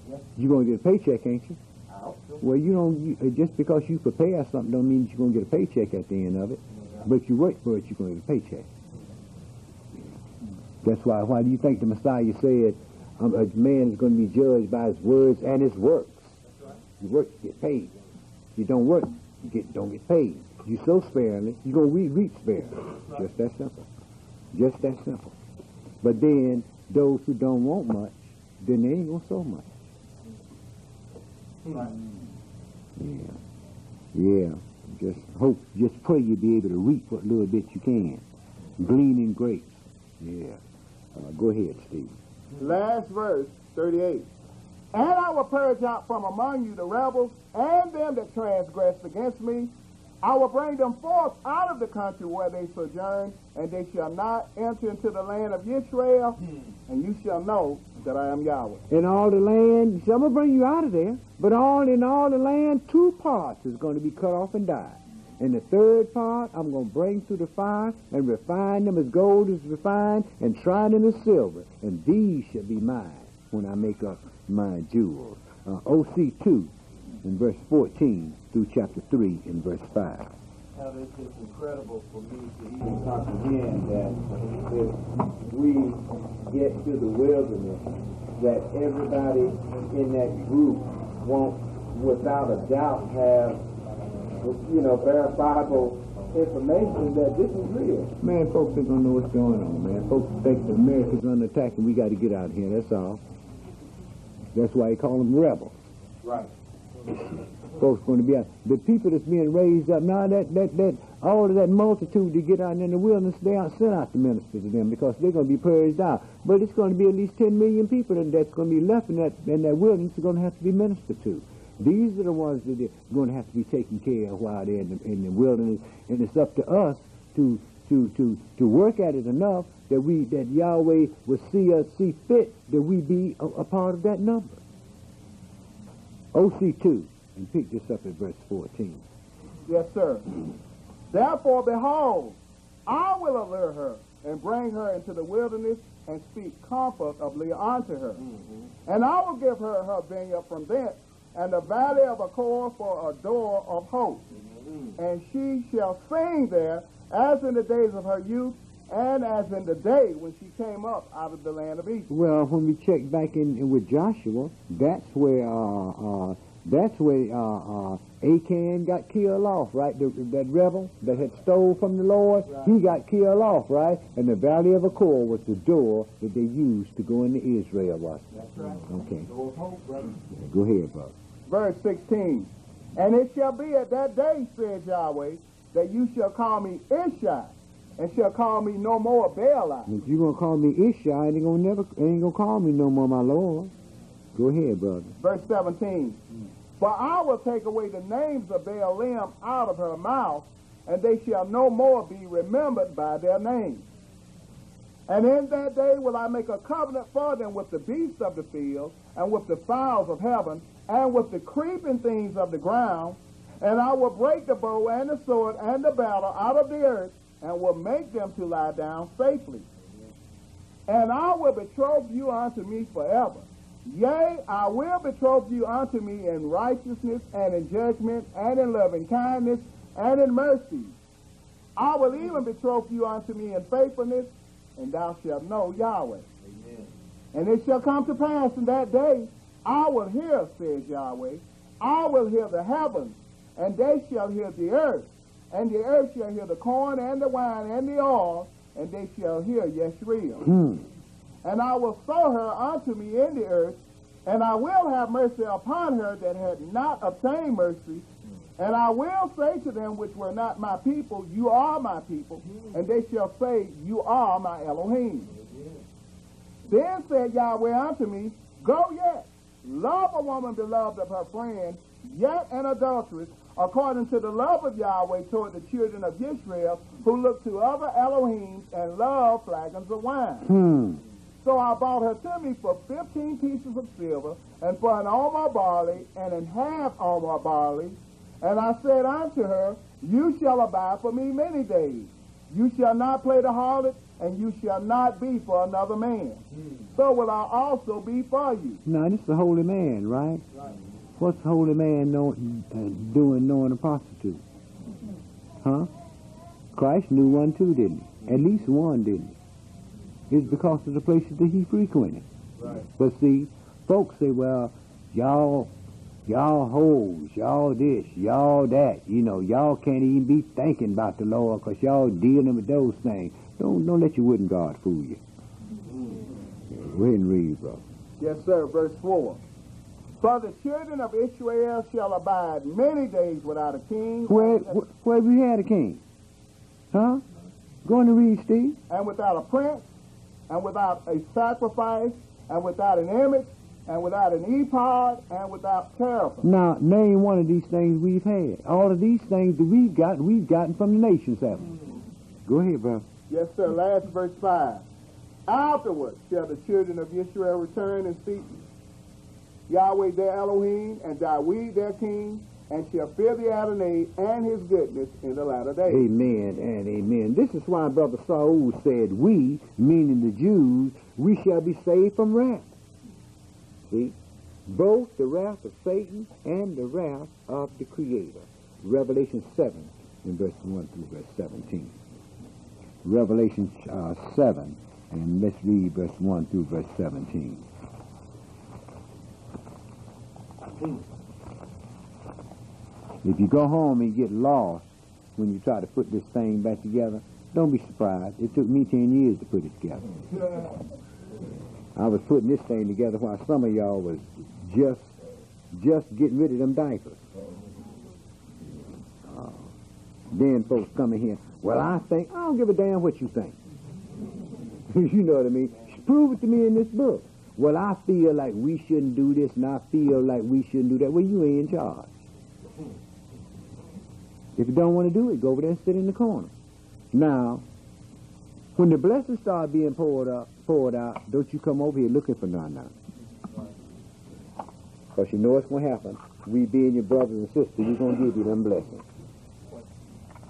Yes. You're going to get a paycheck, ain't you? Well, just because you prepare something don't mean you're going to get a paycheck at the end of it. But you work for it, you're going to get a paycheck. That's why do you think the Messiah said a man is going to be judged by his words and his works? You work, you get paid. You don't work, you don't get paid. You sow sparingly, you're going to reap sparingly. Just that simple. Just that simple. But then, those who don't want much, then they ain't going to sow much. Yeah. Just pray you be able to reap what little bit you can. Gleaning grapes. Yeah. Go ahead, Steve. Last verse, 38. And I will purge out from among you the rebels and them that transgressed against me. I will bring them forth out of the country where they sojourn, and they shall not enter into the land of Israel, and you shall know that I am Yahweh. In all the land, so I'm going to bring you out of there, but in all the land, 2 parts is going to be cut off and die. And the 3rd part, I'm going to bring through the fire and refine them as gold is refined and try them as silver. And these shall be mine when I make up my jewels. OC 2 in verse 14 through chapter 3 in verse 5. Now, it's just incredible for me to even comprehend that if we get to the wilderness, that everybody in that group won't, without a doubt, have verifiable information that this is real. Man, folks ain't gonna know what's going on, man. Folks think that America's under attack and we got to get out of here, that's all. That's why they call them rebels. Right. Folks going to be out. The people that's being raised up now, that all of that multitude to get out in the wilderness, they aren't sent out to minister to them because they're going to be purged out. But it's going to be at least 10 million people that's going to be left in that wilderness are going to have to be ministered to. These are the ones that are going to have to be taken care of while they're in the wilderness, and it's up to us to work at it enough that Yahweh will see fit that we be a part of that number. OC2, and pick this up at verse 14. Yes, sir. Therefore, behold, I will allure her and bring her into the wilderness and speak comfortably unto her. And I will give her her vineyard from thence, and the valley of Achor for a door of hope. And she shall sing there, as in the days of her youth, and as in the day when she came up out of the land of Egypt. Well, when we check back in with Joshua, that's where Achan got killed off, right? That rebel that had stole from the Lord, he got killed off, right? And the Valley of Achor was the door that they used to go into Israel, was. That's right. Okay. Door of hope, brother. Go ahead, brother. Verse 16. And it shall be at that day, says Yahweh, that you shall call me Ishai, and shall call me no more Baali. If you're gonna call me Ishai, ain't gonna call me no more, my Lord. Go ahead, brother. Verse 17. For I will take away the names of Baalim out of her mouth, and they shall no more be remembered by their names. And in that day will I make a covenant for them with the beasts of the field, and with the fowls of heaven, and with the creeping things of the ground, and I will break the bow and the sword and the battle out of the earth, and will make them to lie down safely. And I will betroth you unto me forever. Yea, I will betroth you unto me in righteousness and in judgment and in loving kindness and in mercy. I will even betroth you unto me in faithfulness, and thou shalt know Yahweh. Amen. And it shall come to pass in that day, I will hear, says Yahweh, I will hear the heavens, and they shall hear the earth, and the earth shall hear the corn and the wine and the oil, and they shall hear Yeshriel. And I will sow her unto me in the earth, and I will have mercy upon her that had not obtained mercy. And I will say to them which were not my people, you are my people. And they shall say, you are my Elohim. Then said Yahweh unto me, go yet, love a woman beloved of her friend, yet an adulteress, according to the love of Yahweh toward the children of Israel, who look to other Elohims and love flagons of wine. So I bought her to me for 15 pieces of silver, and for an omer of barley, and an half omer of barley. And I said unto her, you shall abide for me many days. You shall not play the harlot, and you shall not be for another man. So will I also be for you. Now, this is the holy man, right? What's the holy man doing knowing a prostitute? Huh? Christ knew one too, didn't he? At least one, didn't he? It's because of the places that he frequented. Right. But see, folks say, well, y'all hoes, y'all this, y'all that. You know, y'all can't even be thinking about the Lord because y'all dealing with those things. Don't let your wooden God fool you. Go ahead and read, bro. Yes, sir. Verse 4. For the children of Israel shall abide many days without a king. Where have we had a king? Huh? Go on and read, Steve. And without a prince, and without a sacrifice, and without an image, and without an ephod, and without teraphim. Now, name one of these things we've had. All of these things that we've gotten from the nations, haven't we? Go ahead, bro. Yes, sir. Last verse 5. Afterwards shall the children of Israel return and seek Yahweh their Elohim, and Dawid their king, and shall fear the Adonai and his goodness in the latter days. Amen and amen. This is why Brother Saul said, we, meaning the Jews, we shall be saved from wrath. See? Both the wrath of Satan and the wrath of the Creator. Revelation 7, in verse 1 through verse 17. Revelation 7, and let's read verse 1 through verse 17. If you go home and get lost when you try to put this thing back together, don't be surprised. It took me 10 years to put it together. I was putting this thing together while some of y'all was just getting rid of them diapers. Then folks come in here, well, I don't give a damn what you think. You know what I mean? Prove it to me in this book. Well, I feel like we shouldn't do this, and I feel like we shouldn't do that. Well, you ain't in charge. If you don't want to do it, go over there and sit in the corner. Now, when the blessings start being poured out, don't you come over here looking for none now. Because you know what's going to happen. We being your brothers and sisters, we're going to give you them blessings.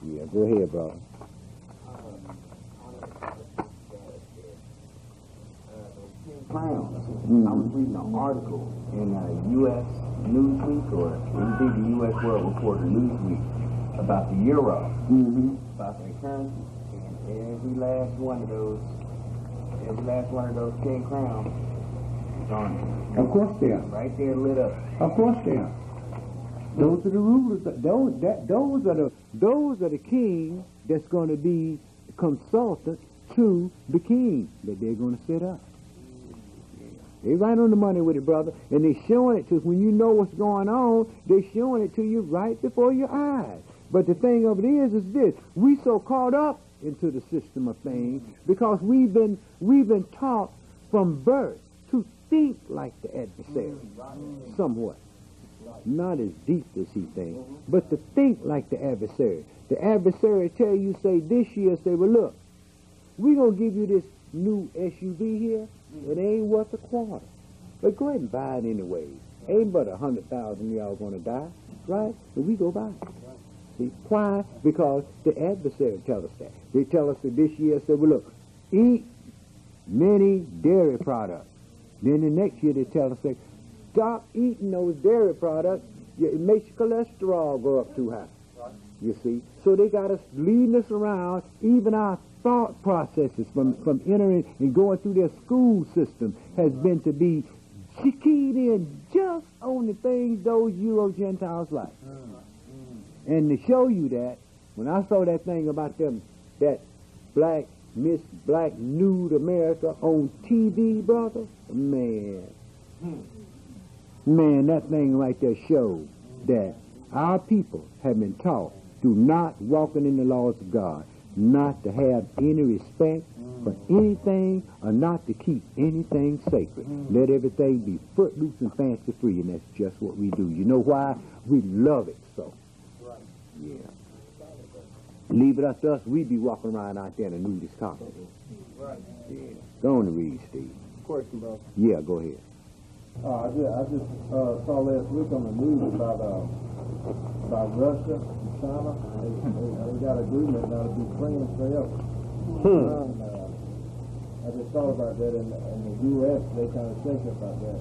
Yeah, go ahead, brother. I was reading an article in U.S. Newsweek, or indeed the U.S. World Report or Newsweek, about the euro, about their currency. And every last one of those 10 crowns is on it. Of course they are. Right there lit up. Of course they are. Those are the rulers. Those are the kings that's going to be consultant to the king that they're going to set up. They right on the money with it, brother, and they showing it to us. When you know what's going on, they're showing it to you right before your eyes. But the thing of it is this: we so caught up into the system of things because we've been taught from birth to think like the adversary, somewhat. Not as deep as he thinks, but to think like the adversary. The adversary tell you, say, this year, say, well, look, we're going to give you this new SUV here. It ain't worth a quarter. But go ahead and buy it anyway. Ain't but 100,000 y'all going to die, right? But we go buy it. See, why? Because the adversary tell us that. They tell us that this year, say, well, look, eat many dairy products. Then the next year they tell us, say, stop eating those dairy products. It makes your cholesterol go up too high. You see? So they got us leading us around, even our thought processes from entering and going through their school system has been to be keyed in just on the things those Euro-Gentiles like. And to show you that, when I saw that thing about them, that Miss Black Nude America on TV, brother, man, that thing right there showed that our people have been taught to not walking in the laws of God, not to have any respect for anything, or not to keep anything sacred. Let everything be footloose and fancy free, and that's just what we do. You know why? We love it so. Yeah. Leave it up to us, we'd be walking around out there in a nudist costume. Yeah. Go on and read, Steve. Question, brother. Yeah, go ahead. I just saw last week on the news about Russia and China. They got agreement now to be friends forever. I just thought about that, and the U.S., they kind of shaky about that.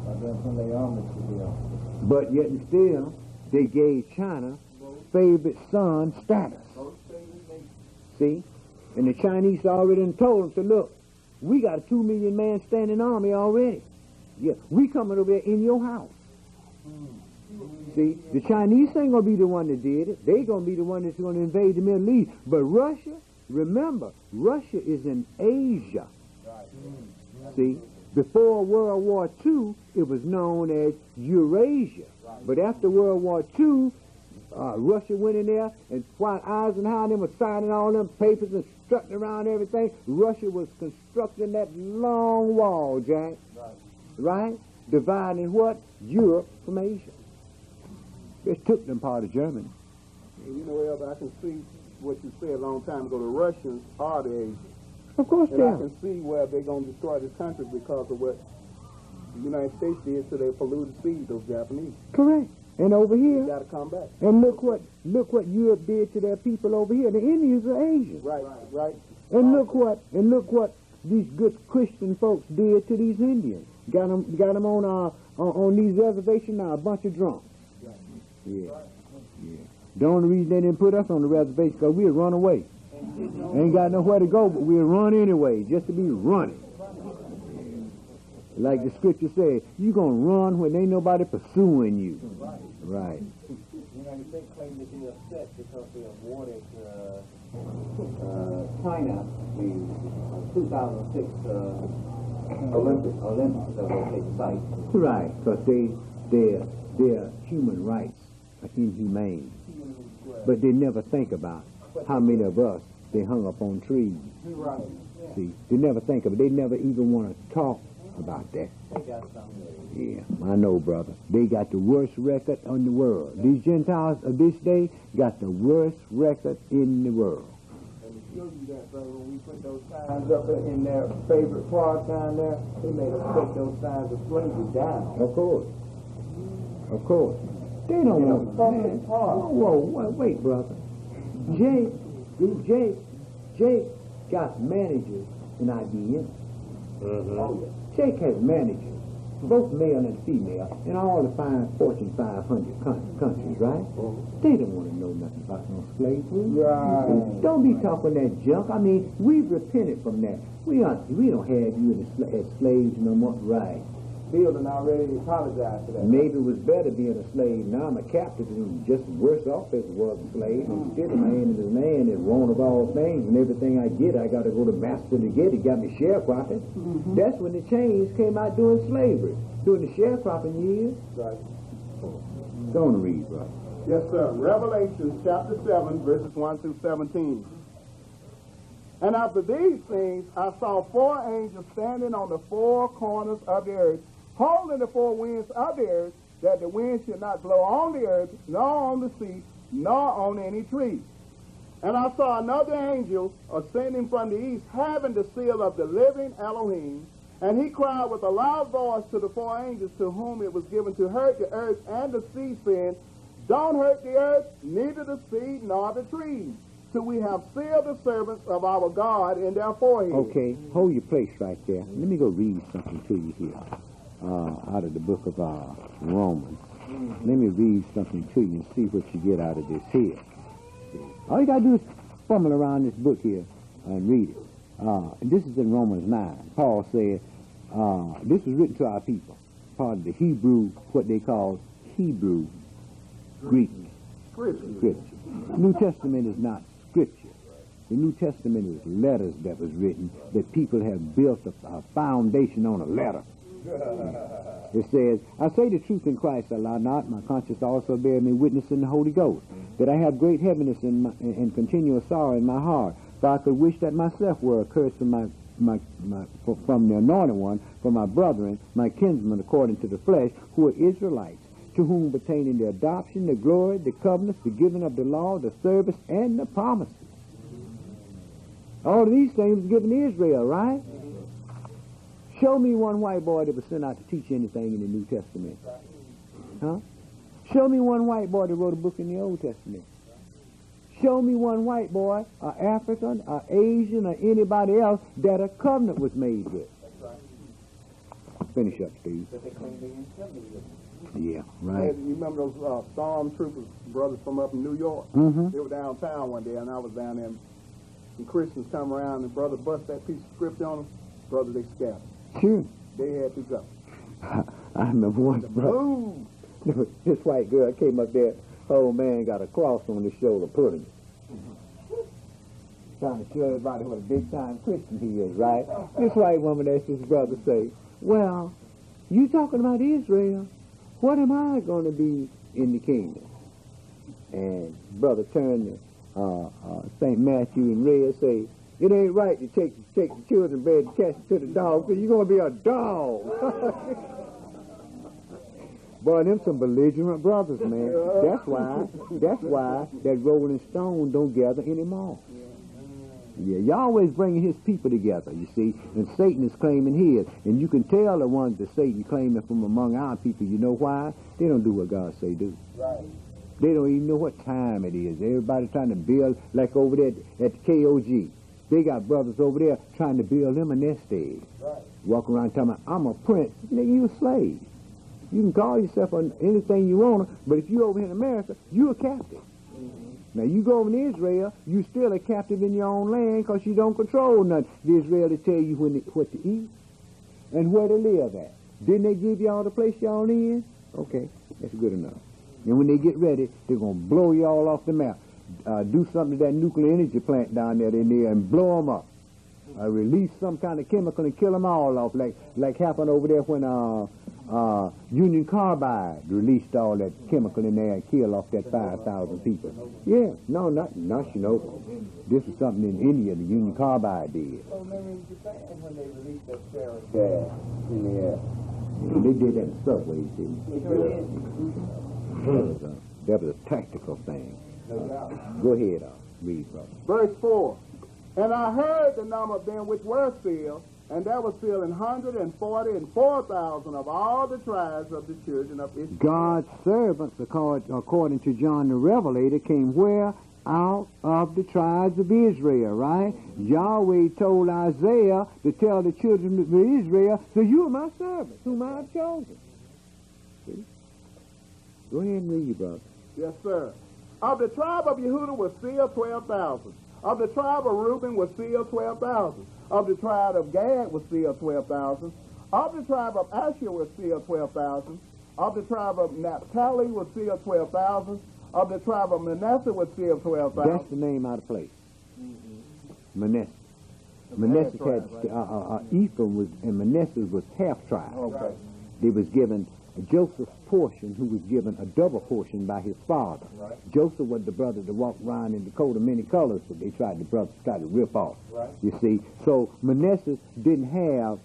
About them putting their armies together. But yet and still, they gave China favorite son status. See? And the Chinese already done told them, said, look, we got a 2 million man standing army already. Yeah, we coming over there in your house. See, the Chinese ain't going to be the one that did it. They going to be the one that's going to invade the Middle East. But Russia, remember, Russia is in Asia. See, before World War II, it was known as Eurasia. But after World War II, Russia went in there, and while Eisenhower and them were signing all them papers and strutting around everything, Russia was constructing that long wall, Jack. Right? Dividing what? Europe from Asia. It took them part of Germany. You know, Elder, I can see what you said a long time ago. The Russians are the Asians. Of course and they I are. can see where they're going to destroy this country because of what the United States did to their polluted seas, those Japanese. Correct. And over here, They got to come back. and look what Europe did to their people over here. The Indians are Asian. Right. And look what these good Christian folks did to these Indians. Got them on these reservations now, a bunch of drunks. Yeah. The only reason they didn't put us on the reservation because we'd run away. Ain't got nowhere to go, but we'll run anyway, just to be running. Like the scripture says, you're going to run when ain't nobody pursuing you. Right. The United States claimed to be upset because they awarded China the 2006 Olympics that will take site. Right, because their human rights are inhumane. But they never think about how many of us they hung up on trees. Right. See, they never think of it. They never even want to talk about that. They got something. Yeah, I know, brother. They got the worst record in the world. These Gentiles of this day got the worst record in the world. And to show you that, brother, when we put those signs up in their favorite park down there, they made us take those signs of slavery down. Of course. They don't want public park. Whoa, wait, brother. Jake got managers in IBM. Oh, yeah. Jake has managers both male and female, in all the Fortune 500 countries, right? They don't want to know nothing about no slavery. Right. Don't be talking that junk. I mean, we've repented from that. We don't have you as slaves no more. Right. Fielding already apologized for that. Maybe it was better being a slave. Now I'm a captive and just worse off as it was a slave. I'm still a man is a man and one of all things, and everything I get, I got to go to master to get it. Got me sharecropping. That's when the chains came out during slavery, during the sharecropping years. Right. Go on and read, brother. Yes, sir. Revelation chapter 7, verses 1 through 17. And after these things, I saw 4 angels standing on the 4 corners of the earth, holding the 4 winds of the earth, that the wind should not blow on the earth, nor on the sea, nor on any tree. And I saw another angel ascending from the east, having the seal of the living Elohim. And he cried with a loud voice to the 4 angels to whom it was given to hurt the earth and the sea, saying, Don't hurt the earth, neither the sea, nor the trees, till we have sealed the servants of our God in their foreheads. Okay, hold your place right there. Let me go read something to you here. Out of the book of Romans. Let me read something to you and see what you get out of this here. All you got to do is fumble around this book here and read it. And this is in Romans 9. Paul said, this was written to our people, part of the Hebrew, what they call Hebrew Greek Scripture. The New Testament is not Scripture. The New Testament is letters that was written, that people have built a foundation on a letter. It says, I say the truth in Christ, I lie not. My conscience also bear me witness in the Holy Ghost, that I have great heaviness and continual sorrow in my heart. For I could wish that myself were accursed from from the anointed one, from my brethren, my kinsmen, according to the flesh, who are Israelites, to whom pertaining the adoption, the glory, the covenants, the giving of the law, the service, and the promises. All of these things were given to Israel, right? Show me one white boy that was sent out to teach anything in the New Testament. Huh? Show me one white boy that wrote a book in the Old Testament. Show me one white boy, an African, an Asian, or anybody else that a covenant was made with. Finish up, Steve. Yeah, right. And you remember those stormtroopers, brothers from up in New York? Mm-hmm. They were downtown one day, and I was down there, and Christians come around, and brother bust that piece of script on them. Brother, they scattered. Sure. They had to go. I remember once, brother. This white girl came up there. Her old man got a cross on his shoulder, putting it. Trying to show everybody what a big-time Christian he is, right? This white woman asked his brother, say, well, you talking about Israel. What am I going to be in the kingdom? And brother turned to St. Matthew and read, say, it ain't right to take the children's bread and cast it to the dogs, because you're going to be a dog. Boy, them some belligerent brothers, man. That's why that Rolling Stone don't gather anymore. Yeah, you're always bringing his people together, you see, and Satan is claiming his. And you can tell the ones that Satan claiming from among our people. You know why? They don't do what God say do. Right. They don't even know what time it is. Everybody trying to build, like over there at the KOG. They got brothers over there trying to build them a nest egg. Right. Walking around talking about, I'm a prince. You a slave. You can call yourself anything you want, but if you over here in America, you're a captive. Now, you go over to Israel, you still a captive in your own land because you don't control nothing. The Israel, they tell you what to eat and where to live at. Didn't they give y'all the place y'all in? Okay, that's good enough. And when they get ready, they're going to blow y'all off the map. Do something to that nuclear energy plant down there in there and blow them up. Release some kind of chemical and kill them all off, like happened over there when Union Carbide released all that chemical in there and killed off that 5,000 people. Yeah, no, not you know. This was something in India the Union Carbide did. So remember in Japan when they released that sarin gas in the air? Yeah, they did that in subways, didn't they? That was a tactical thing. No doubt. Go ahead, read, brother. Verse 4. And I heard the number of them which were sealed, and there was sealed 144,000 of all the tribes of the children of Israel. God's servants, according to John the Revelator, came where? out of the tribes of Israel, right? Yahweh told Isaiah to tell the children of Israel, so you are my servants, whom I have chosen. See? Go ahead and read, brother. Yes, sir. Of the tribe of Yehuda was sealed 12,000. Of the tribe of Reuben was sealed 12,000. Of the tribe of Gad was sealed 12,000. Of the tribe of Asher was sealed 12,000. Of the tribe of Naphtali was sealed 12,000. Of the tribe of Manasseh was sealed 12,000. That's the name out of place. Manasseh. Manasseh had, Ephraim was, and Manasseh was half tribe. Okay. They was given Joseph's portion, who was given a double portion by his father. Right. Joseph was the brother that walked around in the coat of many colors, but the brothers tried to rip off. Right. You see, so Manasseh didn't have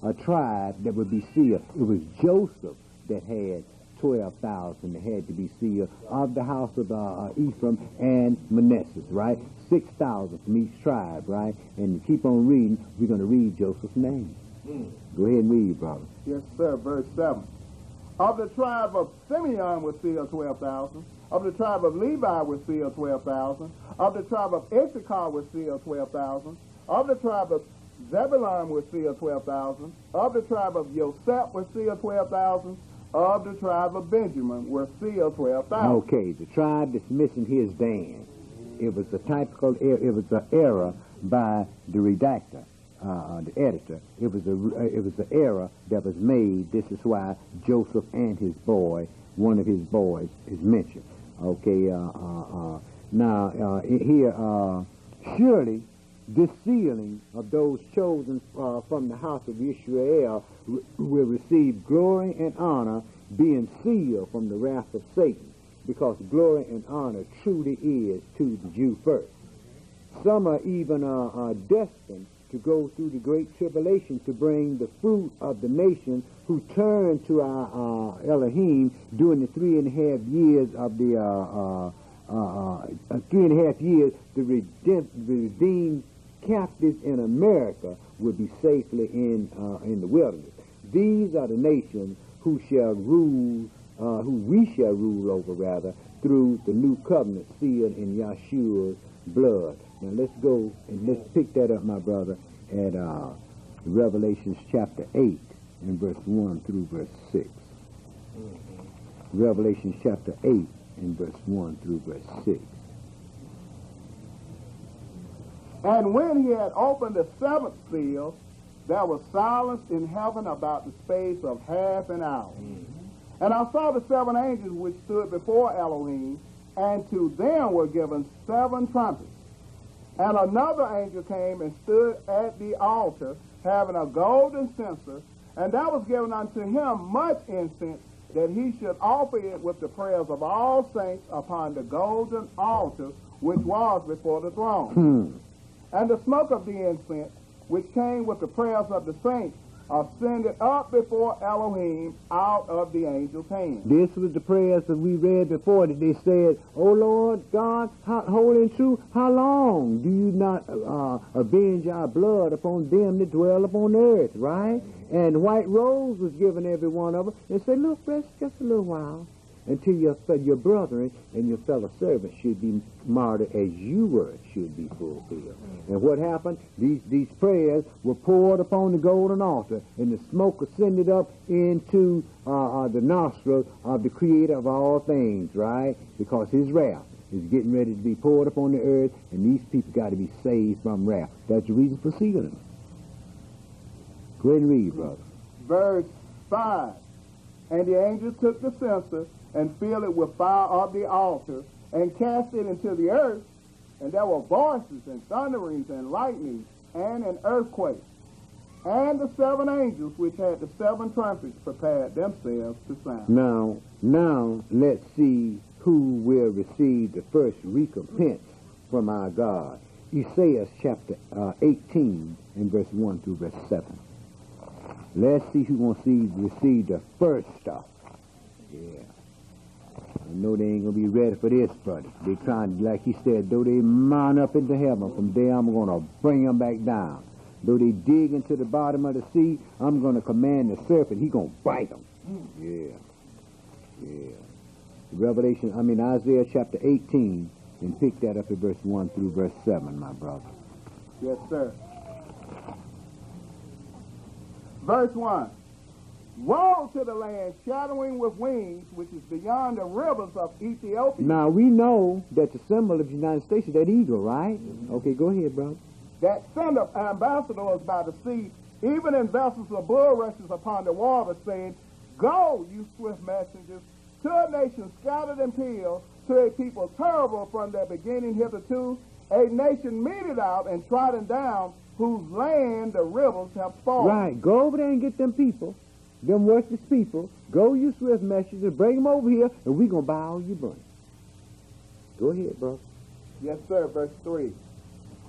a tribe that would be sealed. It was Joseph that had 12,000 that had to be sealed of the house of Ephraim and Manasseh, right? 6,000 from each tribe, right? And to keep on reading, we're going to read Joseph's name. Go ahead and read, brother. Yes, sir. Verse 7. Of the tribe of Simeon was sealed 12,000. Of the tribe of Levi was sealed 12,000. Of the tribe of Issachar was sealed 12,000. Of the tribe of Zebulun was sealed 12,000. Of the tribe of Joseph was sealed 12,000. Of the tribe of Benjamin were sealed 12,000. Okay, the tribe that's missing here is Dan. It was a typical, it was an error by the redactor. The editor, it was an error that was made. This is why Joseph and his boy, one of his boys, is mentioned. Okay, now here, surely this sealing of those chosen from the house of Israel will receive glory and honor, being sealed from the wrath of Satan, because glory and honor truly is to the Jew first. Some are even destined to go through the great tribulation to bring the fruit of the nation who turn to our Elohim during the 3.5 years of the 3.5 years. The redeemed captives in America will be safely in the wilderness. These are the nations who shall rule, who we shall rule over, rather, through the new covenant sealed in Yeshua's blood. Now let's go and let's pick that up, my brother, at Revelations chapter 8 and verse 1 through verse 6. Revelations chapter 8 and verse 1 through verse 6. And when he had opened the seventh seal, there was silence in heaven about the space of half an hour. And I saw the 7 angels which stood before Elohim, and to them were given 7 trumpets. And another angel came and stood at the altar, having a golden censer, and there was given unto him much incense, that he should offer it with the prayers of all saints upon the golden altar which was before the throne. And the smoke of the incense, which came with the prayers of the saints, ascended up before Elohim out of the angel's hand. This was the prayers that we read before, that they said, O Lord God, holy and true, how long do you not avenge our blood upon them that dwell upon earth, right? And white rose was given every one of them, and said, look, rest just a little while, until your brethren and your fellow servants should be martyred as you were should be fulfilled. And what happened? These prayers were poured upon the golden altar, and the smoke ascended up into the nostrils of the Creator of all things, right? Because his wrath is getting ready to be poured upon the earth, and these people got to be saved from wrath. That's the reason for sealing. Go ahead and read, brother. Verse 5. And the angels took the censer and filled it with fire of the altar, and cast it into the earth, and there were voices and thunderings and lightnings and an earthquake. And the 7 angels which had the 7 trumpets prepared themselves to sound. Now let's see who will receive the first recompense from our God. Isaiah chapter 18 and verse 1 through verse 7. Let's see who's going to receive the first stuff. Yeah. I know they ain't going to be ready for this, but they trying, like he said, though they mount up into heaven, from there I'm going to bring them back down. Though they dig into the bottom of the sea, I'm going to command the serpent, he going to bite them. Yeah. Isaiah chapter 18, and pick that up at verse 1 through verse 7, my brother. Yes, sir. Verse 1. Woe to the land shadowing with wings, which is beyond the rivers of Ethiopia. Now, we know that the symbol of the United States is that eagle, right? Okay, go ahead, brother. That sendeth ambassadors by the sea, even in vessels of bulrushes upon the water, saying, Go, you swift messengers, to a nation scattered and peeled, to a people terrible from their beginning hitherto, a nation meted out and trodden down, whose land the rivers have spoiled. Right, go over there and get them people, them worthless people. Go, you swift messengers, bring them over here, and we're going to buy all your money. Go ahead, brother. Yes, sir. Verse 3.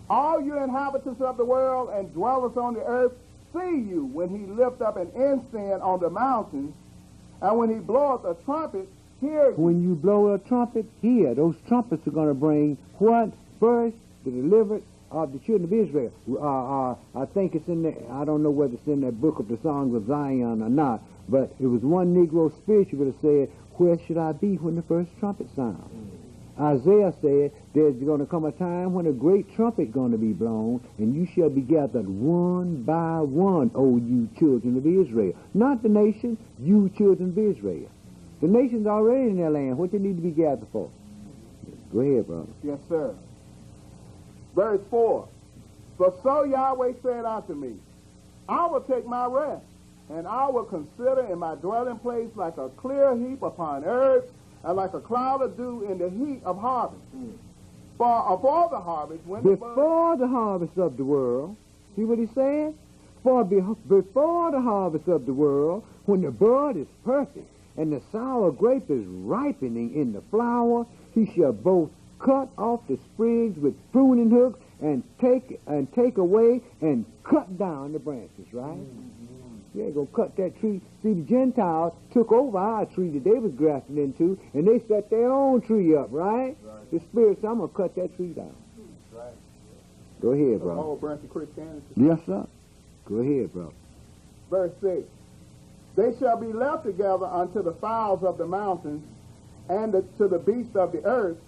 All you inhabitants of the world and dwellers on the earth, see you when he lift up an incense on the mountains, and when he bloweth a trumpet, hear you. When you blow a trumpet, hear. Those trumpets are going to bring what? First, the deliverance of the children of Israel. I think it's in the, I don't know whether it's in that book of the Songs of Zion or not, but it was one Negro spiritual that said, where should I be when the first trumpet sounds? Isaiah said, there's going to come a time when a great trumpet going to be blown, and you shall be gathered one by one, O you children of Israel. Not the nation, you children of Israel. The nation's already in their land. What they need to be gathered for? Go ahead, brother. Yes, sir. Verse 4. For so Yahweh said unto me, I will take my rest, and I will consider in my dwelling place like a clear heap upon earth, and like a cloud of dew in the heat of harvest. For of all the harvest, when before the harvest of the world, see what he said? For before the harvest of the world, when the bud is perfect, and the sour grape is ripening in the flower, he shall both cut off the sprigs with pruning hooks, and take away and cut down the branches, right? Yeah, go cut that tree. See, the Gentiles took over our tree that they was grafted into, and they set their own tree up, right? The Spirit said, I'm going to cut that tree down. Right. Go ahead, brother. The whole branch of Christianity. Yes, sir. Go ahead, brother. Verse 6. They shall be left together unto the fowls of the mountains, and to the beasts of the earth,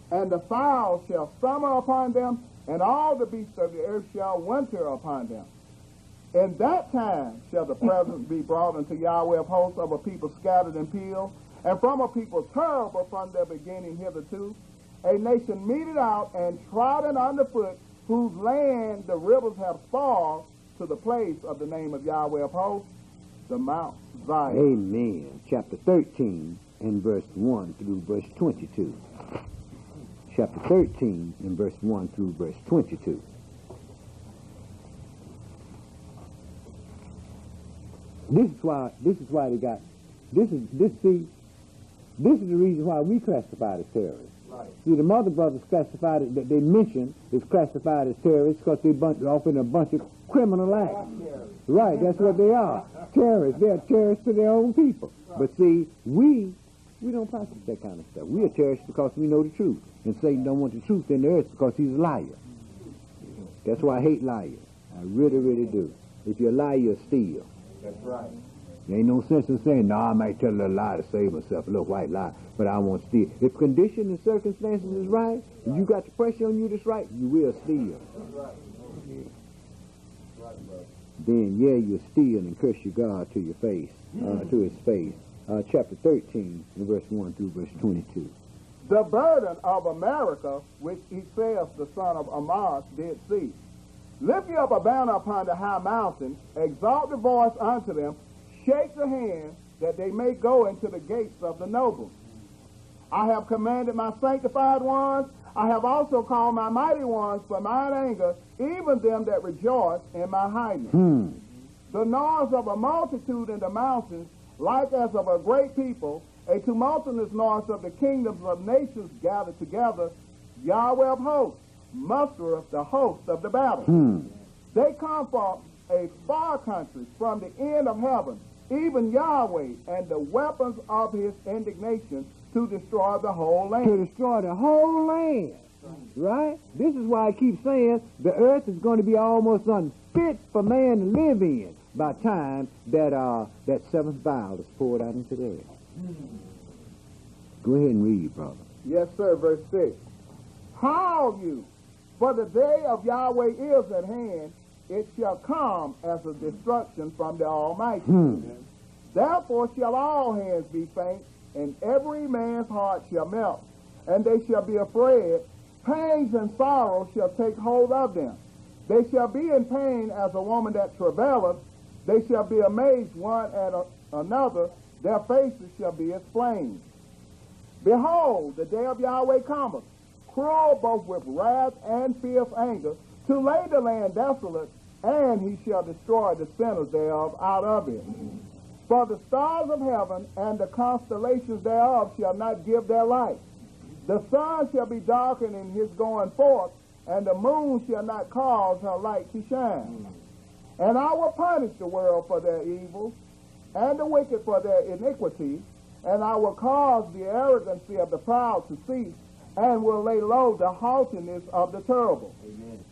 and the fowls shall summer upon them, and all the beasts of the earth shall winter upon them. In that time shall the presence be brought unto Yahweh of hosts of a people scattered and peeled, and from a people terrible from their beginning hitherto, a nation meted out and trodden underfoot, whose land the rivers have spoiled, to the place of the name of Yahweh of hosts, the Mount Zion. Amen. Chapter 13 and verse 1 through verse 22. Chapter 13 and verse 1 through verse 22. This is why they got, this is the reason why we classified as terrorists. Right. See, the Mother Brothers classified it, that they mentioned is classified as terrorists because they off in a bunch of criminal acts. Right, that's what they are. Terrorists. They're terrorists to their own people. Right. But see, we don't practice that kind of stuff. We are terrorists because we know the truth. And Satan don't want the truth in the earth because he's a liar. That's why I hate liars. I really, really do. If you're a liar, you'll steal. That's right. There ain't no sense in saying, no, I might tell a little lie to save myself, a little white lie, but I won't steal. If condition and circumstances is right, and you got the pressure on you that's right, you will steal. That's right. Yeah. Right, brother. Then, yeah, you'll steal and curse your God to your face, to his face. Chapter 13, verse 1 through verse 22. The burden of America, which Esaias the son of Amos did see. Lift you up a banner upon the high mountain, exalt the voice unto them, shake the hand, that they may go into the gates of the noble. I have commanded my sanctified ones, I have also called my mighty ones for mine anger, even them that rejoice in my highness. The noise of a multitude in the mountains, like as of a great people, a tumultuous noise of the kingdoms of nations gathered together, Yahweh of hosts mustereth the host of the battle. They come from a far country, from the end of heaven, even Yahweh, and the weapons of his indignation to destroy the whole land. To destroy the whole land. Right? This is why I keep saying the earth is going to be almost unfit for man to live in by time that that seventh vial is poured out into there. Go ahead and read, brother. Yes, sir. Verse 6. Call you, for the day of Yahweh is at hand. It shall come as a destruction from the Almighty. Therefore shall all hands be faint, and every man's heart shall melt, and they shall be afraid. Pangs and sorrow shall take hold of them. They shall be in pain as a woman that travaileth. They shall be amazed one at another. Their faces shall be as flames. Behold, the day of Yahweh cometh, cruel both with wrath and fierce anger, to lay the land desolate, and he shall destroy the sinners thereof out of it. For the stars of heaven and the constellations thereof shall not give their light. The sun shall be darkened in his going forth, and the moon shall not cause her light to shine. And I will punish the world for their evils, and the wicked for their iniquity, and I will cause the arrogancy of the proud to cease, and will lay low the haughtiness of the terrible. Amen.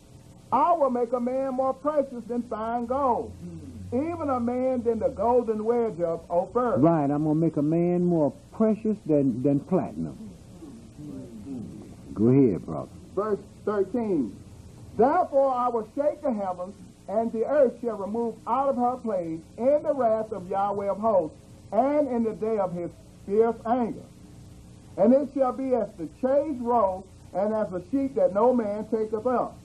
I will make a man more precious than fine gold, even a man than the golden wedge of Ophir. Right, I'm going to make a man more precious than platinum. Go ahead, brother. Verse 13. Therefore I will shake the heavens, and the earth shall remove out of her place in the wrath of Yahweh of hosts, and in the day of his fierce anger. And it shall be as the chased roe, and as a sheep that no man taketh up.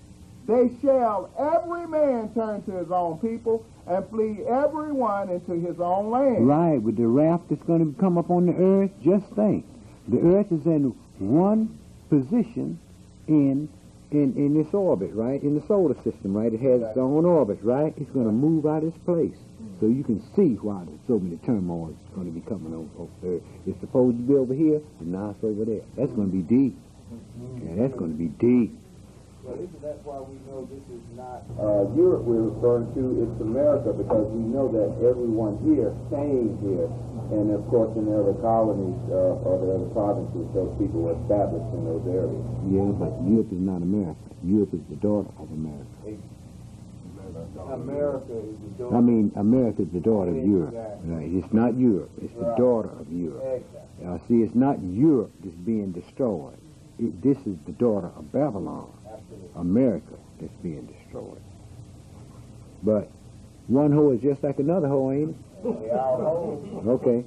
They shall every man turn to his own people, and flee every one into his own land. Right, with the wrath that's going to come up on the earth, just think. The earth is in one position in this orbit, right? In the solar system, right? It has its own orbit, right? It's going to move out of its place. So you can see why there's so many turmoil is going to be coming over Earth. It's supposed to be over here, and now it's over there. That's going to be deep. Yeah, that's going to be deep. Well, isn't that why we know this is not Europe we're referring to? It's America, because we know that everyone here came here. And, of course, in the other colonies or the other provinces, those people were established in those areas. Yeah, but Europe is not America. Europe is the daughter of America. America is the daughter. I mean, America is the daughter of Europe. Right? It's not Europe. It's the daughter of Europe. Exactly. See, it's not Europe that's being destroyed. This is the daughter of Babylon. Absolutely. America that's being destroyed. But one hoe is just like another hoe, ain't it? They all hold. Okay.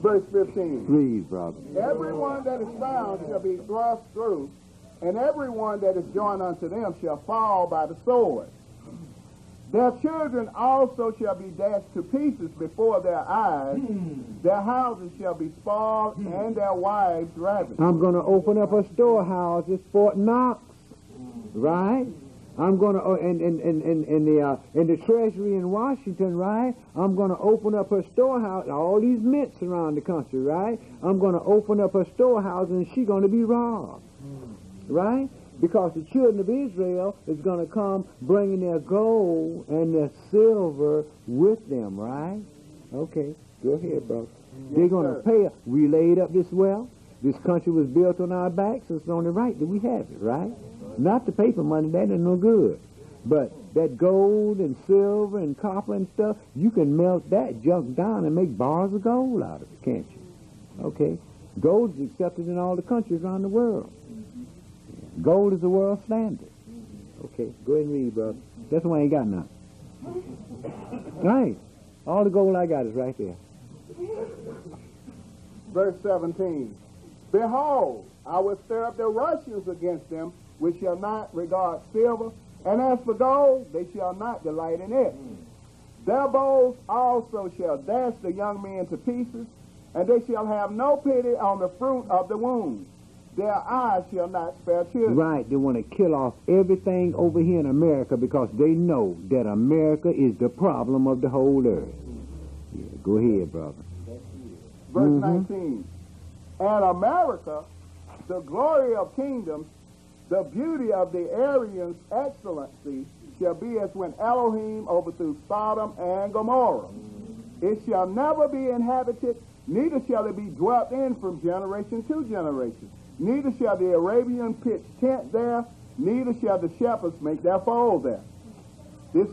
Verse 15. Please, brother. Everyone that is found shall be thrust through, and everyone that is joined unto them shall fall by the sword. Their children also shall be dashed to pieces before their eyes. Their houses shall be spoiled, and their wives ravished. I'm going to open up a storehouse at Fort Knox, right? I'm going to in the Treasury in Washington, right? I'm going to open up her storehouse. All these mints around the country, right? I'm going to open up her storehouse, and she's going to be robbed, right? Because the children of Israel is going to come bringing their gold and their silver with them, right? Okay, go ahead, brother. They're going to pay us. We laid up this wealth. This country was built on our backs, so it's only right that we have it, right? Not the paper money, that is no good. But that gold and silver and copper and stuff, you can melt that junk down and make bars of gold out of it, can't you? Okay. Gold is accepted in all the countries around the world. Gold is the world standard. Okay, go ahead and read, brother. That's why I ain't got none. Right. All the gold I got is right there. Verse 17. Behold, I will stir up the Russians against them, which shall not regard silver, and as for gold, they shall not delight in it. Their bows also shall dash the young men to pieces, and they shall have no pity on the fruit of the womb. Their eyes shall not spare children. Right, they want to kill off everything over here in America because they know that America is the problem of the whole earth. Yeah, go ahead, brother. Verse 19. And America, the glory of kingdoms, the beauty of the Aryans' excellency, shall be as when Elohim overthrew Sodom and Gomorrah. It shall never be inhabited, neither shall it be dwelt in from generation to generation. Neither shall the Arabian pitch tent there, neither shall the shepherds make their fold there. This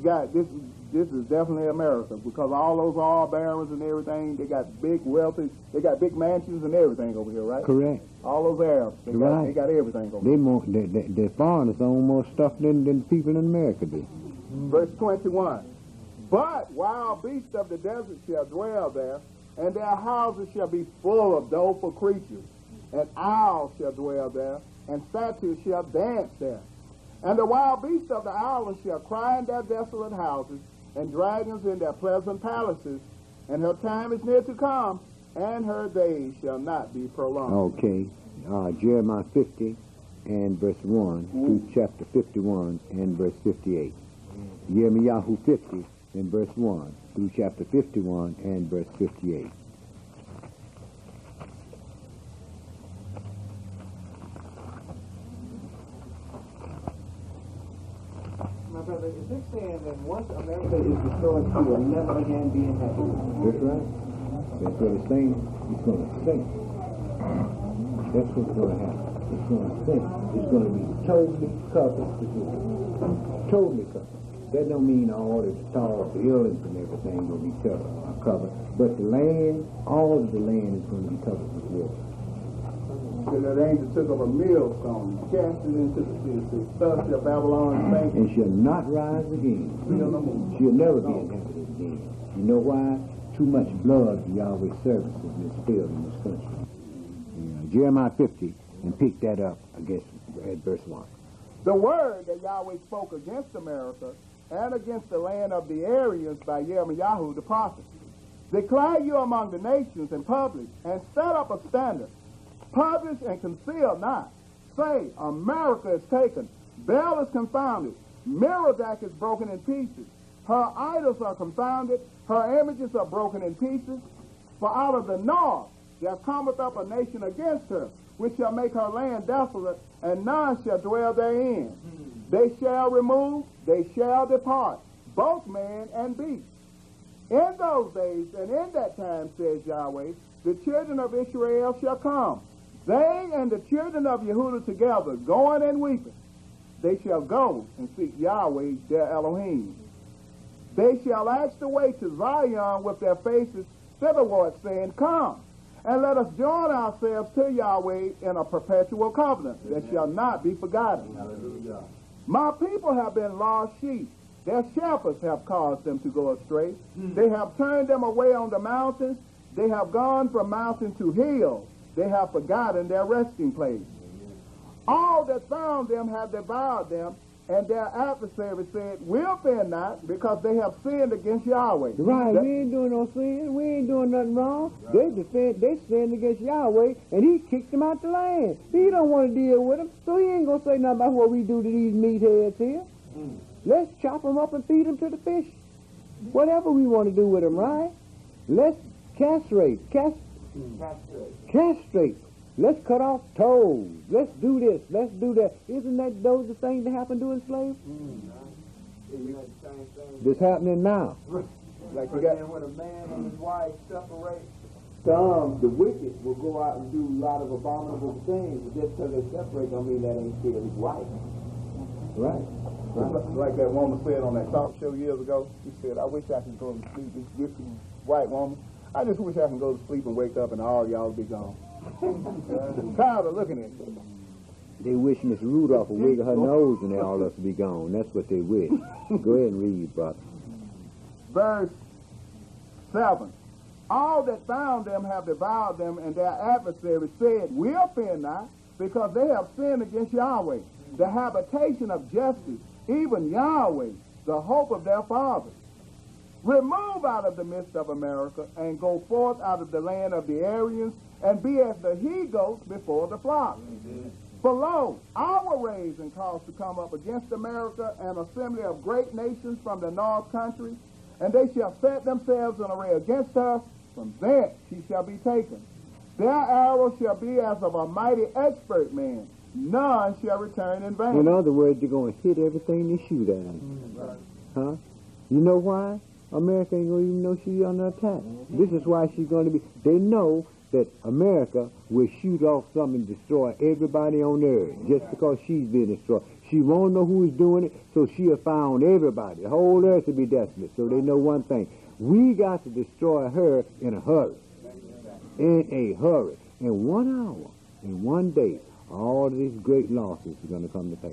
this is definitely America, because all those oil barons and everything, they got big wealthy, they got big mansions and everything over here, right? Correct. All those Arabs, they got everything over here. The foreigners own more stuff than people in America do. Verse 21. But wild beasts of the desert shall dwell there, and their houses shall be full of doleful creatures. And owls shall dwell there, and satyrs shall dance there. And the wild beasts of the islands shall cry in their desolate houses, and dragons in their pleasant palaces. And her time is near to come, and her days shall not be prolonged. Okay. Jeremiah 50 and verse 1 through chapter 51 and verse 58. Jeremiah 50 and verse 1 through chapter 51 and verse 58. My brother, is this saying that once America is destroyed, she will never again be inhabited? That's right. That's what it's saying. It's going to sink. That's what's going to happen. It's going to sink. It's going to be totally covered. Totally covered. That don't mean all the tall buildings and everything will be covered. But the land, all of the land is going to be covered with water. And that angel took up a millstone, cast it into the sea, thus shall Babylon sink. And shall not rise again. She'll never be inhabited again. You know why? Too much blood for Yahweh's service has been spilled in this country. Jeremiah 50, and pick that up against at verse 1. The word that Yahweh spoke against America and against the land of the Aryans by Jeremiah the prophet. Declare you among the nations and publish, and set up a standard. Publish and conceal not. Say, America is taken. Bel is confounded. Merodach is broken in pieces. Her idols are confounded. Her images are broken in pieces. For out of the north there cometh up a nation against her, which shall make her land desolate, and none shall dwell therein. They shall remove, they shall depart, both man and beast. In those days and in that time, says Yahweh, the children of Israel shall come, they and the children of Yehudah together, going and weeping. They shall go and seek Yahweh, their Elohim. They shall ask the way to Zion with their faces thitherward, saying, Come, and let us join ourselves to Yahweh in a perpetual covenant that shall not be forgotten. Hallelujah. My people have been lost sheep. Their shepherds have caused them to go astray. They have turned them away on the mountains. They have gone from mountain to hill. They have forgotten their resting place. All that found them have devoured them, and their adversaries said, We'll fear not, because they have sinned against Yahweh. Right, we ain't doing no sin. We ain't doing nothing wrong. Right. They sinned against Yahweh, and he kicked them out the land. He don't want to deal with them, so he ain't going to say nothing about what we do to these meatheads here. Let's chop them up and feed them to the fish. Whatever we want to do with them, right? Let's castrate. Let's cut off toes. Let's do this. Let's do that. Isn't that those the things that happened to slaves? This happening now. Like you got when a man and his wife separate, some the wicked will go out and do a lot of abominable things, but just because they separate don't mean that ain't still his wife. Right. Like that woman said on that talk show years ago. She said, I wish I could go to sleep. This white woman. I just wish I can go to sleep and wake up and all y'all be gone. I'm tired of looking at you. They wish Miss Rudolph would wiggle her nose and all of us be gone. That's what they wish. Go ahead and read, brother. Verse 7. All that found them have devoured them, and their adversaries said, We'll fear not, because they have sinned against Yahweh, the habitation of justice, even Yahweh, the hope of their fathers. Remove out of the midst of America, and go forth out of the land of the Aryans, and be as the he-goats before the flock. For lo, I will raise and cause to come up against America an assembly of great nations from the north country, and they shall set themselves in array against her. From thence she shall be taken. Their arrow shall be as of a mighty expert man. None shall return in vain. In other words, they're going to hit everything they shoot at them. Huh? You know why? America ain't going to even know she's under attack. This is why she's going to be. They know that America will shoot off something and destroy everybody on earth just because she's being destroyed. She won't know who's doing it, so she'll found everybody. The whole earth will be desolate, so they know one thing. We got to destroy her in a hurry. In a hurry. In 1 hour, in 1 day, all of these great losses are going to come to pass.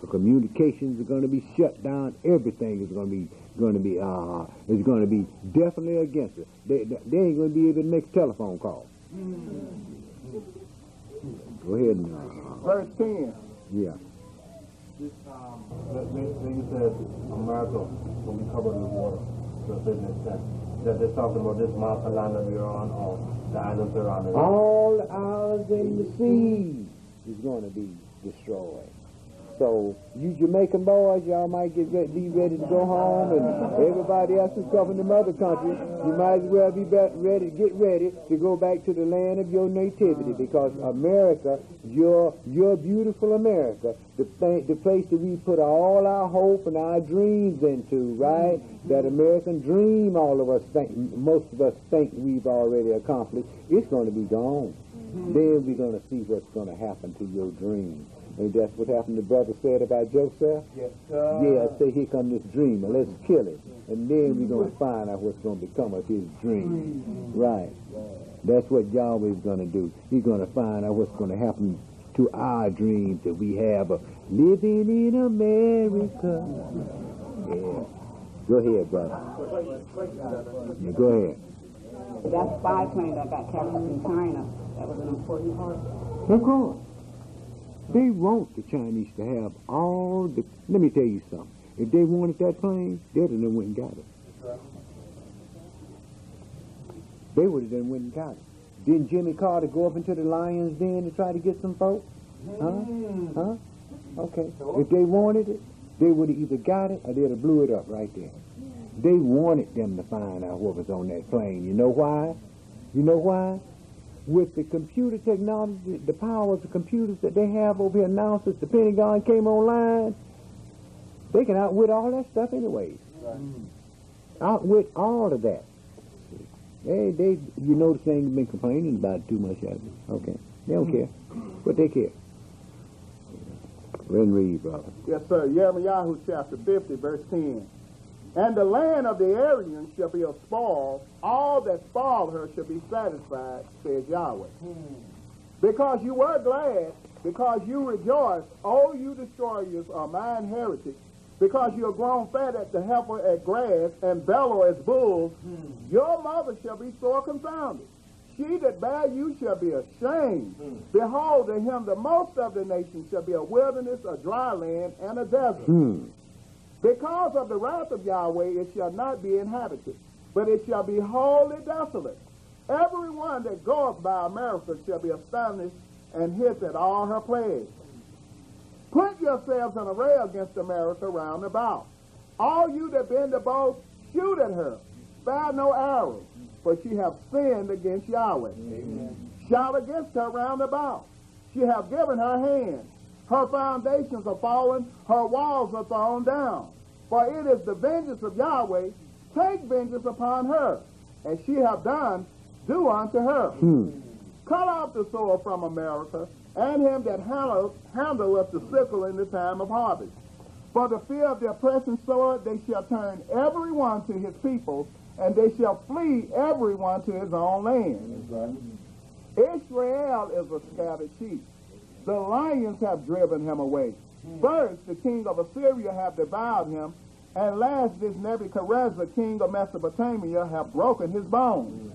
The communications are going to be shut down. Everything is going to be definitely against it. They ain't going to be able to make a telephone call. Go ahead and Verse 10. yeah. When you said America will be covered with water to a certain extent, that they're talking about this mountain line that we're on, or the islands around it. All the islands in the sea is going to be destroyed. So you Jamaican boys, y'all might be ready to go home, and everybody else who's coming from other countries, you might as well be ready to go back to the land of your nativity, because America, your beautiful America, the place that we put all our hope and our dreams into, right? That American dream, all of us think, most of us think we've already accomplished, it's going to be gone. Then we're going to see what's going to happen to your dream. And that's what happened the brother said about Joseph? Yes, sir. Yeah, say here come this dreamer, let's kill him. And then we're going to find out what's going to become of his dream. Right. That's what Yahweh's going to do. He's going to find out what's going to happen to our dreams that we have of living in America. Yeah. Go ahead, brother. Yeah, go ahead. That spy plane that got captured in China, that was an important part. Of course. They want the Chinese to have all the... Let me tell you something. If they wanted that plane, they'd have done went and got it. They would have done went and got it. Didn't Jimmy Carter go up into the Lions Den to try to get some folks? Huh? Okay. If they wanted it, they would have either got it or they'd have blew it up right there. They wanted them to find out what was on that plane. You know why? You know why? With the computer technology, the power of the computers that they have over here now since the Pentagon came online, they can outwit all that stuff anyways. Outwit all of that. You notice they ain't been complaining about it too much, have they? Okay. They don't care. But they care. Go ahead and read, brother. Yes, sir. Jeremiah chapter 50, verse 10. And the land of the Aryans shall be a spoil. All that spoil her shall be satisfied, says Yahweh. Because you were glad, because you rejoiced, O you destroyers are mine heritage. Because you have grown fat at the heifer at grass and bellow as bulls, your mother shall be sore confounded. She that bare you shall be ashamed. Behold, to him the most of the nations shall be a wilderness, a dry land, and a desert. Because of the wrath of Yahweh, it shall not be inhabited, but it shall be wholly desolate. Everyone that goeth by America shall be astonished and hiss at all her plagues. Put yourselves in array against America round about. All you that bend the bow, shoot at her. Spare no arrows, for she hath sinned against Yahweh. Amen. Shout against her round about. She hath given her hand. Her foundations are fallen, her walls are thrown down. For it is the vengeance of Yahweh, take vengeance upon her, as she hath done, do unto her. Cut off the sword from America, and him that handleth the sickle in the time of harvest. For the fear of the oppressing sword, they shall turn every one to his people, and they shall flee every one to his own land. Israel is a scattered sheep. The lions have driven him away. First, the king of Assyria have devoured him, and last, this Nebuchadnezzar, king of Mesopotamia, have broken his bones.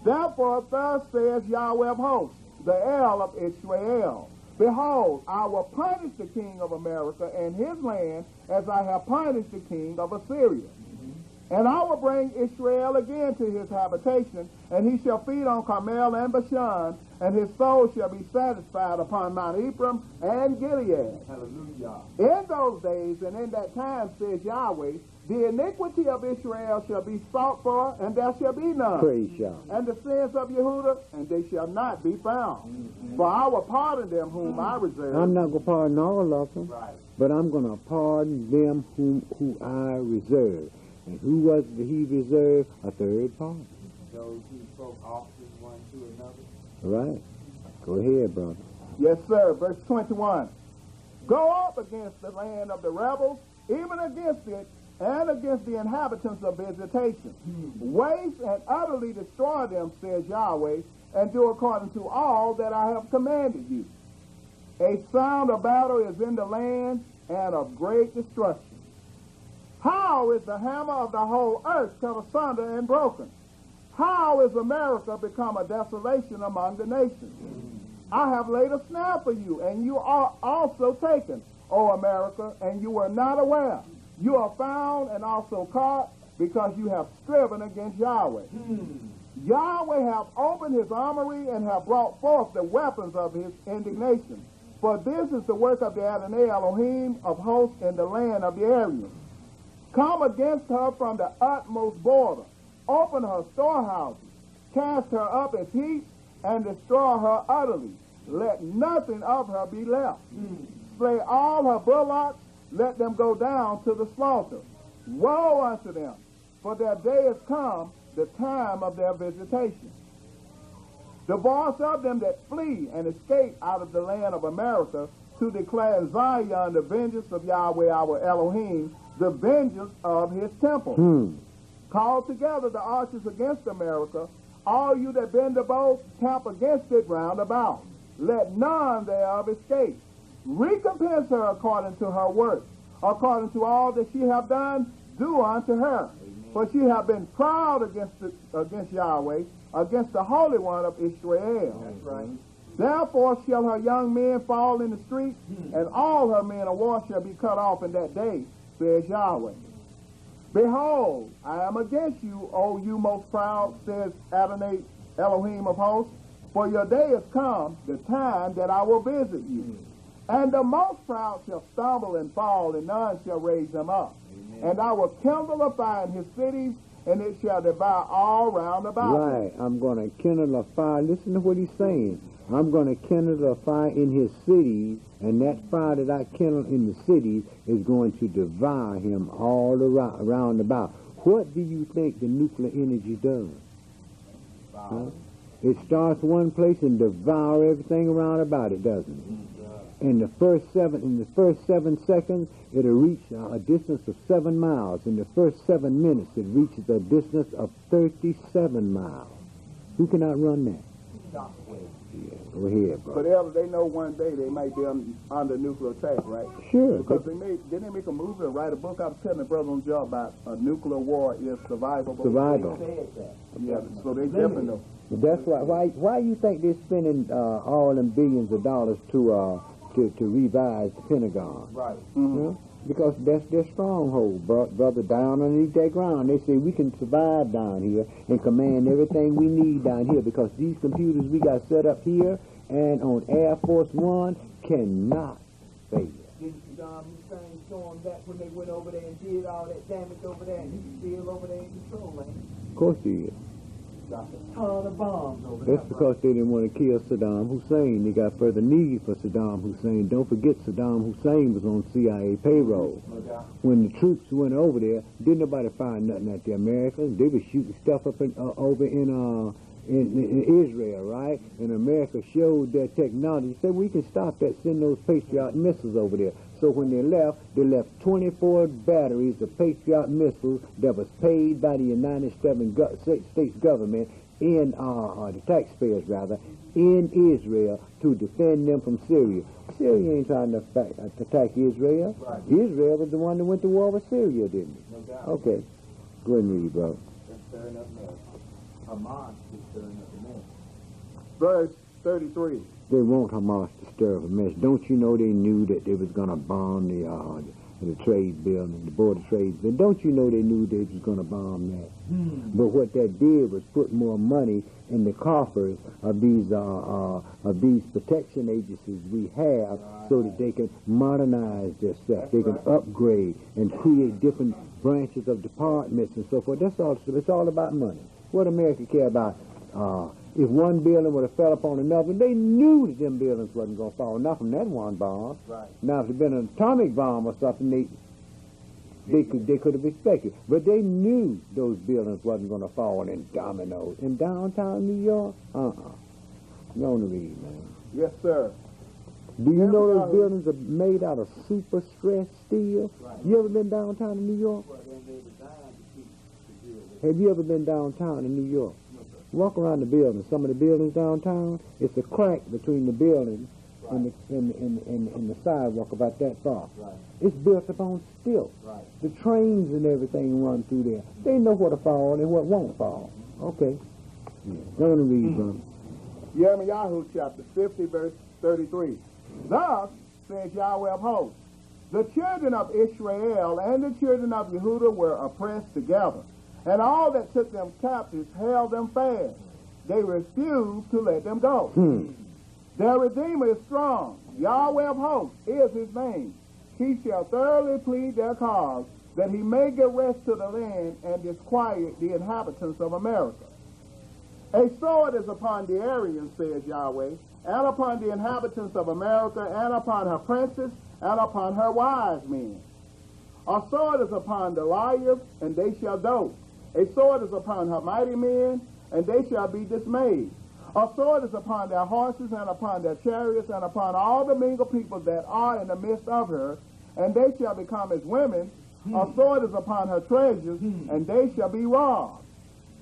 Therefore, thus says Yahweh of hosts, the El of Israel, behold, I will punish the king of America and his land as I have punished the king of Assyria. And I will bring Israel again to his habitation, and he shall feed on Carmel and Bashan, and his soul shall be satisfied upon Mount Ephraim and Gilead. Hallelujah. In those days and in that time, says Yahweh, the iniquity of Israel shall be sought for, and there shall be none. Praise Yah. And the sins of Yehuda, and they shall not be found. For I will pardon them whom I reserve. I'm not going to pardon all of them, Right. but I'm going to pardon them who I reserve. And who was it he reserved? A third part. Those who spoke often one to All right. Go ahead, brother. Yes, sir. Verse 21. Go up against the land of the rebels, even against it, and against the inhabitants of vegetation. Waste and utterly destroy them, says Yahweh, and do according to all that I have commanded you. A sound of battle is in the land, and of great destruction. How is the hammer of the whole earth cut asunder and broken? How is America become a desolation among the nations? I have laid a snare for you, and you are also taken, O America, and you were not aware. You are found and also caught, because you have striven against Yahweh. Yahweh hath opened his armory and hath brought forth the weapons of his indignation. For this is the work of the Adonai Elohim of hosts in the land of the Aryans. Come against her from the utmost border. Open her storehouses. Cast her up as heaps and destroy her utterly. Let nothing of her be left. Slay all her bullocks. Let them go down to the slaughter. Woe unto them, for their day is come, the time of their visitation. The voice of them that flee and escape out of the land of America, to declare in Zion the vengeance of Yahweh our Elohim, the vengeance of his temple. Call together the archers against America, all you that bend the bow, camp against it round about. Let none thereof escape. Recompense her according to her work, according to all that she have done, do unto her. For she have been proud against Yahweh, against the Holy One of Israel. That's right. Therefore shall her young men fall in the street, and all her men of war shall be cut off in that day, says Yahweh. Behold, I am against you, O you most proud, says Adonai Elohim of hosts, for your day is come, the time that I will visit you. And the most proud shall stumble and fall, and none shall raise them up. And I will kindle a fire in his cities, and it shall devour all round about. Right. I'm going to kindle a fire. Listen to what he's saying. I'm going to kindle a fire in his cities, and that fire that I kindle in the cities is going to devour him all around about. What do you think the nuclear energy does? Huh? It starts one place and devours everything around about it, doesn't it? In the first 7 seconds, it'll reach a distance of 7 miles. In the first 7 minutes, it reaches a distance of 37 miles. Who can outrun that? Yeah, go ahead, bro. But Elder, they know one day they might be under nuclear attack, right? Sure. Because didn't they make a movie and write a book? I was telling the brother on the job about a nuclear war is survivable. Survival. Yeah, so they definitely know. That's why you think they're spending all them billions of dollars to revise the Pentagon? Right. You know? Because that's their stronghold, brother, down underneath that ground. They say we can survive down here and command everything we need down here, because these computers we got set up here and on Air Force One cannot fail. Didn't Saddam Hussein show them that when they went over there and did all that damage over there, and he's still over there in control, man? Of course he is. Dropped a ton of bombs over there. That's because they didn't want to kill Saddam Hussein. They got further need for Saddam Hussein. Don't forget Saddam Hussein was on CIA payroll. When the troops went over there, didn't nobody find nothing at the Americans. They were shooting stuff up over in Israel, right? And America showed their technology. Said we can stop that, send those Patriot missiles over there. So when they left 24 batteries of Patriot missiles that was paid by the United States government in, the taxpayers rather, in Israel to defend them from Syria. Syria ain't trying to attack Israel. Right. Israel was the one that went to war with Syria, didn't it? No doubt. Okay. Go ahead and read, bro. That's stirring up mess. Hamas is stirring up the mess. Verse 33. They want Hamas to stir up a mess. Don't you know they knew that they was going to bomb the trade building, the border trade building? Don't you know they knew they was going to bomb that? But what that did was put more money in the coffers of these protection agencies we have, so that they can modernize themselves. They can upgrade and create different branches of departments and so forth. That's all. It's all about money. What America care about? If one building would have fell upon another, they knew that them buildings wasn't going to fall. Not from that one bomb. Right. Now, if it had been an atomic bomb or something, They could have expected. But they knew those buildings wasn't going to fall in dominoes. In downtown New York? You want to read, man. Yes, sir. Do you know those buildings are made out of super stressed steel? Right. You ever been downtown in New York? Well, they're designed to deal with. Have you ever been downtown in New York? No, sir. Walk around the buildings. Some of the buildings downtown, it's a crack between the buildings and the sidewalk about that far. Right. It's built upon stilts. Right. The trains and everything run through there. They know what to fall and what won't fall. Okay. Yeah. Go on and read, brother. Yirmiyahu chapter 50, verse 33. Thus says Yahweh of hosts, the children of Israel and the children of Yehudah were oppressed together, and all that took them captives held them fast. They refused to let them go. Their Redeemer is strong. Yahweh of hosts is his name. He shall thoroughly plead their cause, that he may give rest to the land and disquiet the inhabitants of America. A sword is upon the Aryans, says Yahweh, and upon the inhabitants of America, and upon her princes, and upon her wise men. A sword is upon the liars, and they shall dote. A sword is upon her mighty men, and they shall be dismayed. A sword is upon their horses, and upon their chariots, and upon all the mingled people that are in the midst of her, and they shall become as women. A sword is upon her treasures, and they shall be robbed.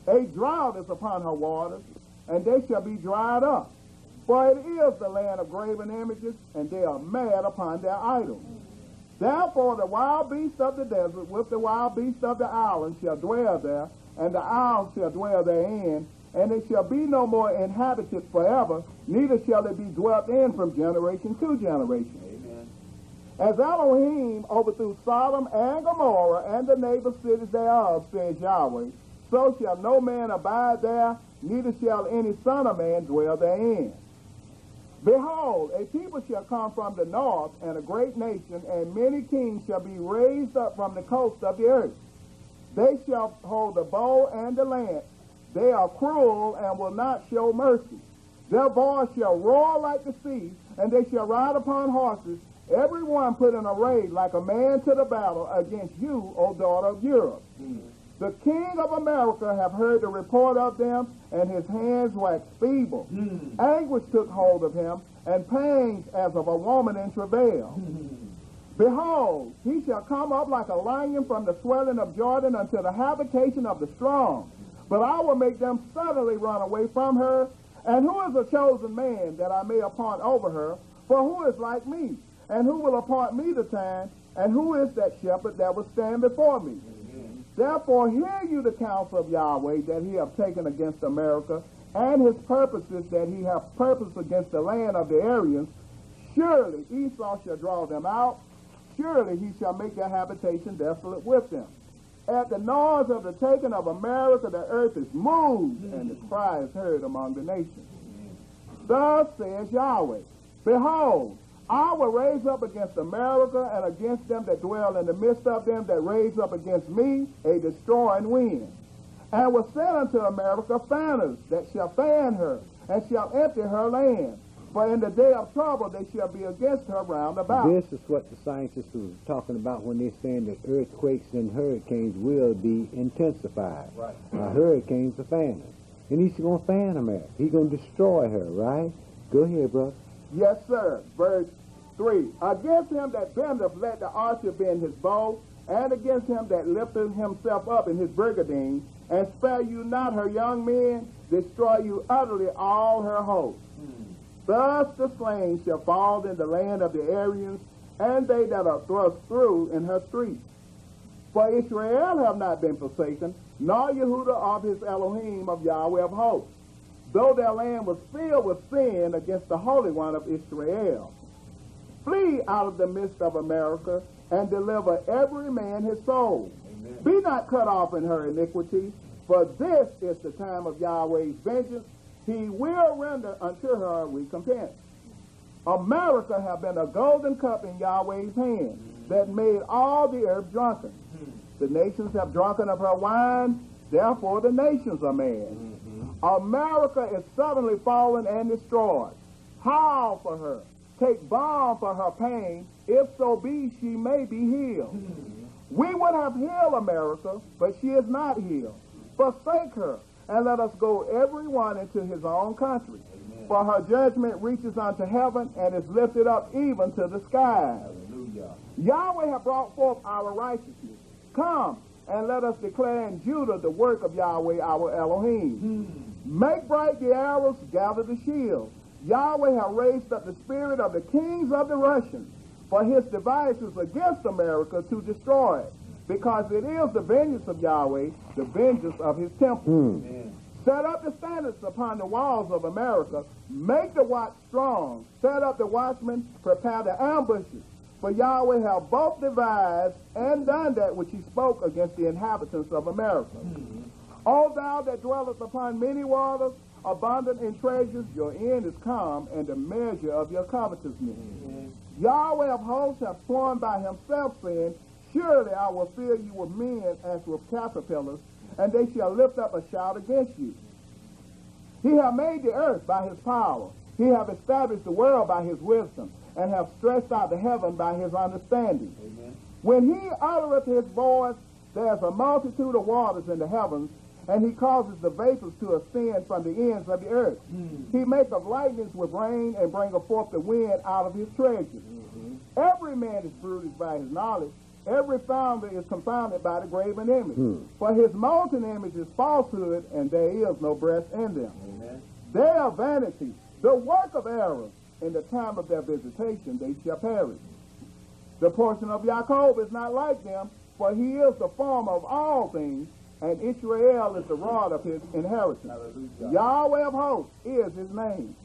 A drought is upon her waters, and they shall be dried up. For it is the land of graven images, and they are mad upon their idols. Therefore the wild beasts of the desert with the wild beasts of the island shall dwell there, and the owls shall dwell therein, and it shall be no more inhabited forever, neither shall it be dwelt in from generation to generation. Amen. As Elohim overthrew Sodom and Gomorrah and the neighbor cities thereof, says Yahweh, so shall no man abide there, neither shall any son of man dwell therein. Behold, a people shall come from the north, and a great nation, and many kings shall be raised up from the coast of the earth. They shall hold the bow and the lance. They are cruel and will not show mercy. Their voice shall roar like the sea, and they shall ride upon horses, every one put in array like a man to the battle against you, O daughter of Europe. The king of America have heard the report of them, and his hands waxed feeble. Anguish took hold of him, and pangs as of a woman in travail. Behold, he shall come up like a lion from the swelling of Jordan unto the habitation of the strong. But I will make them suddenly run away from her. And who is a chosen man that I may appoint over her? For who is like me? And who will appoint me the time? And who is that shepherd that will stand before me? Therefore hear you the counsel of Yahweh that he hath taken against America, and his purposes that he hath purposed against the land of the Aryans. Surely Esau shall draw them out. Surely he shall make their habitation desolate with them. At the noise of the taking of America, the earth is moved, and the cry is heard among the nations. Thus says Yahweh, behold, I will raise up against America and against them that dwell in the midst of them that raise up against me a destroying wind, and will send unto America fanners that shall fan her, and shall empty her land. For in the day of trouble they shall be against her round about. This is what the scientists were talking about when they're saying that earthquakes and hurricanes will be intensified. Right. Hurricanes are fanners. And he's going to fan America. He's going to destroy her, right? Go ahead, brother. Yes, sir. Verse 3. Against him that bendeth, let the archer bend his bow, and against him that lifteth himself up in his brigandine, and spare you not her young men, destroy you utterly all her hosts. Thus the slain shall fall in the land of the Aryans, and they that are thrust through in her streets. For Israel have not been forsaken, nor Yehudah of his Elohim of Yahweh of hosts, though their land was filled with sin against the Holy One of Israel. Flee out of the midst of America, and deliver every man his soul. Amen. Be not cut off in her iniquity, for this is the time of Yahweh's vengeance. He will render unto her recompense. America have been a golden cup in Yahweh's hand that made all the earth drunken. The nations have drunken of her wine, therefore the nations are mad. America is suddenly fallen and destroyed. Howl for her. Take balm for her pain, if so be she may be healed. We would have healed America, but she is not healed. Forsake her, and let us go every one into his own country. Amen. For her judgment reaches unto heaven and is lifted up even to the skies. Hallelujah. Yahweh hath brought forth our righteousness. Come, and let us declare in Judah the work of Yahweh our Elohim. Make bright the arrows, gather the shield. Yahweh hath raised up the spirit of the kings of the Russians, for his devices against America to destroy it, because it is the vengeance of Yahweh, the vengeance of his temple. Set up the standards upon the walls of America. Make the watch strong. Set up the watchmen. Prepare the ambushes. For Yahweh hath both devised and done that which he spoke against the inhabitants of America. O thou that dwellest upon many waters, abundant in treasures, your end is come, and the measure of your covetousness. Yahweh of hosts hath sworn by himself, saying, surely I will fill you with men as with caterpillars, and they shall lift up a shout against you. He hath made the earth by his power. He hath established the world by his wisdom, and hath stretched out the heaven by his understanding. Amen. When he uttereth his voice, there is a multitude of waters in the heavens, and he causes the vapors to ascend from the ends of the earth. He maketh lightnings with rain, and bringeth forth the wind out of his treasures. Every man is bruised by his knowledge. Every founder is confounded by the graven image. For his molten image is falsehood, and there is no breath in them. Amen. They are vanity, the work of error. In the time of their visitation they shall perish. The portion of Jacob is not like them, for he is the former of all things, and Israel is the rod of his inheritance. Hallelujah. Yahweh of hosts is his name.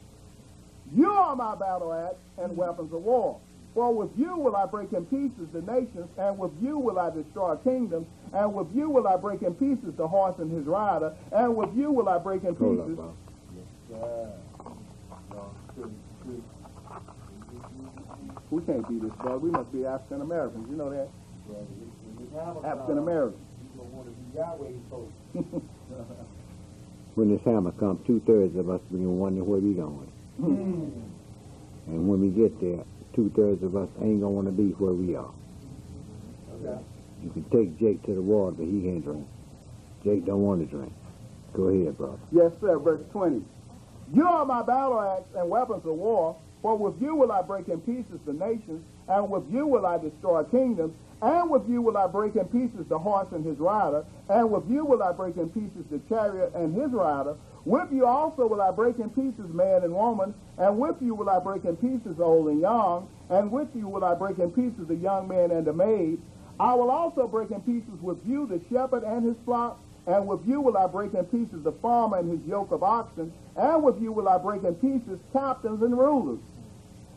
You are my battle axe and weapons of war. For with you will I break in pieces the nations, and with you will I destroy kingdoms, and with you will I break in pieces the horse and his rider, and with you will I break in pieces. We can't be this, brother. We must be African Americans. You know that? African Americans. When this hammer comes, 2/3 of us will be wondering where we going. And when we get there, 2/3 of us ain't gonna want to be where we are. Okay. You can take Jake to the water, but he can't drink. Jake don't want to drink. Go ahead, brother. Yes, sir. Verse 20. You are my battle axe and weapons of war, for with you will I break in pieces the nations, and with you will I destroy kingdoms, and with you will I break in pieces the horse and his rider, and with you will I break in pieces the chariot and his rider. With you also will I break in pieces man and woman, and with you will I break in pieces old and young, and with you will I break in pieces the young man and the maid. I will also break in pieces with you the shepherd and his flock, and with you will I break in pieces the farmer and his yoke of oxen, and with you will I break in pieces captains and rulers.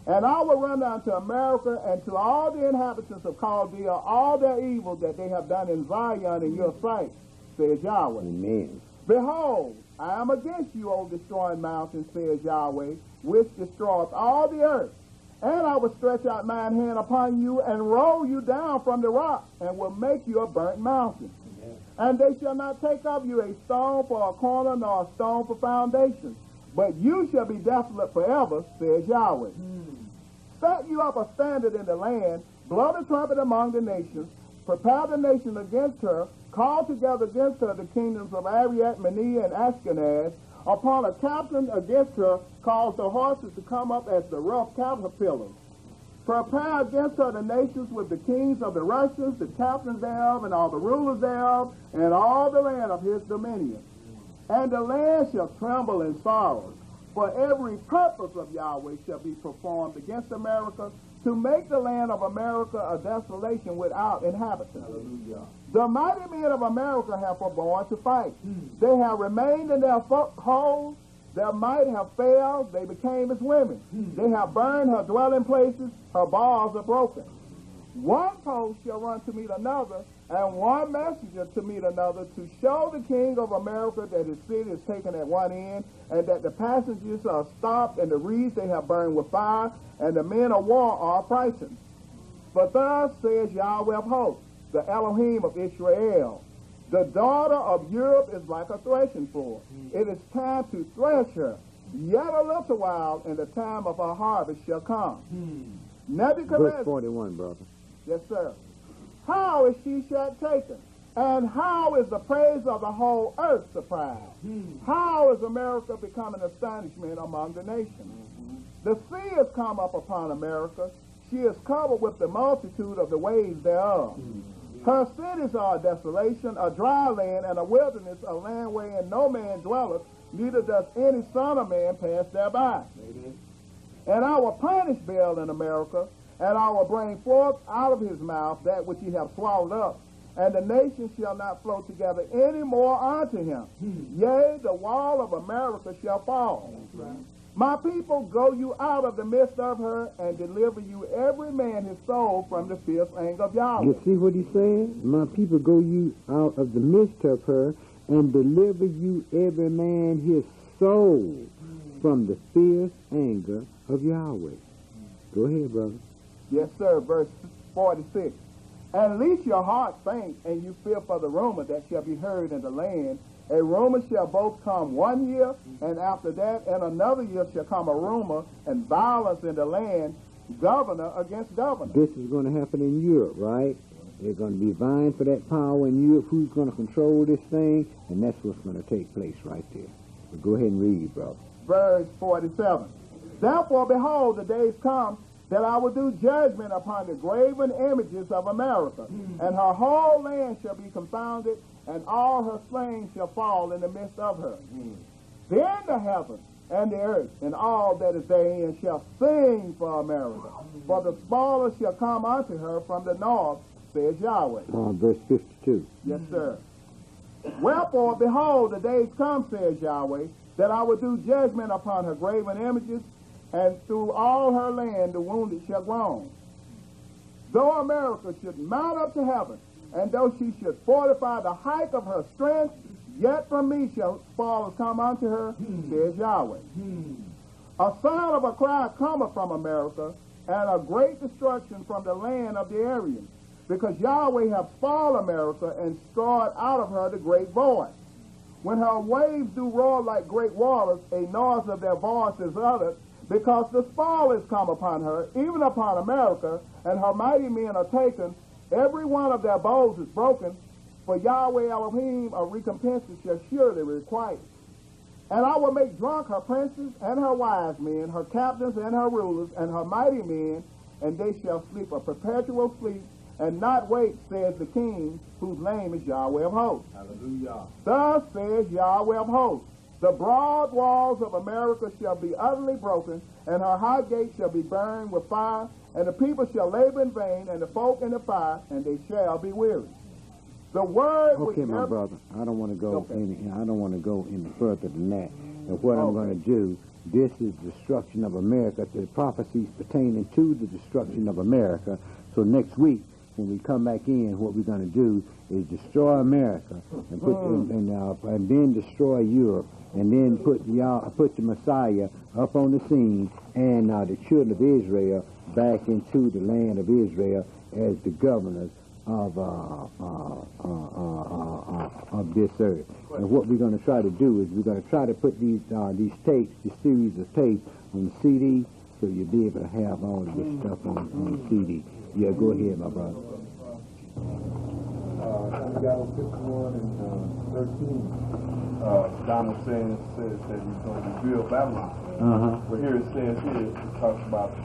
And I will run down to America and to all the inhabitants of Chaldea all their evil that they have done in Zion in your sight, says Yahweh. Amen. Behold, I am against you, O destroying mountain, says Yahweh, which destroyeth all the earth. And I will stretch out mine hand upon you and roll you down from the rock, and will make you a burnt mountain. Amen. And they shall not take of you a stone for a corner, nor a stone for foundation. But you shall be desolate forever, says Yahweh. Set you up a standard in the land, blow the trumpet among the nations, prepare the nation against her, call together against her the kingdoms of Ariat, Mania, and Ashkenaz. Upon a captain against her, cause the horses to come up as the rough caterpillars. Prepare against her the nations with the kings of the Russians, the captains thereof, and all the rulers thereof, and all the land of his dominion. And the land shall tremble in sorrow, for every purpose of Yahweh shall be performed against America, to make the land of America a desolation without inhabitants. Hallelujah. The mighty men of America have forborne to fight. They have remained in their holes. Their might have failed. They became as women. They have burned her dwelling places. Her bars are broken. One post shall run to meet another, and one messenger to meet another, to show the king of America that his city is taken at one end, and that the passengers are stopped, and the reeds they have burned with fire, and the men of war are frightened. For thus says Yahweh of hosts, the Elohim of Israel, the daughter of Europe is like a threshing floor. It is time to thresh her. Yet a little while, and the time of her harvest shall come. Nebuchadnezzar. Verse 41, brother. Yes, sir. How is she shut taken? And how is the praise of the whole earth surprised? How is America become an astonishment among the nations? The sea has come up upon America. She is covered with the multitude of the waves thereof. Her cities are a desolation, a dry land, and a wilderness, a land wherein no man dwelleth, neither does any son of man pass thereby. And I will punish Baal in America, and I will bring forth out of his mouth that which he hath swallowed up, and the nations shall not flow together any more unto him. Yea, the wall of America shall fall. My people, go you out of the midst of her, and deliver you every man his soul from the fierce anger of Yahweh. You see what he's saying? My people, go you out of the midst of her, and deliver you every man his soul from the fierce anger of Yahweh. Go ahead, brother. Yes, sir. Verse 46. And lest your heart faint, and you fear for the rumor that shall be heard in the land. A rumor shall both come 1 year, and after that, in another year shall come a rumor and violence in the land, governor against governor. This is going to happen in Europe, right? They're going to be vying for that power in Europe. Who's going to control this thing? And that's what's going to take place right there. So go ahead and read, brother. Verse 47. Therefore, behold, the days come that I will do judgment upon the graven images of America, and her whole land shall be confounded, and all her slain shall fall in the midst of her. Then the heaven and the earth and all that is therein shall sing for America, for the spoiler shall come unto her from the north, says Yahweh. Verse 52. Yes, sir. Wherefore, behold, the days come, says Yahweh, that I will do judgment upon her graven images, and through all her land the wounded shall groan. Though America should mount up to heaven, and though she should fortify the height of her strength, yet from me shall spoilers come unto her, says Yahweh. A sound of a cry cometh from America, and a great destruction from the land of the Aryans, because Yahweh hath spoiled America, and destroyed out of her the great voice. When her waves do roar like great waters, a noise of their voice is uttered, because the spoil is come upon her, even upon America, and her mighty men are taken. Every one of their bows is broken, for Yahweh Elohim a recompense shall surely requite. And I will make drunk her princes and her wise men, her captains and her rulers, and her mighty men, and they shall sleep a perpetual sleep, and not wake, says the King, whose name is Yahweh of hosts. Hallelujah. Thus says Yahweh of hosts, the broad walls of America shall be utterly broken, and her high gates shall be burned with fire, and the people shall labor in vain, and the folk in the fire, and they shall be weary. The word Okay, my brother, I don't want to go any further than that. And what I'm going to do, this is destruction of America, the prophecies pertaining to the destruction of America. So next week, when we come back in, what we're going to do is destroy America and put and then destroy Europe, and then put the Messiah up on the scene, and the children of Israel back into the land of Israel as the governors of this earth. And what we're going to try to do is we're going to try to put these tapes, this series of tapes, on the CD, so you'll be able to have all of this stuff on the CD. Yeah, go ahead, my brother. Galatians 51 and 13. Donald says that he's going to rebuild Babylon. But here it says it talks about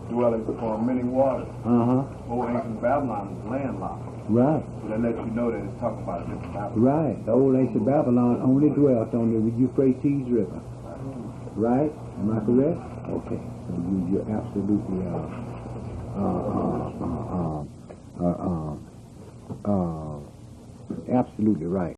dwellings upon many waters. Old ancient Babylon is landlocked. Right. So that lets you know that it's talking about a different Babylon. Right. The old ancient Babylon only dwelt on the Euphrates River. Right? Am I correct? Okay. So you're absolutely absolutely right.